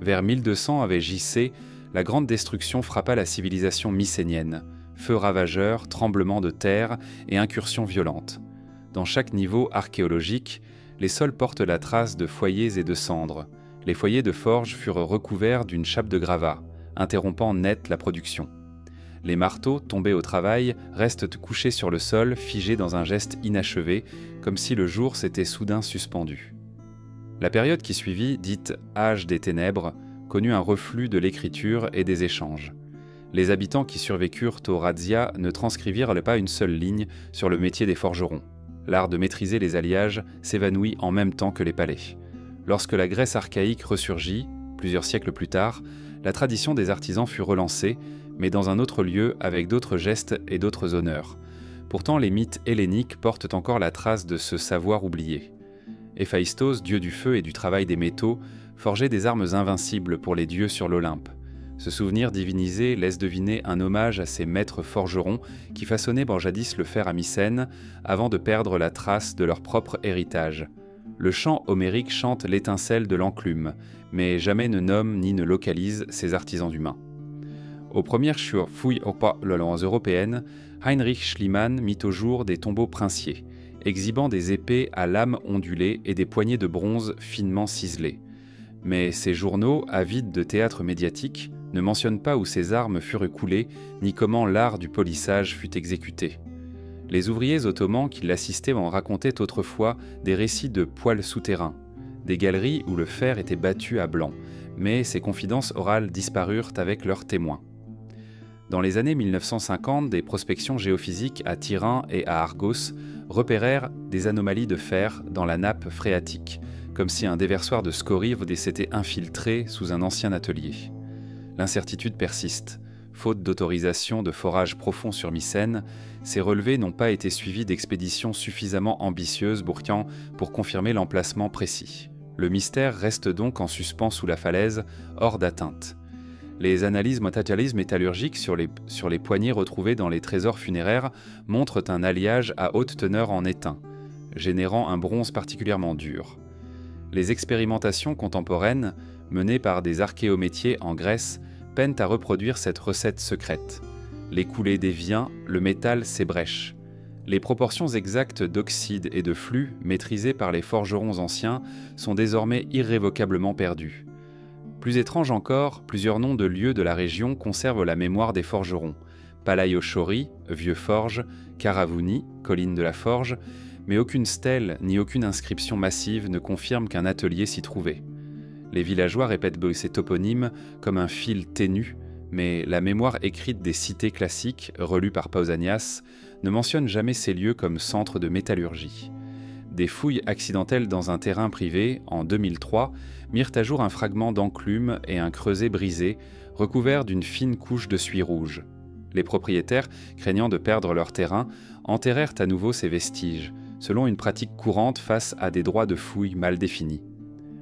Vers 1200 avec JC, la grande destruction frappa la civilisation mycénienne. Feux ravageurs, tremblements de terre et incursions violentes. Dans chaque niveau archéologique, les sols portent la trace de foyers et de cendres. Les foyers de forge furent recouverts d'une chape de gravats, interrompant net la production. Les marteaux, tombés au travail, restent couchés sur le sol, figés dans un geste inachevé, comme si le jour s'était soudain suspendu. La période qui suivit, dite « Âge des ténèbres », connut un reflux de l'écriture et des échanges. Les habitants qui survécurent aux razzias ne transcrivirent pas une seule ligne sur le métier des forgerons. L'art de maîtriser les alliages s'évanouit en même temps que les palais. Lorsque la Grèce archaïque ressurgit, plusieurs siècles plus tard, la tradition des artisans fut relancée, mais dans un autre lieu avec d'autres gestes et d'autres honneurs. Pourtant, les mythes helléniques portent encore la trace de ce savoir oublié. Héphaïstos, dieu du feu et du travail des métaux, forgeait des armes invincibles pour les dieux sur l'Olympe. Ce souvenir divinisé laisse deviner un hommage à ces maîtres forgerons qui façonnaient jadis le fer à Mycène avant de perdre la trace de leur propre héritage. Le chant homérique chante l'étincelle de l'enclume, mais jamais ne nomme ni ne localise ces artisans humains. Aux premières fouilles européennes, Heinrich Schliemann mit au jour des tombeaux princiers, exhibant des épées à lame ondulée et des poignées de bronze finement ciselées. Mais ces journaux, avides de théâtre médiatique, ne mentionnent pas où ces armes furent coulées, ni comment l'art du polissage fut exécuté. Les ouvriers ottomans qui l'assistaient en racontaient autrefois des récits de poêles souterrains, des galeries où le fer était battu à blanc, mais ces confidences orales disparurent avec leurs témoins. Dans les années 1950, des prospections géophysiques à Tiryn et à Argos repérèrent des anomalies de fer dans la nappe phréatique, comme si un déversoir de scorie s'était infiltré sous un ancien atelier. L'incertitude persiste. Faute d'autorisation de forage profond sur Mycène, ces relevés n'ont pas été suivis d'expéditions suffisamment ambitieuses pour confirmer l'emplacement précis. Le mystère reste donc en suspens sous la falaise, hors d'atteinte. Les analyses métallurgiques sur les poignées retrouvées dans les trésors funéraires montrent un alliage à haute teneur en étain, générant un bronze particulièrement dur. Les expérimentations contemporaines, menées par des archéométiers en Grèce, peinent à reproduire cette recette secrète. Les coulées dévient, le métal s'ébrèche. Les proportions exactes d'oxyde et de flux, maîtrisées par les forgerons anciens, sont désormais irrévocablement perdues. Plus étrange encore, plusieurs noms de lieux de la région conservent la mémoire des forgerons. Palaiochori, Vieux Forge, Karavuni, Colline de la Forge, mais aucune stèle ni aucune inscription massive ne confirme qu'un atelier s'y trouvait. Les villageois répètent ces toponymes comme un fil ténu, mais la mémoire écrite des cités classiques, relue par Pausanias, ne mentionne jamais ces lieux comme centre de métallurgie. Des fouilles accidentelles dans un terrain privé, en 2003, mirent à jour un fragment d'enclume et un creuset brisé, recouvert d'une fine couche de suie rouge. Les propriétaires, craignant de perdre leur terrain, enterrèrent à nouveau ces vestiges, selon une pratique courante face à des droits de fouilles mal définis.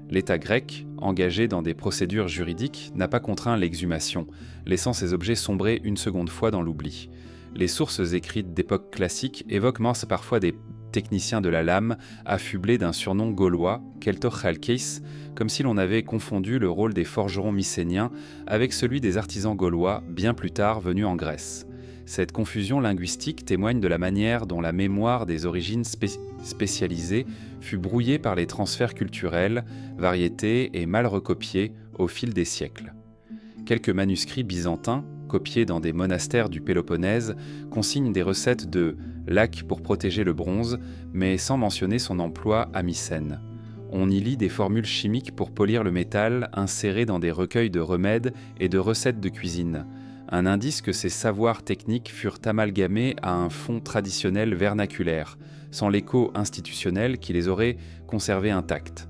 L'État grec, engagé dans des procédures juridiques, n'a pas contraint l'exhumation, laissant ces objets sombrer une seconde fois dans l'oubli. Les sources écrites d'époque classique évoquent parfois des techniciens de la lame, affublés d'un surnom gaulois, Keltochalkeis, comme si l'on avait confondu le rôle des forgerons mycéniens avec celui des artisans gaulois, bien plus tard venus en Grèce. Cette confusion linguistique témoigne de la manière dont la mémoire des origines spécialisées fut brouillée par les transferts culturels, variétés et mal recopiés au fil des siècles. Quelques manuscrits byzantins, copiés dans des monastères du Péloponnèse, consignent des recettes de laque pour protéger le bronze, mais sans mentionner son emploi à Mycène. On y lit des formules chimiques pour polir le métal insérées dans des recueils de remèdes et de recettes de cuisine, un indice que ces savoirs techniques furent amalgamés à un fond traditionnel vernaculaire, sans l'écho institutionnel qui les aurait conservés intacts.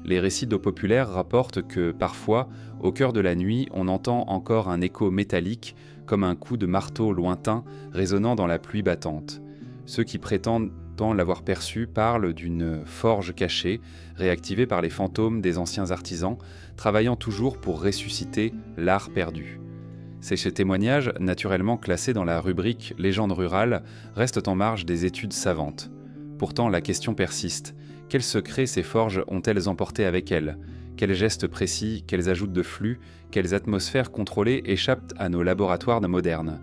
Les récits d'eau populaire rapportent que, parfois, au cœur de la nuit, on entend encore un écho métallique, comme un coup de marteau lointain résonnant dans la pluie battante. Ceux qui prétendent l'avoir perçu parlent d'une forge cachée, réactivée par les fantômes des anciens artisans, travaillant toujours pour ressusciter l'art perdu. Ces témoignages, naturellement classés dans la rubrique « Légende rurale », restent en marge des études savantes. Pourtant, la question persiste. Quels secrets ces forges ont-elles emportés avec elles ? Quels gestes précis, quels ajouts de flux, quelles atmosphères contrôlées échappent à nos laboratoires modernes ?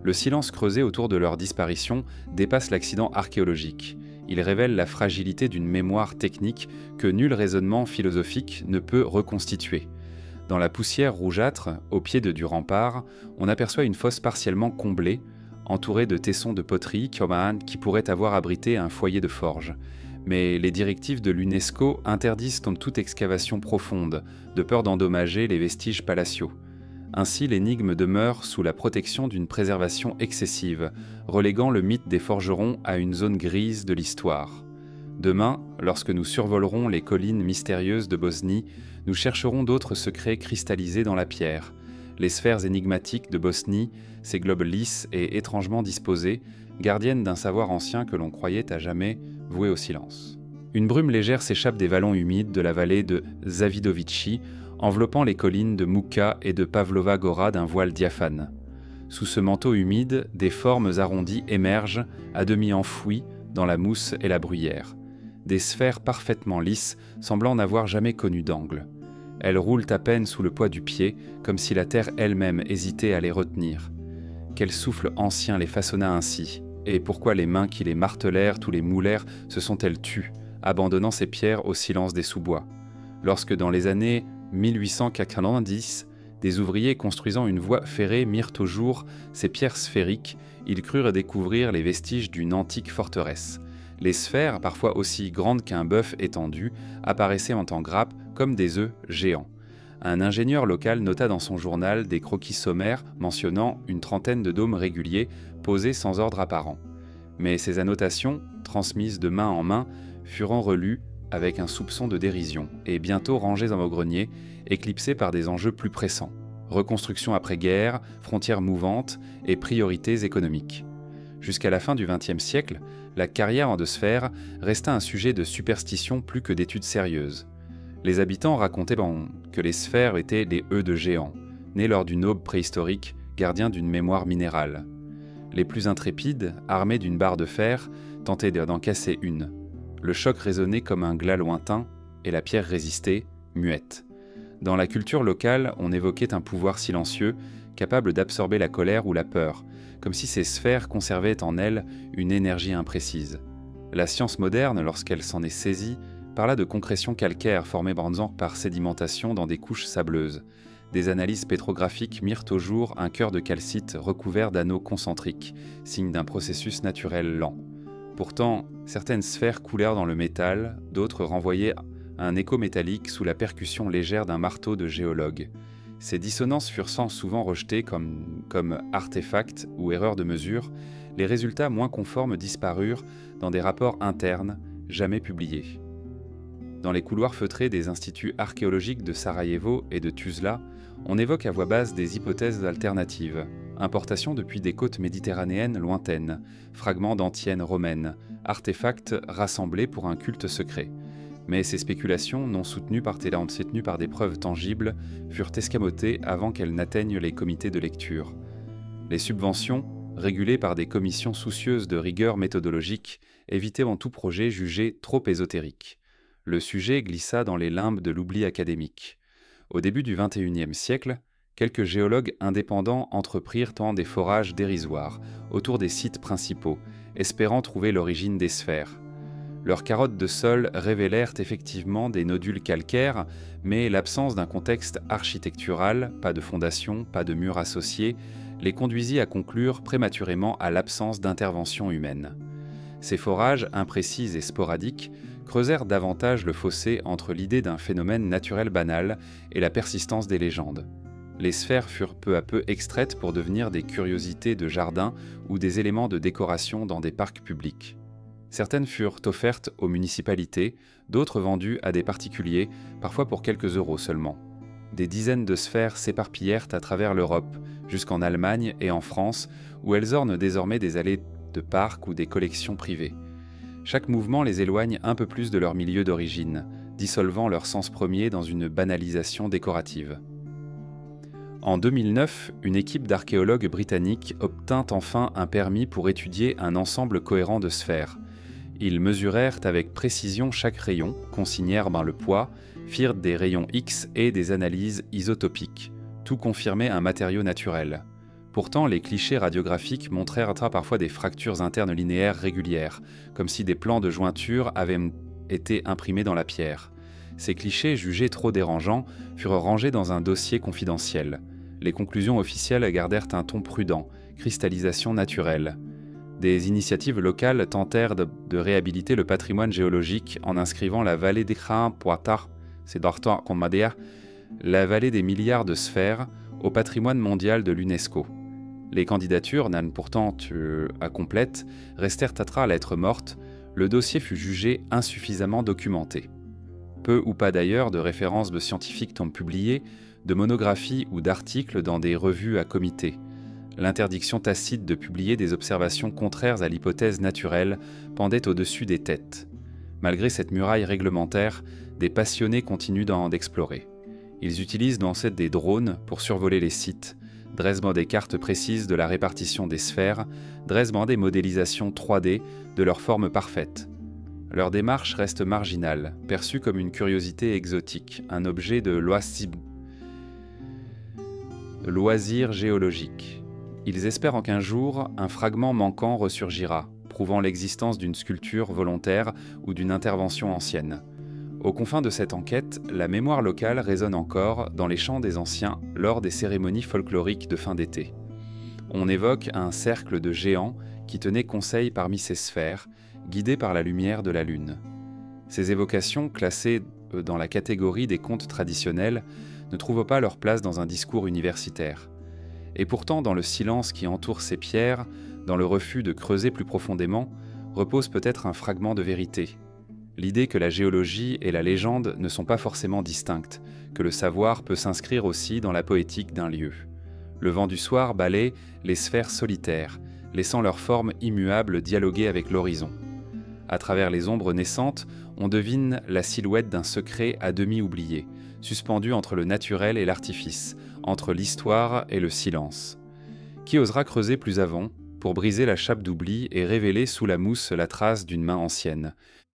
Le silence creusé autour de leur disparition dépasse l'accident archéologique. Il révèle la fragilité d'une mémoire technique que nul raisonnement philosophique ne peut reconstituer. Dans la poussière rougeâtre, au pied du rempart, on aperçoit une fosse partiellement comblée, entourée de tessons de poterie qui pourraient avoir abrité un foyer de forge. Mais les directives de l'UNESCO interdisent toute excavation profonde, de peur d'endommager les vestiges palatiaux. Ainsi, l'énigme demeure sous la protection d'une préservation excessive, reléguant le mythe des forgerons à une zone grise de l'histoire. Demain, lorsque nous survolerons les collines mystérieuses de Bosnie, nous chercherons d'autres secrets cristallisés dans la pierre. Les sphères énigmatiques de Bosnie, ces globes lisses et étrangement disposés, gardiennes d'un savoir ancien que l'on croyait à jamais voué au silence. Une brume légère s'échappe des vallons humides de la vallée de Zavidovichi, enveloppant les collines de Muka et de Pavlova Gora d'un voile diaphane. Sous ce manteau humide, des formes arrondies émergent, à demi enfouies, dans la mousse et la bruyère. Des sphères parfaitement lisses, semblant n'avoir jamais connu d'angle. Elles roulent à peine sous le poids du pied, comme si la terre elle-même hésitait à les retenir. Quel souffle ancien les façonna ainsi ? Et pourquoi les mains qui les martelèrent ou les moulèrent se sont-elles tues, abandonnant ces pierres au silence des sous-bois ? Lorsque dans les années 1890, des ouvriers construisant une voie ferrée mirent au jour ces pierres sphériques, ils crurent découvrir les vestiges d'une antique forteresse. Les sphères, parfois aussi grandes qu'un bœuf étendu, apparaissaient en grappes comme des œufs géants. Un ingénieur local nota dans son journal des croquis sommaires mentionnant une trentaine de dômes réguliers posés sans ordre apparent. Mais ces annotations, transmises de main en main, furent relues avec un soupçon de dérision et bientôt rangées dans nos greniers, éclipsées par des enjeux plus pressants. Reconstruction après-guerre, frontières mouvantes et priorités économiques. Jusqu'à la fin du XXe siècle, la carrière en deux sphères resta un sujet de superstition plus que d'études sérieuses. Les habitants racontaient que les sphères étaient des œufs de géants, nés lors d'une aube préhistorique, gardiens d'une mémoire minérale. Les plus intrépides, armés d'une barre de fer, tentaient d'en casser une. Le choc résonnait comme un glas lointain, et la pierre résistait, muette. Dans la culture locale, on évoquait un pouvoir silencieux, capable d'absorber la colère ou la peur, comme si ces sphères conservaient en elles une énergie imprécise. La science moderne, lorsqu'elle s'en est saisie, parla de concrétions calcaires formées par sédimentation dans des couches sableuses. Des analyses pétrographiques mirent au jour un cœur de calcite recouvert d'anneaux concentriques, signe d'un processus naturel lent. Pourtant, certaines sphères coulèrent dans le métal, d'autres renvoyaient un écho métallique sous la percussion légère d'un marteau de géologue. Ces dissonances furent souvent rejetées comme artefacts ou erreurs de mesure. Les résultats moins conformes disparurent dans des rapports internes, jamais publiés. Dans les couloirs feutrés des instituts archéologiques de Sarajevo et de Tuzla, on évoque à voix basse des hypothèses alternatives. Importation depuis des côtes méditerranéennes lointaines, fragments d'antiennes romaines, artefacts rassemblés pour un culte secret. Mais ces spéculations, non soutenues par des preuves tangibles, furent escamotées avant qu'elles n'atteignent les comités de lecture. Les subventions, régulées par des commissions soucieuses de rigueur méthodologique, évitaient en tout projet jugé trop ésotérique. Le sujet glissa dans les limbes de l'oubli académique. Au début du XXIe siècle, quelques géologues indépendants entreprirent des forages dérisoires autour des sites principaux, espérant trouver l'origine des sphères. Leurs carottes de sol révélèrent effectivement des nodules calcaires, mais l'absence d'un contexte architectural, pas de fondation, pas de murs associés, les conduisit à conclure prématurément à l'absence d'intervention humaine. Ces forages, imprécis et sporadiques, creusèrent davantage le fossé entre l'idée d'un phénomène naturel banal et la persistance des légendes. Les sphères furent peu à peu extraites pour devenir des curiosités de jardin ou des éléments de décoration dans des parcs publics. Certaines furent offertes aux municipalités, d'autres vendues à des particuliers, parfois pour quelques euros seulement. Des dizaines de sphères s'éparpillèrent à travers l'Europe, jusqu'en Allemagne et en France, où elles ornent désormais des allées de parcs ou des collections privées. Chaque mouvement les éloigne un peu plus de leur milieu d'origine, dissolvant leur sens premier dans une banalisation décorative. En 2009, une équipe d'archéologues britanniques obtint enfin un permis pour étudier un ensemble cohérent de sphères. Ils mesurèrent avec précision chaque rayon, consignèrent le poids, firent des rayons X et des analyses isotopiques. Tout confirmait un matériau naturel. Pourtant, les clichés radiographiques montrèrent parfois des fractures internes linéaires régulières, comme si des plans de jointure avaient été imprimés dans la pierre. Ces clichés, jugés trop dérangeants, furent rangés dans un dossier confidentiel. Les conclusions officielles gardèrent un ton prudent, cristallisation naturelle. Des initiatives locales tentèrent de réhabiliter le patrimoine géologique en inscrivant la vallée des Poitar, la vallée des milliards de sphères, au patrimoine mondial de l'UNESCO. Les candidatures, non pourtant incomplètes, restèrent à lettres mortes. Le dossier fut jugé insuffisamment documenté. Peu ou pas d'ailleurs de références de scientifiques tombent publiées, de monographies ou d'articles dans des revues à comité. L'interdiction tacite de publier des observations contraires à l'hypothèse naturelle pendait au-dessus des têtes. Malgré cette muraille réglementaire, des passionnés continuent d'explorer. Ils utilisent des drones pour survoler les sites, dressent des cartes précises de la répartition des sphères, dressent des modélisations 3D de leur forme parfaite. Leur démarche reste marginale, perçue comme une curiosité exotique, un objet de loisir géologique. Ils espèrent qu'un jour, un fragment manquant ressurgira, prouvant l'existence d'une sculpture volontaire ou d'une intervention ancienne. Aux confins de cette enquête, la mémoire locale résonne encore dans les chants des anciens lors des cérémonies folkloriques de fin d'été. On évoque un cercle de géants qui tenait conseil parmi ces sphères, guidés par la lumière de la lune. Ces évocations, classées dans la catégorie des contes traditionnels, ne trouvent pas leur place dans un discours universitaire. Et pourtant, dans le silence qui entoure ces pierres, dans le refus de creuser plus profondément, repose peut-être un fragment de vérité. L'idée que la géologie et la légende ne sont pas forcément distinctes, que le savoir peut s'inscrire aussi dans la poétique d'un lieu. Le vent du soir balaie les sphères solitaires, laissant leur forme immuable dialoguer avec l'horizon. À travers les ombres naissantes, on devine la silhouette d'un secret à demi oublié, suspendu entre le naturel et l'artifice, entre l'histoire et le silence. Qui osera creuser plus avant, pour briser la chape d'oubli et révéler sous la mousse la trace d'une main ancienne ?